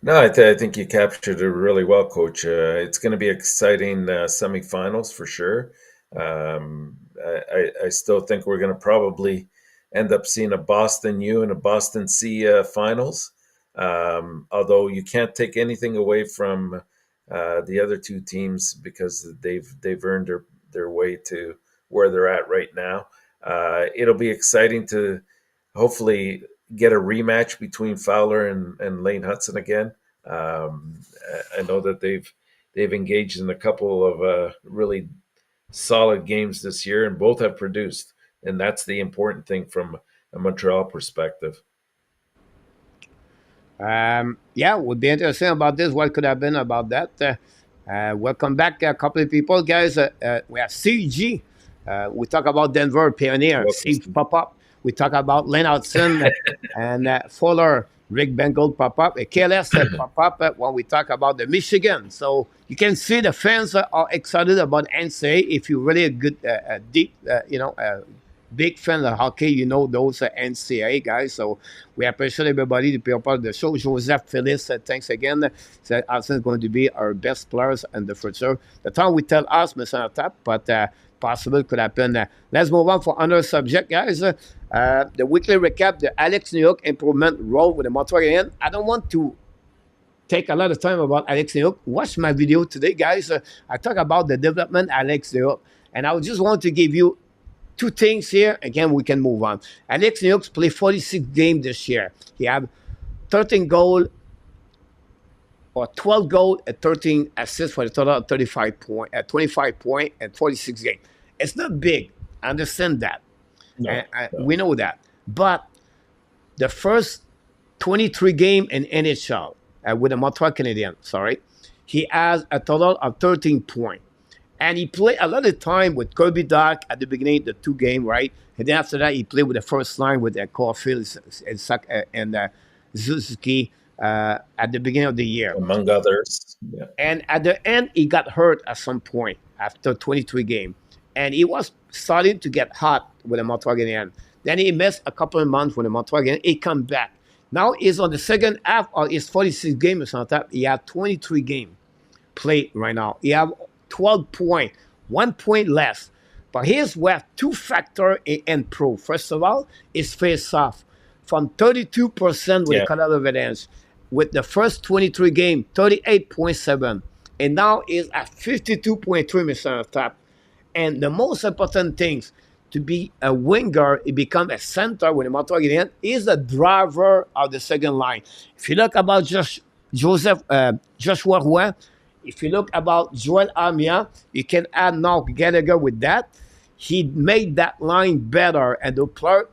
Speaker 2: No, I think you captured it really well, Coach. It's going to be exciting semifinals for sure. I still think we're going to probably end up seeing a Boston U and a Boston C finals. Although you can't take anything away from the other 2 teams because they've earned their way to where they're at right now. It'll be exciting to hopefully get a rematch between Fowler and Lane Hudson again. I know that they've engaged in a couple of really solid games this year, and both have produced, and that's the important thing from a Montreal perspective.
Speaker 1: Yeah, would be interesting about this. What could have been about that? Welcome back, a couple of people, guys. We have CG. We talk about Denver Pioneer.
Speaker 2: Welcome,
Speaker 1: Steve
Speaker 2: Steve.
Speaker 1: pop up. We talk about Len Hudson and Fuller, Rick Bengold pop up. KLS pop up when we talk about the Michigan. So you can see the fans are excited about NCAA. If you're really a good, deep, big fan of hockey, you know those NCAA guys. So we appreciate everybody to be a part of the show. Joseph Phyllis, thanks again. Said Hudson is going to be our best players in the future. The time we tell us, Mr. Enortap, but possible could happen. Let's move on for another subject, guys. The weekly recap, the Alex New York improvement role with the Montreal Canadiens. I don't want to take a lot of time about Alex New York. Watch my video today, guys. I talk about the development Alex New York, and I just want to give you 2 things here. Again, we can move on. Alex New York's played 46 games this year. He had 13 goals or 12 goals and 13 assists for a total of 35 point, 25 point and 46 games. It's not big. I understand that.
Speaker 2: No.
Speaker 1: We know that. But the first 23 game in NHL with the Montreal Canadiens, he has a total of 13 points. And he played a lot of time with Kirby Dach at the beginning of the 2 games, right? And then after that, he played with the first line with Caulfield and Suzuki at the beginning of the year.
Speaker 2: Among others. Yeah.
Speaker 1: And at the end, he got hurt at some point after 23 games. And he was starting to get hot with the Montreal Canadiens. Then he missed a couple of months with the Montreal Canadiens. He come back. Now he's on the second half of his 46 games. He had 23 games played right now. He have 12 points, 1 point less. But here's where 2 factors improve. First of all, is face-off. from 32% with the
Speaker 2: Yeah.
Speaker 1: Colorado Avalanche. With the first 23 games, 38.7. And now is at 52.3, Mr. Tap. And the most important things to be a winger, it become a center when the Montreal Canadiens is the driver of the second line. If you look about Joshua Roy, if you look about Joel Armia, you can add now Gallagher with that. He made that line better, and the player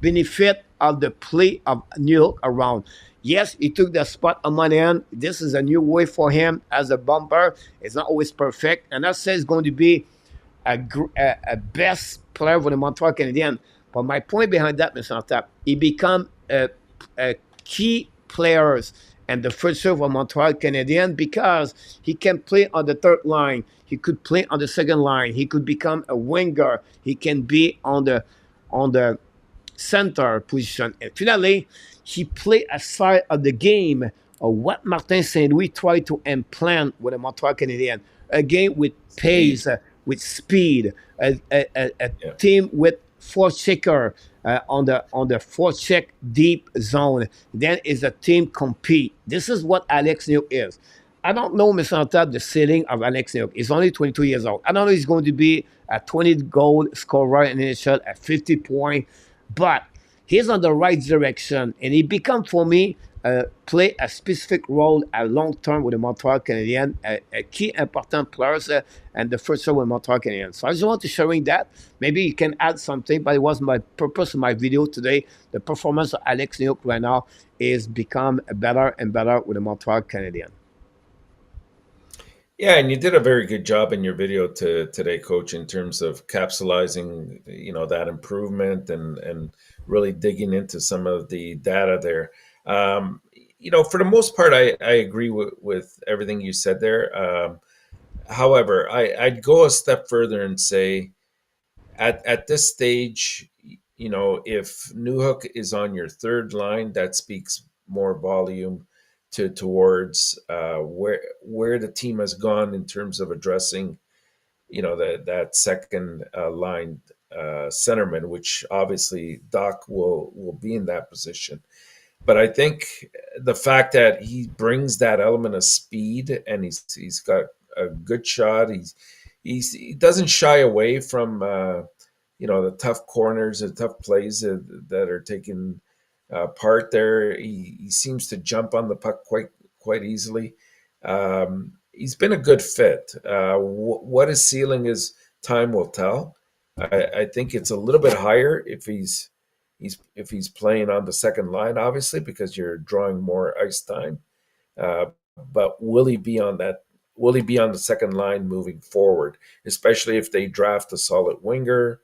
Speaker 1: benefit of the play of New York around. Yes, he took the spot on Monahan. This is a new way for him as a bumper. It's not always perfect, and that says going to be a best player for the Montreal Canadiens. But my point behind that, Mr. Tap, he become a key players and the future for Montreal Canadiens because he can play on the third line. He could play on the second line. He could become a winger. He can be on the center position. And finally, he played a side of the game of what Martin St. Louis tried to implant with the Montreal Canadiens. A game with pace,
Speaker 2: Speed.
Speaker 1: with speed, a
Speaker 2: Yeah.
Speaker 1: team with four checker on the four check deep zone. Then is a team compete. This is what Alex Newk is. I don't know, Mr. Antap, the ceiling of Alex Newk. He's only 22 years old. I don't know he's going to be a 20 goal scorer in the NHL at 50 points, but he's on the right direction, and he become for me play a specific role a long term with the Montreal Canadiens, a key important players, and the first one with Montreal Canadiens. So I just want to showing that. Maybe you can add something, but it was my purpose of my video today. The performance of Alex Newk right now is become better and better with the Montreal Canadiens.
Speaker 2: Yeah, and you did a very good job in your video today, Coach, in terms of capsulizing, that improvement and really digging into some of the data there. For the most part, I agree with everything you said there. However, I'd go a step further and say, at this stage, if Newhook is on your third line, that speaks more volume towards where the team has gone in terms of addressing, that second line centerman, which obviously Doc will be in that position. But I think the fact that he brings that element of speed and he's got a good shot, he doesn't shy away from the tough corners, the tough plays that are taken part there. He seems to jump on the puck quite easily. He's been a good fit. What his ceiling is, time will tell. I think it's a little bit higher if he's playing on the second line, obviously, because you're drawing more ice time. But will he be on that? Will he be on the second line moving forward, especially if they draft a solid winger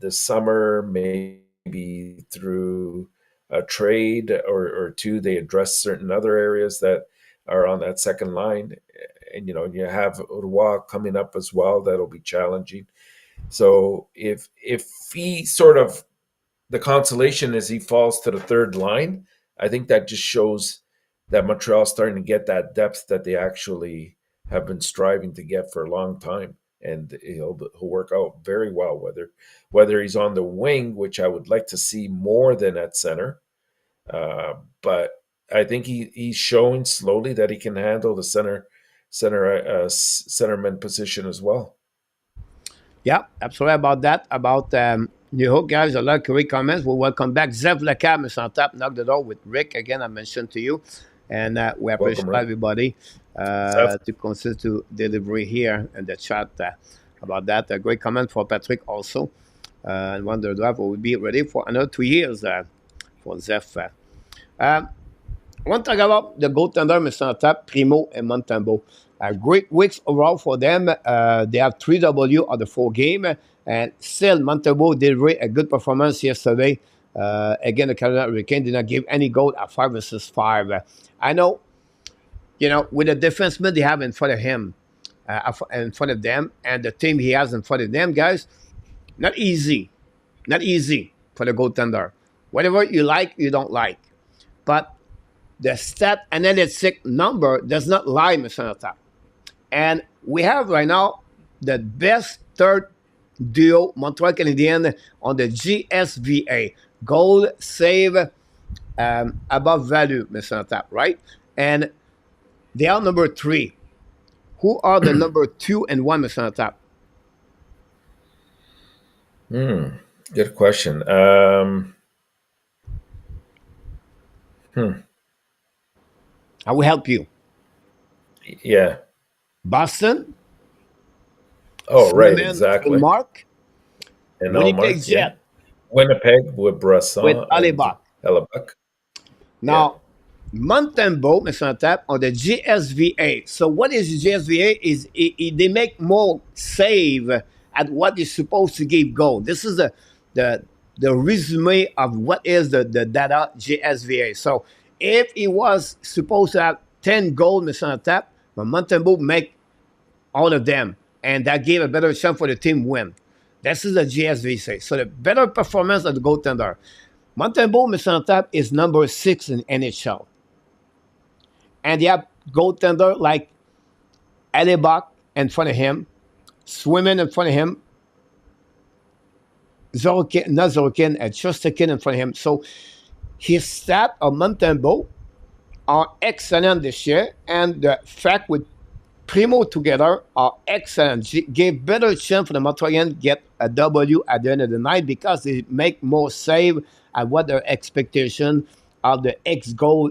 Speaker 2: this summer, maybe through a trade or two, they address certain other areas that are on that second line. And, you have Roy coming up as well. That'll be challenging. So if he sort of, the consolation is he falls to the third line, I think that just shows that Montreal's starting to get that depth that they actually have been striving to get for a long time. And he'll work out very well, whether he's on the wing, which I would like to see more than at center. But I think he's showing slowly that he can handle the centerman position as well.
Speaker 1: Yeah, absolutely about that. About New Hope, guys, a lot of great comments. We'll welcome back Zev Lecam is on top, knock the door with Rick. Again, I mentioned to you. And we appreciate everybody to consider to delivery here in the chat about that. A great comment for Patrick also. And Wonder Drive will be ready for another 2 years for Zeph. I want to talk about the goaltender, Mr. Tap, Primo, and Montembeault. Great weeks overall for them. They have 3 W of the 4 game. And still, Montembeault delivered a good performance yesterday. Again, the Carolina Hurricanes did not give any goal at 5 versus 5. I know, with the defenseman they have in front of him, in front of them, and the team he has in front of them, guys, not easy. Not easy for the goaltender. Whatever you like, you don't like. But the stat analytic number does not lie, Mr. Notap. And we have right now the best third duo Montreal Canadiens on the GSVA. goal save above value, Mr. Enortap, right? And they are number 3. Who are the number 2 and 1, Mr. Enortap?
Speaker 2: Good question.
Speaker 1: I will help you.
Speaker 2: Yeah.
Speaker 1: Boston,
Speaker 2: Oh, right.
Speaker 1: Swimmen,
Speaker 2: Exactly.
Speaker 1: Mark,
Speaker 2: And
Speaker 1: Winnipeg
Speaker 2: Allmark. Yeah.
Speaker 1: Jet
Speaker 2: Winnipeg with
Speaker 1: with
Speaker 2: Brasson and
Speaker 1: Alibak.
Speaker 2: Hellebuck. Yeah.
Speaker 1: Now, Mountain Boat, Mr. Enortap, on the GSVA. So what is GSVA? Is they make more save at what is supposed to give goal. This is the the resume of what is the data GSVA. So if he was supposed to have 10 goals, Mr. Enortap, but Mountain Boat make all of them, and that gave a better chance for the team win. This is the GSV So the better performance of the goaltender. Montembeau, Mr. Enortap, is number 6 in NHL. And you have goaltender like Alibak in front of him, Swimmen in front of him, Zorokin, not Zorokin, and Shostakin in front of him. So his stats of Montembeau are excellent this year, and the fact with Primo together are excellent. Gave better chance for the Montreal get a W at the end of the night because they make more save at what their expectation of the X goal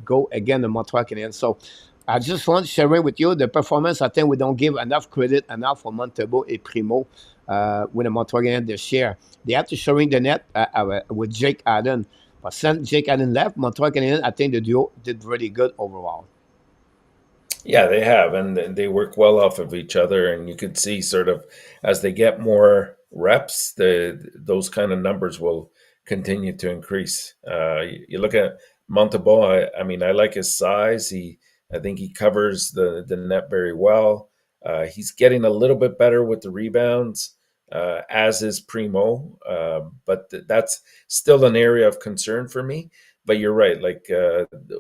Speaker 1: go again the Montreal Canadiens. So I just want to share with you the performance. I think we don't give enough credit enough for Montembeau and Primo with the Montreal Canadiens this year. They have to showing the net with Jake Allen. But since Jake Allen left, Montreal Canadiens, I think the duo did really good overall.
Speaker 2: Yeah, they have, and they work well off of each other. And you could see sort of as they get more reps, those kind of numbers will continue to increase. You look at Montembeau. I mean, I like his size. I think he covers the net very well. He's getting a little bit better with the rebounds, as is Primo. But that's still an area of concern for me. But you're right. Like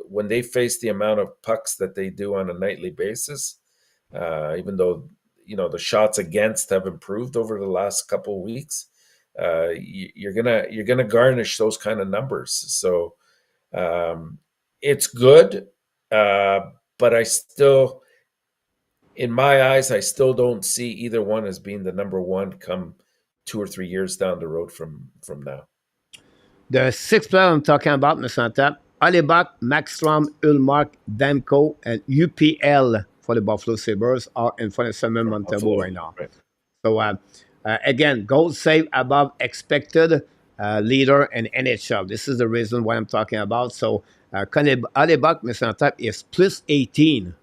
Speaker 2: when they face the amount of pucks that they do on a nightly basis, even though the shots against have improved over the last couple of weeks, you're gonna garnish those kind of numbers. So it's good, but I still, in my eyes, I still don't see either one as being the number one come 2 or 3 years down the road from now.
Speaker 1: The 6 players I'm talking about, Mr. Enortap, Alibak, Maxstrom, Ulmark, Demko, and UPL for the Buffalo Sabres are in front of Simon Montembeau right now.
Speaker 2: Right.
Speaker 1: So again, goal save above expected, leader in NHL. This is the reason why I'm talking about. So Alibak, Mr. Enortap, is plus 18.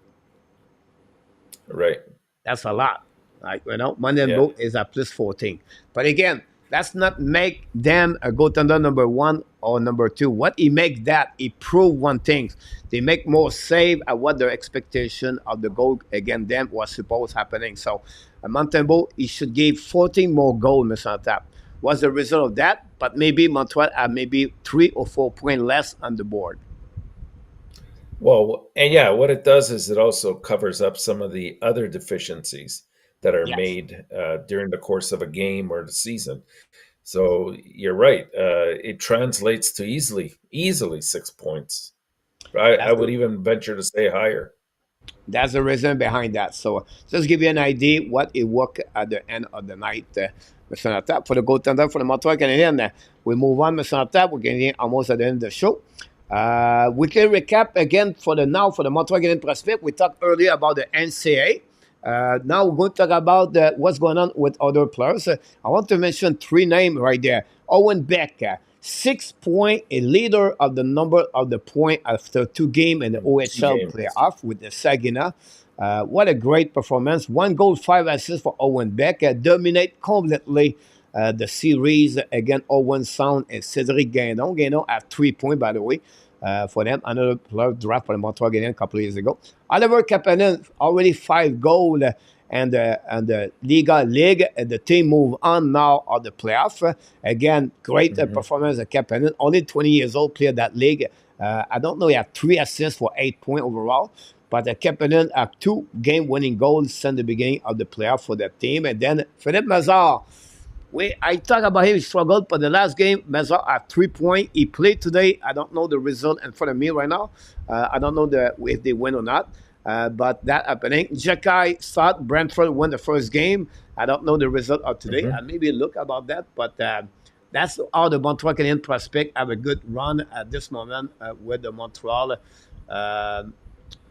Speaker 2: Right.
Speaker 1: That's a lot. Like, Montembeau is at plus 14. But again, that's not make them a goaltender number 1 or number 2. What he make that, he prove one thing. They make more save at what their expectation of the goal against them was supposed happening. So Montembeau, he should give 14 more goals, Mr. Enortap. What's the result of that? But maybe Montreal have maybe 3 or 4 points less on the board.
Speaker 2: Well, and yeah, what it does is it also covers up some of the other deficiencies that are
Speaker 1: Yes.
Speaker 2: made during the course of a game or the season. So you're right. It translates to easily 6 points. I would even venture to say higher.
Speaker 1: That's the reason behind that. So just give you an idea what it worked at the end of the night. Mr. Enortap, for the goaltender for the Montreal Canadiens. We move on, Mr. Enortap. We're getting almost at the end of the show. Weekly recap again for the Montreal Canadiens prospect. We talked earlier about the NCAA. Now we're going to talk about what's going on with other players. I want to mention 3 names right there. Owen Beck, 6 point, a leader of the number of the point after 2 games in the OHL playoff with the Saginaw. What a great performance. 1 goal, 5 assists for Owen Beck. Dominate completely the series against Owen Sound and Cedric Guindon. Guindon at 3 points, by the way. For them, another player draft for the Montreal Canadiens a couple of years ago. Oliver Kapanen, already 5 goals, and the Liga League, and the team move on now of the playoff. Again, great performance of Kapanen. Only 20 years old, played that league. I don't know, he had 3 assists for 8 points overall. But Kapanen have 2 game-winning goals since the beginning of the playoff for that team. And then Philippe Mazar, I talk about him. He struggled, but the last game, Mazar had 3 points. He played today. I don't know the result in front of me right now. I don't know if they win or not. But that happening. Jacky thought Brentford won the first game. I don't know the result of today. I maybe look about that, but that's how the Montreal Canadiens prospect have a good run at this moment with the Montreal.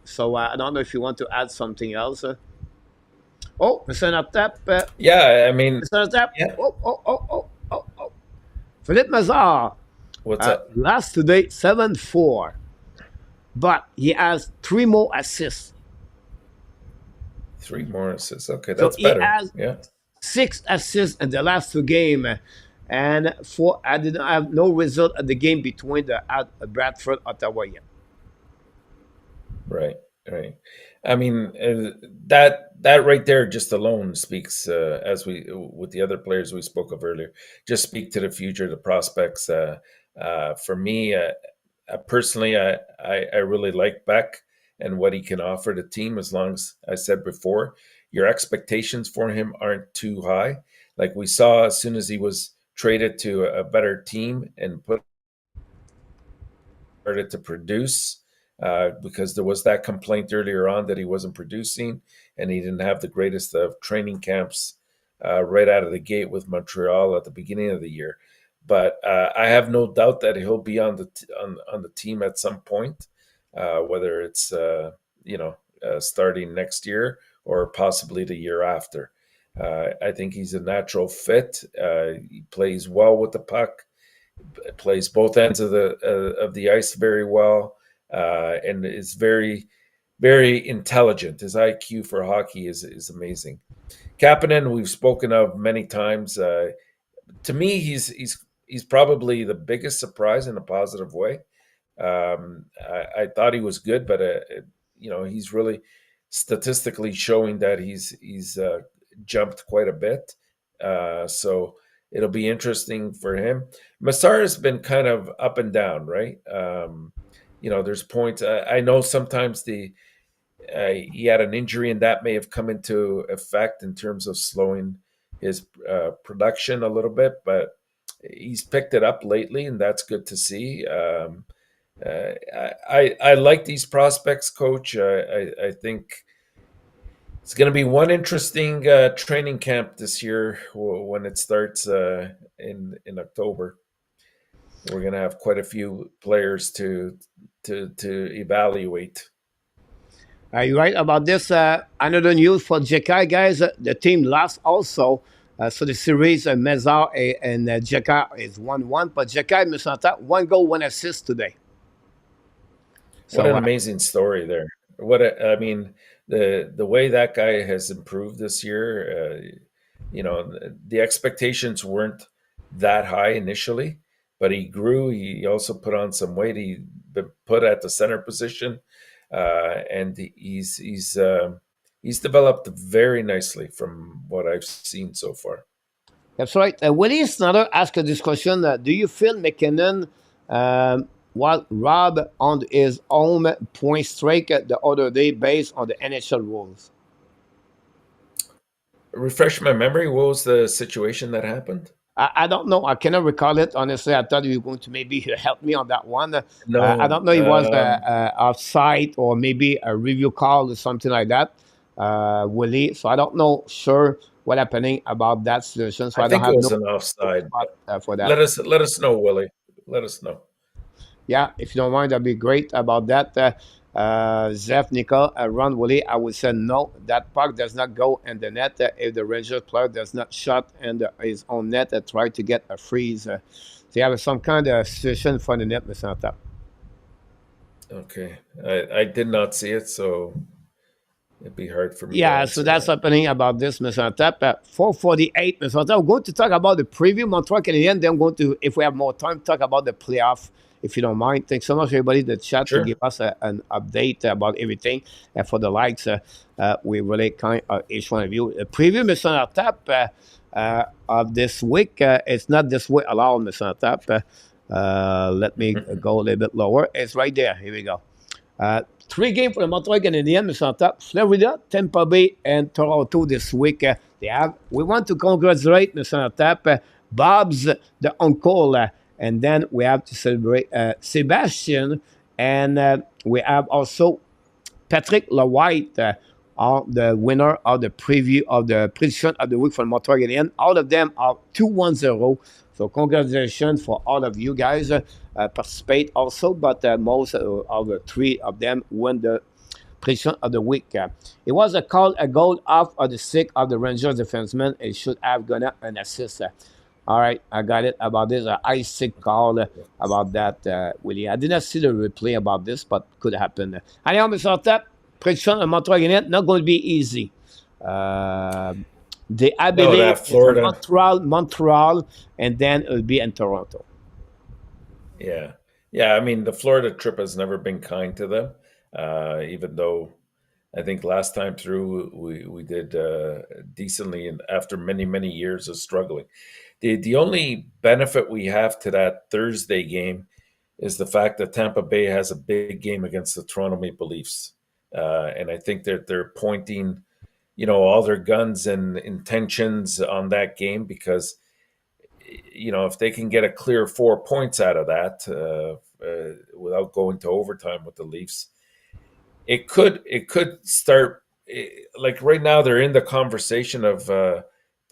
Speaker 1: So I don't know if you want to add something else. Oh, Mr. Enortap.
Speaker 2: Yeah, I mean,
Speaker 1: Mr. Enortap.
Speaker 2: yeah.
Speaker 1: Oh. Philippe Mazar
Speaker 2: What's that?
Speaker 1: last today 7-4, but he has 3 more assists.
Speaker 2: 3 more assists. Okay,
Speaker 1: So
Speaker 2: that's
Speaker 1: he
Speaker 2: better.
Speaker 1: has
Speaker 2: Yeah.
Speaker 1: 6 assists in the last 2 games. And I did not have no result at the game between the Bradford Ottawa yet.
Speaker 2: Right. Right. I mean, that right there just alone speaks, as we with the other players we spoke of earlier, just speak to the future, the prospects. For me, personally, I really like Beck and what he can offer the team. As long as I said before, your expectations for him aren't too high. Like we saw as soon as he was traded to a better team and started to produce, because there was that complaint earlier on that he wasn't producing and he didn't have the greatest of training camps right out of the gate with Montreal at the beginning of the year. But I have no doubt that he'll be on the team at some point, whether it's starting next year or possibly the year after. I think he's a natural fit. He plays well with the puck, plays both ends of the ice very well, and is very, very intelligent. His IQ for hockey is amazing. Kapanen, we've spoken of many times. To me, he's probably the biggest surprise in a positive way. I thought he was good, but he's really statistically showing that he's jumped quite a bit. So it'll be interesting for him. Massar has been kind of up and down, right? There's points. I know sometimes he had an injury, and that may have come into effect in terms of slowing his production a little bit, but he's picked it up lately, and that's good to see. I like these prospects, Coach. I think it's going to be one interesting training camp this year when it starts in October. We're going to have quite a few players to evaluate.
Speaker 1: Are you right about this? Another news for Jekai, guys. The team lost also. So the series, Mezar and Jekai is 1-1. But Jekai, Misanta, 1 goal, 1 assist today.
Speaker 2: What
Speaker 1: So
Speaker 2: an amazing story there! I mean, the way that guy has improved this year. The expectations weren't that high initially, but he grew. He also put on some weight. He been put at the center position, and he's developed very nicely from what I've seen so far.
Speaker 1: that's right. Willie Snyder asked a discussion. Do you feel McKinnon was robbed on his own point streak the other day based on the NHL rules?
Speaker 2: Refresh my memory. What was the situation that happened?
Speaker 1: I don't know. I cannot recall it. Honestly, I thought you were going to maybe help me on that one. I
Speaker 2: No.
Speaker 1: don't know. It was offside or maybe a review call or something like that, Willie. So I don't know sure what happening about that situation. So
Speaker 2: I
Speaker 1: I don't
Speaker 2: think it
Speaker 1: have no
Speaker 2: was an offside.
Speaker 1: spot for that.
Speaker 2: Let us know, Willie. Let us know.
Speaker 1: Yeah, if you don't mind, that'd be great about that. Zeph, Nicole, Ron, Willie, I would say no. That puck does not go in the net if the Rangers player does not shot in his own net and try to get a freeze. They have some kind of situation for the net, Mr. Top.
Speaker 2: Okay. I did not see it, so it'd be hard for me to
Speaker 1: Yeah, so
Speaker 2: answer
Speaker 1: that's
Speaker 2: that.
Speaker 1: happening about this, Mr. Tap. At 4:48, Mr. Tap. We're going to talk about the preview Montreal Canadiens. Then I'm going to, if we have more time, talk about the playoff, if you don't mind. Thanks so much, everybody, in the chat to
Speaker 2: Sure.
Speaker 1: give us an update about everything. And for the likes, we really kind of each one of you. The preview, Mr. Tap, of this week. It's not this week allowed, Mr. Tap. Let me go a little bit lower. It's right there. Here we go. Three games for the Montreal Canadiens, Mr. Top. Florida, Tampa Bay, and Toronto this week. We want to congratulate Mr. Top, Bob's the uncle, and then we have to celebrate Sebastian, and we have also Patrick Lawhite, are the winner of the preview of the prediction of the week for Montreal Canadiens. All of them are 2-1-0. So congratulations for all of you guys participate also, but most of the three of them won the prediction of the week. It was a goal off of the stick of the Rangers defenseman. It should have gone up an assist. All right, I got it about this. I sick call about that, Willie. I did not see the replay about this, but could happen. Allez, on me sur tap. Prediction of Montreal Canadiens, not going to be easy. The Abilene,
Speaker 2: Florida,
Speaker 1: Montreal, and then it'll be in Toronto.
Speaker 2: Yeah. I mean, the Florida trip has never been kind to them, even though I think last time through we did decently, and after many years of struggling. The only benefit we have to that Thursday game is the fact that Tampa Bay has a big game against the Toronto Maple Leafs. And I think that they're pointing, all their guns and intentions on that game because, if they can get a clear 4 points out of that without going to overtime with the Leafs, it could start. Like right now, they're in the conversation of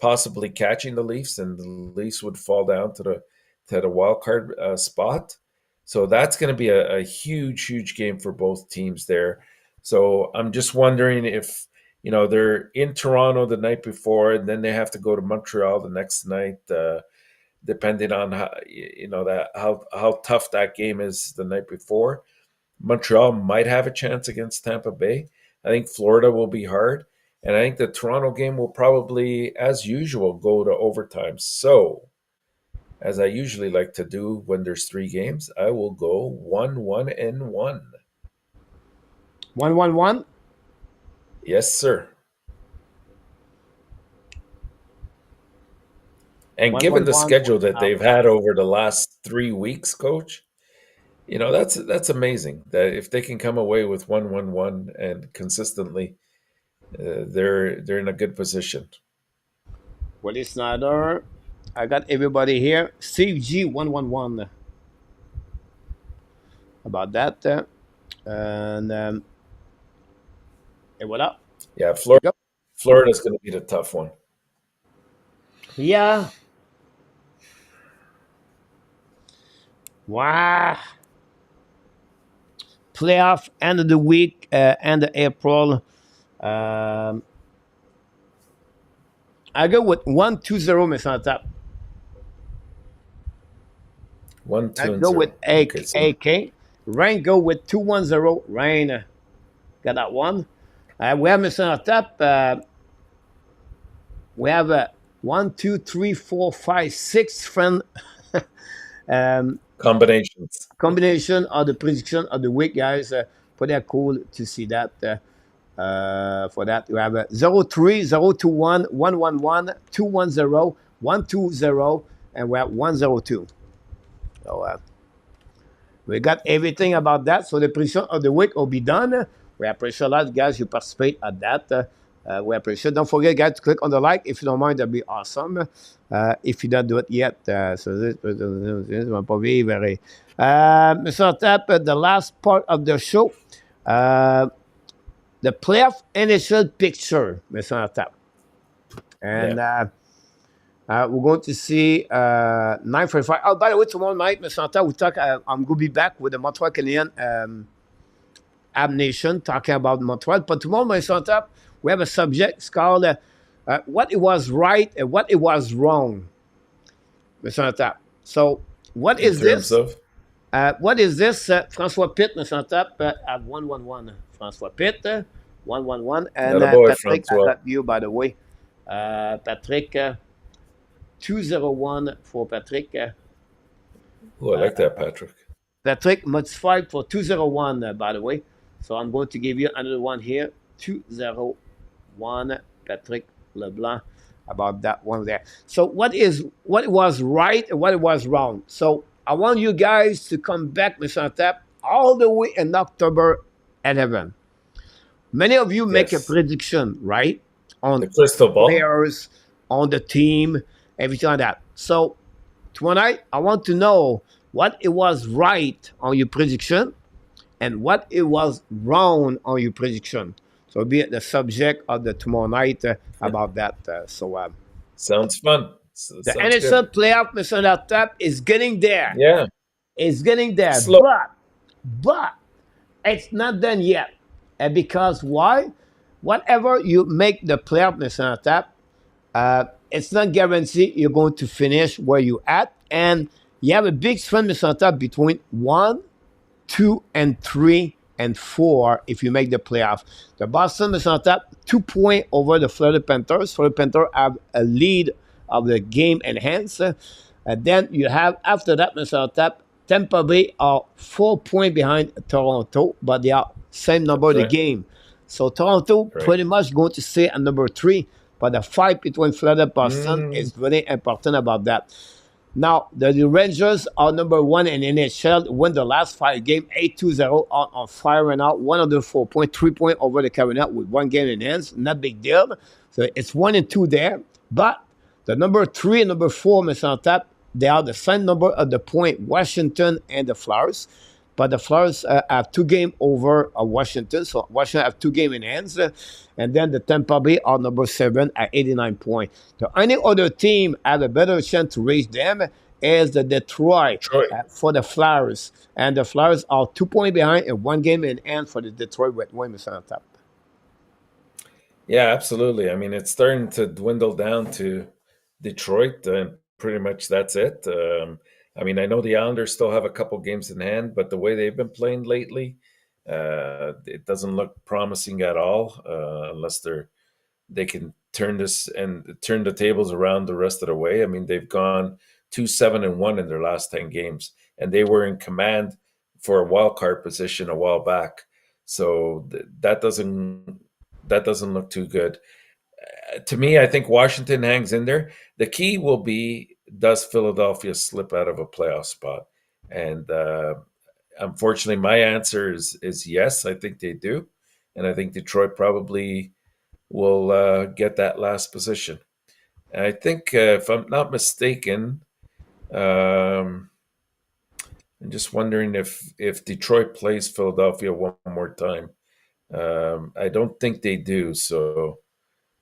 Speaker 2: possibly catching the Leafs, and the Leafs would fall down to the wild card spot. So that's going to be a huge game for both teams there. So I'm just wondering if, they're in Toronto the night before, and then they have to go to Montreal the next night, depending on how tough that game is the night before. Montreal might have a chance against Tampa Bay. I think Florida will be hard. And I think the Toronto game will probably, as usual, go to overtime. So, as I usually like to do when there's 3 games, I will go 1-1-1.
Speaker 1: 1-1-1?
Speaker 2: Yes, sir. And given the schedule that they've had over the last 3 weeks, Coach, that's amazing. That if they can come away with 1-1-1 and consistently, they're in a good position.
Speaker 1: Willie Snyder, I got everybody here. Steve G 1-1-1 about that, and voila.
Speaker 2: Yeah, Florida's going to be the tough one.
Speaker 1: Yeah. Wow. Playoff end of the week, end of April. I go with 1-2-0, Mr. Top.
Speaker 2: 1-2-0.
Speaker 1: I go with AK. Rain go with 2-1-0. Rain got that one. We have Mr. Top. We have 1, 2, 3, 4, 5, 6 friend combination of the prediction of the week, guys. Pretty cool to see that. For that, we have 0-3, 0-2-1, 1-1-1, 2-1-0, 1-2-0, and we have 1-0-2. So we got everything about that. So the prediction of the week will be done. We appreciate a lot, guys, you participate at that. We appreciate. Don't forget, guys, to click on the like if you don't mind. That'd be awesome. If you don't do it yet, so this will probably very. Mr. Tap, the last part of the show, the playoff initial picture, Mr. Tap, and we're going to see 9:45. Oh, by the way, tomorrow night, Mr. Tap, we talk. I'm going to be back with the Montreal Canadiens Ab Nation talking about Montreal. But tomorrow, Mr. Tap, we have a subject. It's called what it was right and what it was wrong, Mr. Tap. So, what is this? What is this? François Pitt, Mr. Tap, at 1-1-1. François Pitt, 1-1-1. And Patrick, I got you, by the way. Patrick, 2-0-1 for Patrick.
Speaker 2: Oh, I like that, Patrick.
Speaker 1: Patrick modified for 2-0-1, by the way. So I'm going to give you another one here. 2-0-1, Patrick Leblanc, about that one there. So what was right and what was wrong? So I want you guys to come back, Mr. Tap, all the way in October 11. Many of you make a
Speaker 2: Yes.
Speaker 1: prediction, right? On
Speaker 2: The crystal ball.
Speaker 1: players, on the team, everything like that. So tonight, I want to know what it was right on your prediction and what it was wrong on your prediction. So be the subject of the tomorrow night about that.
Speaker 2: Sounds fun.
Speaker 1: The
Speaker 2: Sounds
Speaker 1: NHL
Speaker 2: good.
Speaker 1: playoff, Mr. Laptop, is getting there.
Speaker 2: Yeah.
Speaker 1: It's getting there,
Speaker 2: Slow.
Speaker 1: but it's not done yet. And because why? Whatever you make the playoff, Mr. Laptop, it's not guaranteed you're going to finish where you at, and you have a big span, Mr. Laptop, between 1, 2, and 3, and 4 if you make the playoff. The Boston is on top, 2 points over the Florida Panthers. Florida Panthers have a lead of the game in hands. And then you have, after that, Mr. on top, Tampa Bay are 4 points behind Toronto, but they are same number
Speaker 2: That's
Speaker 1: of the
Speaker 2: right.
Speaker 1: game. So Toronto
Speaker 2: Right.
Speaker 1: pretty much going to stay at number 3, but the fight between Florida and Boston
Speaker 2: Mm,
Speaker 1: is very important about that. Now, the Rangers are number 1 in NHL, win the last 5 games, 8-2-0 on fire right now. One of the 4 points, 3 points over the Carolina with 1 game in hands. Not big deal. So it's 1 and 2 there. But the number 3 and number 4, Mr. on top, they are the same number of the point, Washington and the Flyers. But the Flyers have 2 games over Washington. So Washington have 2 games in hands. And then the Tampa Bay are number 7 at 89 points. The only other team have a better chance to reach them is the Detroit
Speaker 2: Detroit.
Speaker 1: for the Flyers. And the Flyers are 2 points behind and 1 game in hand for the Detroit Red Wings on top.
Speaker 2: Yeah, absolutely. I mean, it's starting to dwindle down to Detroit, and pretty much that's it. I mean, I know the Islanders still have a couple games in hand, but the way they've been playing lately, it doesn't look promising at all, unless they can turn this and turn the tables around the rest of the way. I mean, they've gone 2-7-1 in their last 10 games, and they were in command for a wild card position a while back. So that doesn't look too good. To me, I think Washington hangs in there. The key will be, does Philadelphia slip out of a playoff spot? And unfortunately, my answer is yes. I think they do, and I think Detroit probably will get that last position. And I think, if I'm not mistaken, um, I'm just wondering if Detroit plays Philadelphia one more time. I don't think they do. So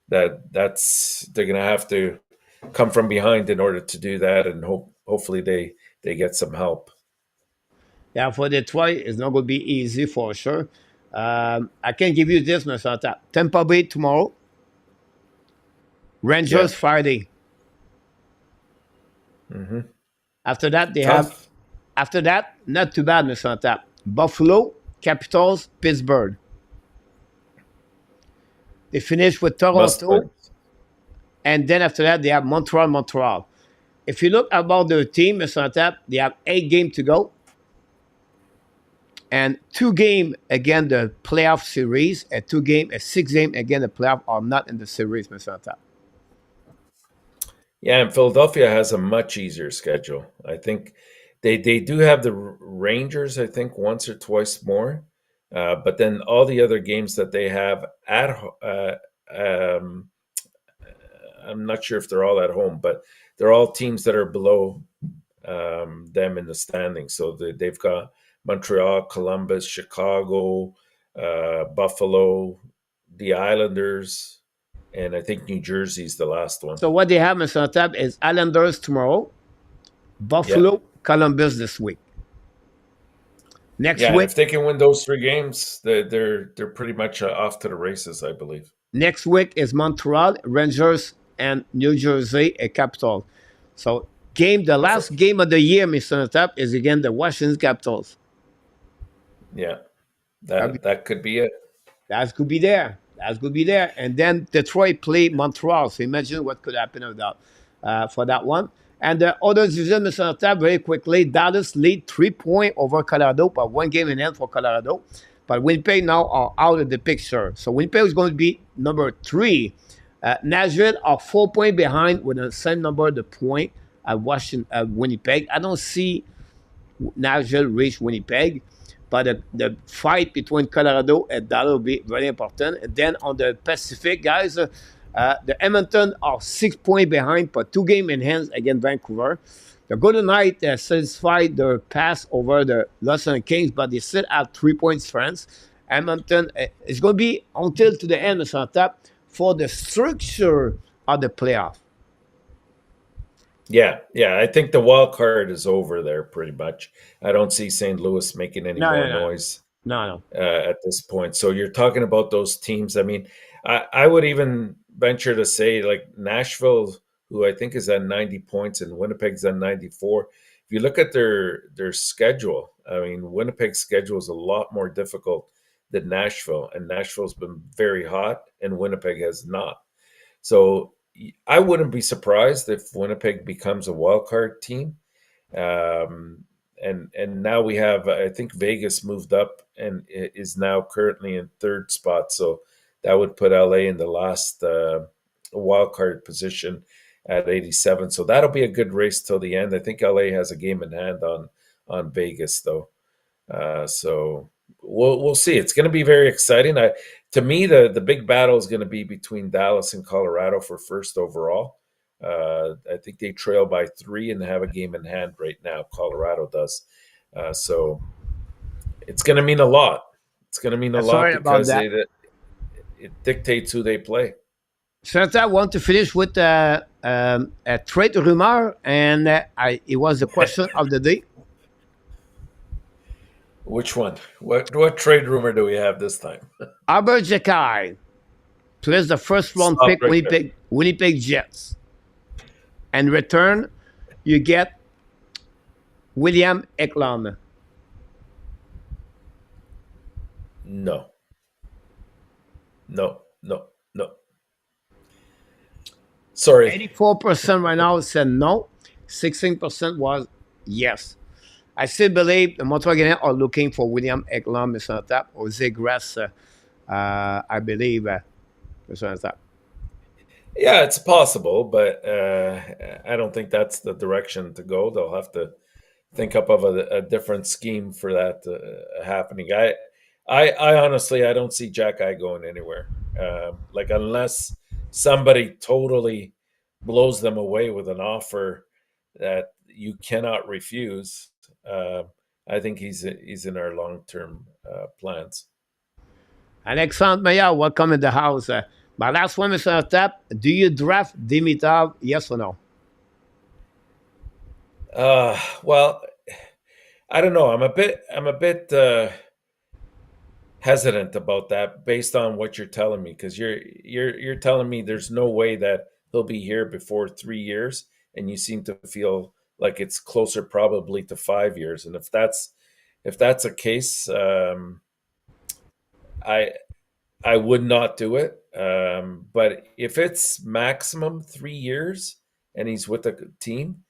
Speaker 2: that's they're gonna have to come from behind in order to do that, and hopefully they get some help.
Speaker 1: Yeah, for Detroit, it's not going to be easy for sure. I can give you this, Mr. on top. Tampa Bay tomorrow,
Speaker 2: Yeah.
Speaker 1: Rangers Friday.
Speaker 2: Hmm.
Speaker 1: After that, they have
Speaker 2: Tough.
Speaker 1: After that, not too bad, Mr. on top. Buffalo, Capitals, Pittsburgh. They finish with
Speaker 2: Must
Speaker 1: Toronto,
Speaker 2: win.
Speaker 1: and then after that, they have Montreal. If you look about their team, Mr. on top, they have 8 games to go, and 2 games again the playoff series, and 2 games, a 6 game again the playoff are not in the series, Mr. on top.
Speaker 2: Yeah, and Philadelphia has a much easier schedule. I think they do have the Rangers, I think, once or twice more, but then all the other games that they have um, I'm not sure if they're all at home, but they're all teams that are below them in the standings. So they've got Montreal, Columbus, Chicago, Buffalo, the Islanders, and I think New Jersey's the last one.
Speaker 1: So what they have, Mr. on top, is Islanders tomorrow,
Speaker 2: Yeah.
Speaker 1: Buffalo, Columbus this week. Next
Speaker 2: Yeah, and
Speaker 1: week,
Speaker 2: if they can win those 3 games, they're pretty much off to the races, I believe.
Speaker 1: next week is Montreal, Rangers, and New Jersey, a Capital. So the last
Speaker 2: Perfect.
Speaker 1: game of the year, Mr. on top, is again the Washington Capitals.
Speaker 2: Yeah,
Speaker 1: That'd be
Speaker 2: that could be it.
Speaker 1: That could be there. That could be there. And then Detroit play Montreal. So imagine what could happen with that, for that one. And the other division, Mr. Tab, very quickly, Dallas lead 3 points over Colorado, but 1 game in hand for Colorado. But Winnipeg now are out of the picture. So Winnipeg is going to be number 3. Nashville are 4 points behind with the same number of the point at Washington, Winnipeg. I don't see Nashville reach Winnipeg. but the fight between Colorado and Dallas will be very important. And then on the Pacific, guys, the Edmonton are 6 points behind, but 2 games in hands against Vancouver. The Golden Knights satisfied their pass over the Los Angeles Kings, but they still have 3 points difference. Edmonton is going to be until to the end, Mr. Tap, for the structure of the playoff.
Speaker 2: Yeah, yeah. I think the wild card is over there pretty much. I don't see St. Louis making any
Speaker 1: No,
Speaker 2: more
Speaker 1: no, no,
Speaker 2: noise
Speaker 1: no, no.
Speaker 2: at this point. So you're talking about those teams. I mean, I would even venture to say like Nashville, who I think is at 90 points, and Winnipeg's at 94. If you look at their schedule, I mean, Winnipeg's schedule is a lot more difficult than Nashville, and Nashville's been very hot, and Winnipeg has not. So I wouldn't be surprised if Winnipeg becomes a wild card team. Um, and now we have, I think Vegas moved up and is now currently in third spot. So that would put LA in the last wild card position at 87. So that'll be a good race till the end. I think LA has a game in hand on Vegas though. So we'll see. It's going to be very exciting. To me, the big battle is going to be between Dallas and Colorado for first overall. I think they trail by 3 and have a game in hand right now. Colorado does. So it's going to mean a lot. It's going to mean a lot
Speaker 1: Sorry about
Speaker 2: because
Speaker 1: that.
Speaker 2: it dictates who they play.
Speaker 1: So I want to finish with a trade rumor, and it was the question of the day.
Speaker 2: Which one? What trade rumor do we have this time?
Speaker 1: Albert Jekai plays the first round
Speaker 2: Stop
Speaker 1: pick
Speaker 2: right there.
Speaker 1: Winnipeg Jets. And return, you get William Eklund.
Speaker 2: No. No. No. No. Sorry.
Speaker 1: 84% right now said no. 16% was yes. I still believe the Montreal Canadiens are looking for William Eklund, Mr. Tap, or Zegras, I believe, Mr. Tap.
Speaker 2: Yeah, it's possible, but I don't think that's the direction to go. They'll have to think up of a different scheme for that happening. I honestly, I don't see Jack Eye going anywhere. Like unless somebody totally blows them away with an offer that you cannot refuse. I think he's in our long term plans.
Speaker 1: Alexandre Meyer, welcome in the house. My last one, Mr. Tap, do you draft Dimitrov, yes or no?
Speaker 2: Well, I don't know. I'm a bit hesitant about that based on what you're telling me because you're telling me there's no way that he'll be here before 3 years, and you seem to feel like it's closer probably to 5 years. And if that's the case, I would not do it. But if it's maximum 3 years and he's with a team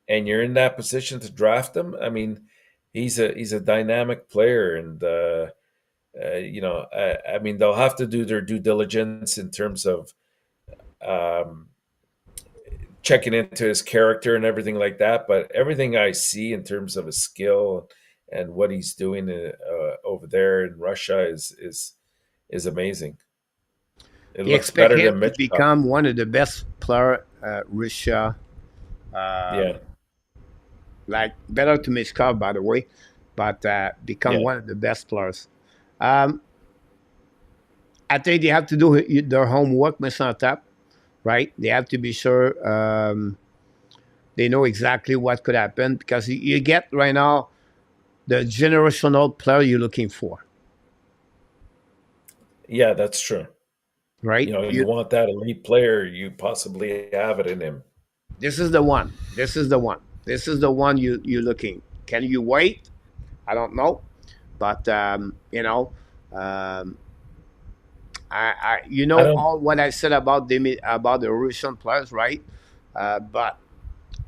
Speaker 2: and you're in that position to draft him, I mean, he's a dynamic player, and I mean, they'll have to do their due diligence in terms of um, checking into his character and everything like that. But everything I see in terms of his skill and what he's doing over there in Russia is amazing. It
Speaker 1: You
Speaker 2: looks
Speaker 1: expect
Speaker 2: better
Speaker 1: him
Speaker 2: than
Speaker 1: to
Speaker 2: Mitchell.
Speaker 1: become one of the best player Russia,
Speaker 2: Yeah,
Speaker 1: like better to Mishkov, by the way, but become
Speaker 2: yeah,
Speaker 1: one of the best players. Um, I think they have to do their homework, Mr. Tap, right? They have to be sure they know exactly what could happen because you get right now the generational player you're looking for,
Speaker 2: yeah. That's true.
Speaker 1: right?
Speaker 2: You want that elite player. You possibly have it in him.
Speaker 1: This is the one. This is the one. This is the one you're looking. Can you wait? I don't know, but um, you
Speaker 2: I
Speaker 1: know
Speaker 2: don't.
Speaker 1: all what I said about the Russian players, right? But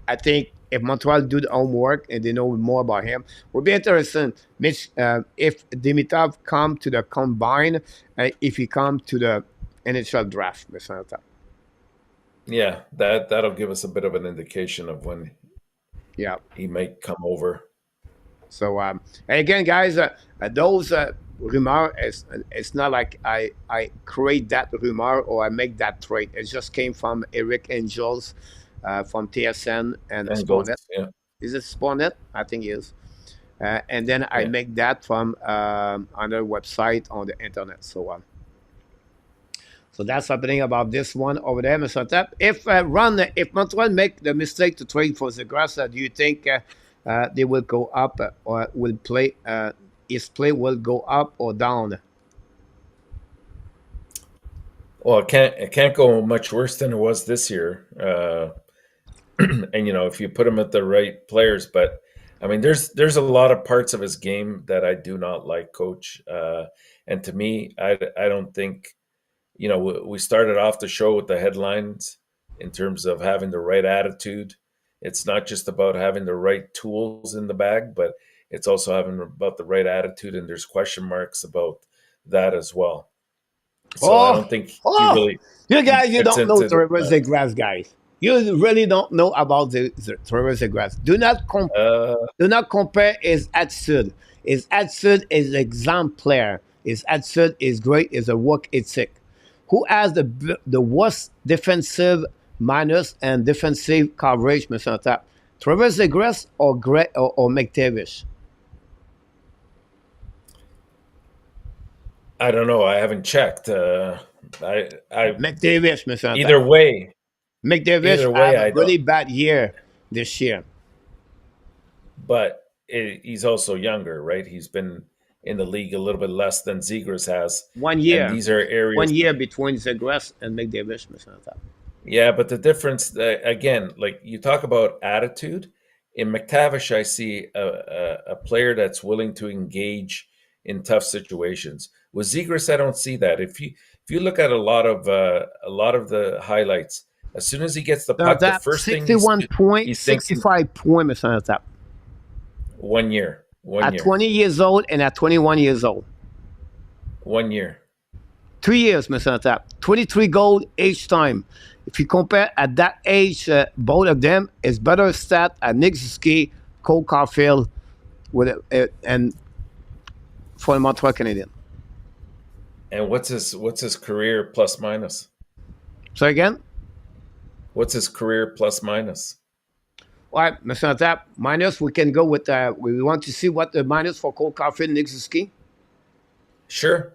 Speaker 1: I think if Montreal do the homework and they know more about him, would be interesting. Mitch, if Dimitrov come to the combine, if he come to the NHL draft, Mr. Tap.
Speaker 2: Yeah, that'll give us a bit of an indication of when
Speaker 1: Yeah.
Speaker 2: he might come over.
Speaker 1: So and again, guys, those rumor is it's not like I create that rumor or I make that trade. It just came from Eric Angels from TSN and
Speaker 2: And goals.
Speaker 1: Sportnet.
Speaker 2: Yeah.
Speaker 1: Is it Sportnet? I think it is. And then I
Speaker 2: Yeah.
Speaker 1: make that from another website on the internet. So that's happening about this one over there, Mr. Tap. If Montreal make the mistake to trade for Zegras, do you think they will go up or will play? His play will go up or down?
Speaker 2: Well, it can't go much worse than it was this year. And if you put him at the right players, but I mean, there's a lot of parts of his game that I do not like, Coach. And to me, I don't think we started off the show with the headlines in terms of having the right attitude. It's not just about having the right tools in the bag, but it's also having about the right attitude. And there's question marks about that as well. So I
Speaker 1: Oh,
Speaker 2: don't think he
Speaker 1: oh,
Speaker 2: really
Speaker 1: you guys, you
Speaker 2: fits
Speaker 1: don't know
Speaker 2: into the
Speaker 1: Trevor
Speaker 2: plan.
Speaker 1: Zegras, guys. You really don't know about the Trevor Zegras.
Speaker 2: Uh,
Speaker 1: Do not compare his attitude. His attitude is exemplary. His attitude is great. Is a work ethic. Who has the worst defensive minus and defensive coverage, Mr. Tap? Trevor Zegras or McTavish?
Speaker 2: I don't know. I haven't checked. I
Speaker 1: McTavish, Mr. Tap.
Speaker 2: either way,
Speaker 1: McTavish
Speaker 2: either way,
Speaker 1: have a
Speaker 2: I don't.
Speaker 1: really bad year this year.
Speaker 2: But he's also younger, right? He's been in the league a little bit less than Zegras has,
Speaker 1: One
Speaker 2: and
Speaker 1: year.
Speaker 2: these are
Speaker 1: One
Speaker 2: areas.
Speaker 1: year between Zegras and McTavish, Mr. Tap.
Speaker 2: Yeah, but the difference, again, like you talk about attitude, in McTavish, I see a player that's willing to engage in tough situations. With Zegras, I don't see that. If you look at a lot of the highlights, as soon as he gets the
Speaker 1: Mr.
Speaker 2: puck, the
Speaker 1: Tap,
Speaker 2: first thing he's
Speaker 1: 61 point,
Speaker 2: he's thinking
Speaker 1: 65 point, Mr. Tap.
Speaker 2: 1 year, one
Speaker 1: At
Speaker 2: year,
Speaker 1: 20 years old and at 21 years old.
Speaker 2: 1 year.
Speaker 1: 2 years, Mr. Tap. 23 gold each time. If you compare at that age, both of them is better stat at Nick Suzuki, Cole Caulfield, and for the Montreal Canadiens.
Speaker 2: And what's his career plus minus?
Speaker 1: So again,
Speaker 2: What's his career plus minus?
Speaker 1: all right, Mr. Tap, minus, we can go with, we want to see what the minus for Cole Caulfield and Nick Suzuki.
Speaker 2: Sure.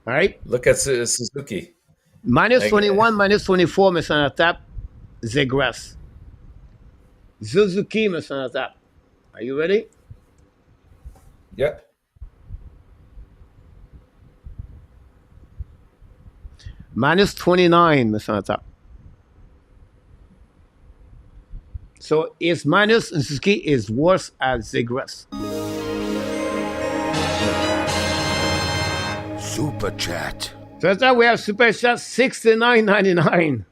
Speaker 1: All right.
Speaker 2: Look at Suzuki.
Speaker 1: Minus
Speaker 2: I,
Speaker 1: 21, minus 24, Mr. Tap, Zegras. Suzuki, Mr. Tap. Are you ready?
Speaker 2: yeah.
Speaker 1: Minus 29, Mr. Tap. So his minus in Suzuki is worse as Zegras.
Speaker 3: Super Chat.
Speaker 1: So that's why we have Super Chat 69.99.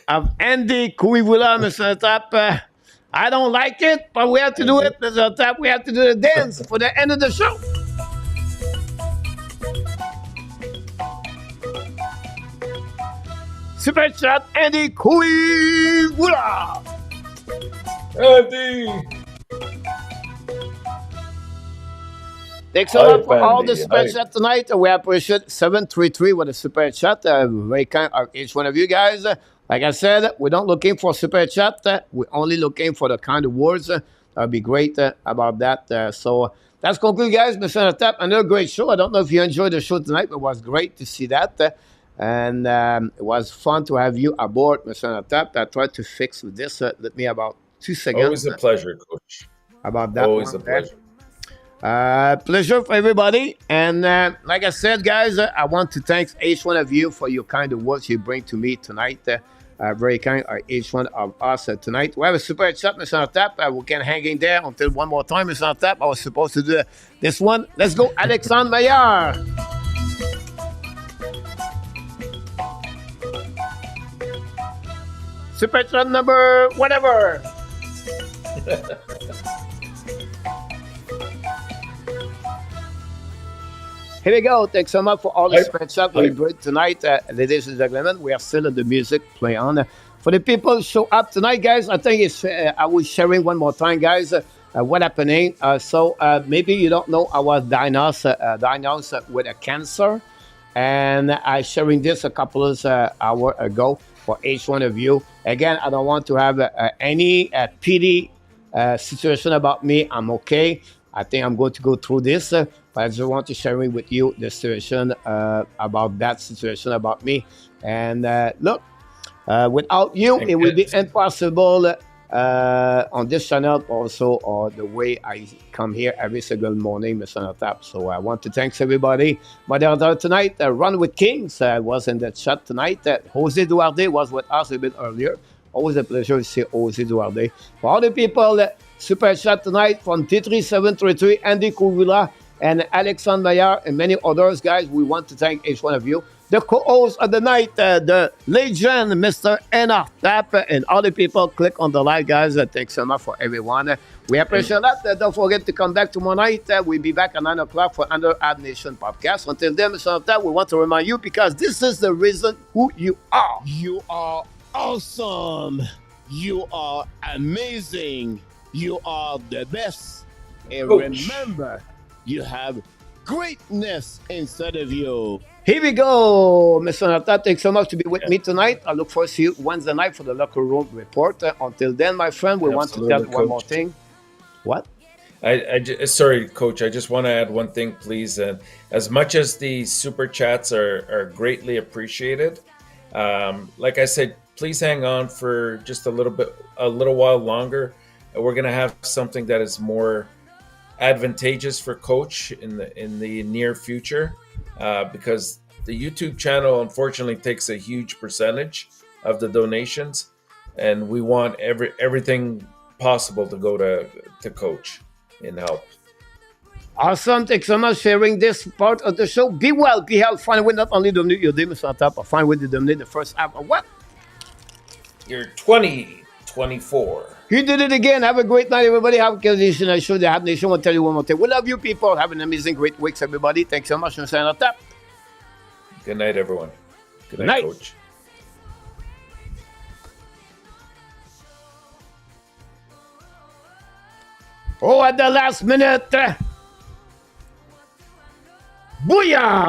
Speaker 1: Of Andy Kuivula, Mr. Tap. I don't like it, but we have to do it, Mr. Tap. We have to do the dance for the end of the show. Super Chat Andy Kuivula.
Speaker 2: Andy.
Speaker 1: Thanks a lot for all
Speaker 2: Andy.
Speaker 1: the super chat tonight. We appreciate 733 with a super chat. Very kind of each one of you guys. Like I said, we're not looking for super chat. We're only looking for the kind of words that would be great about that. So that's conclude, guys. Mr. Tap, another great show. I don't know if you enjoyed the show tonight, but it was great to see that. And it was fun to have you aboard, Mr. Tap. I tried to fix this. Let me about 2 seconds.
Speaker 2: Always a pleasure, Coach.
Speaker 1: About that.
Speaker 2: Always a pleasure.
Speaker 1: Pleasure for everybody. And like I said, guys, I want to thank each one of you for your kind of words you bring to me tonight. Very kind each one of us tonight. We have a super chat, Mr. Tap. We can hang in there until one more time, Mr. Tap. I was supposed to do this one. Let's go, Alexandre Maillard. Super chat number whatever. Here we go. Thanks so much for all the super chat we brought tonight, ladies and gentlemen. We are still in the music play on. For the people who show up tonight, guys, I think it's I was sharing one more time, guys, what happening. Maybe you don't know I was diagnosed with a cancer, and I sharing this a couple of hours ago for each one of you. Again, I don't want to have any pity situation about me. I'm okay. I think I'm going to go through this, but I just want to share with you the situation about that situation about me. And look, without you,
Speaker 2: And
Speaker 1: it would be
Speaker 2: good.
Speaker 1: impossible on this channel also, or the way I come here every single morning, Mr. Enortap. So I want to thank everybody. Moderator tonight, Run with Kings was in the chat tonight. Jose Duarte was with us a bit earlier. Always a pleasure to see Jose Duarte. For all the people, super chat tonight from T3733, Andy Kuvula, and Alexandre Mayer, and many others, guys. We want to thank each one of you. The co-host of the night, the legend, Mr. Enortap, and all the people, click on the like, guys. Thanks so much for everyone. We appreciate that. Don't forget to come back tomorrow night. We'll be back at 9 o'clock for another Ab Nation podcast. Until then, Mr. Enortap, we want to remind you, because this is the reason who you are.
Speaker 4: You are awesome. You are amazing. You are the best. And
Speaker 2: Coach.
Speaker 4: remember, you have greatness inside of you.
Speaker 1: Here we go, Mr. Enortap. Thanks so much to be with me tonight. I look forward to you Wednesday night for the locker room report. Until then, my friend, we want to tell
Speaker 2: Absolutely,
Speaker 1: one more
Speaker 2: Coach.
Speaker 1: thing. What?
Speaker 2: Sorry, Coach. I just want to add one thing, please. As much as the super chats are greatly appreciated, like I said, please hang on for just a little while longer. We're gonna have something that is more advantageous for Coach in the near future, because the YouTube channel unfortunately takes a huge percentage of the donations, and we want everything possible to go to Coach in help.
Speaker 1: Awesome. Thanks so much for sharing this part of the show. Be well, be healthy. Find a way not only donate your day, Mr. Enortap, but find a way to donate the first half of what?
Speaker 2: You're 2024.
Speaker 1: You did it again. Have a great night, everybody. Have a good nation. I show the Hab Nation will tell you one more thing. We love you, people. Have an amazing, great week, everybody. Thanks so much, Mr. Enortap.
Speaker 2: Good night, everyone. Good
Speaker 1: Night.
Speaker 2: night, Coach.
Speaker 1: Oh, at the last minute. Booyah!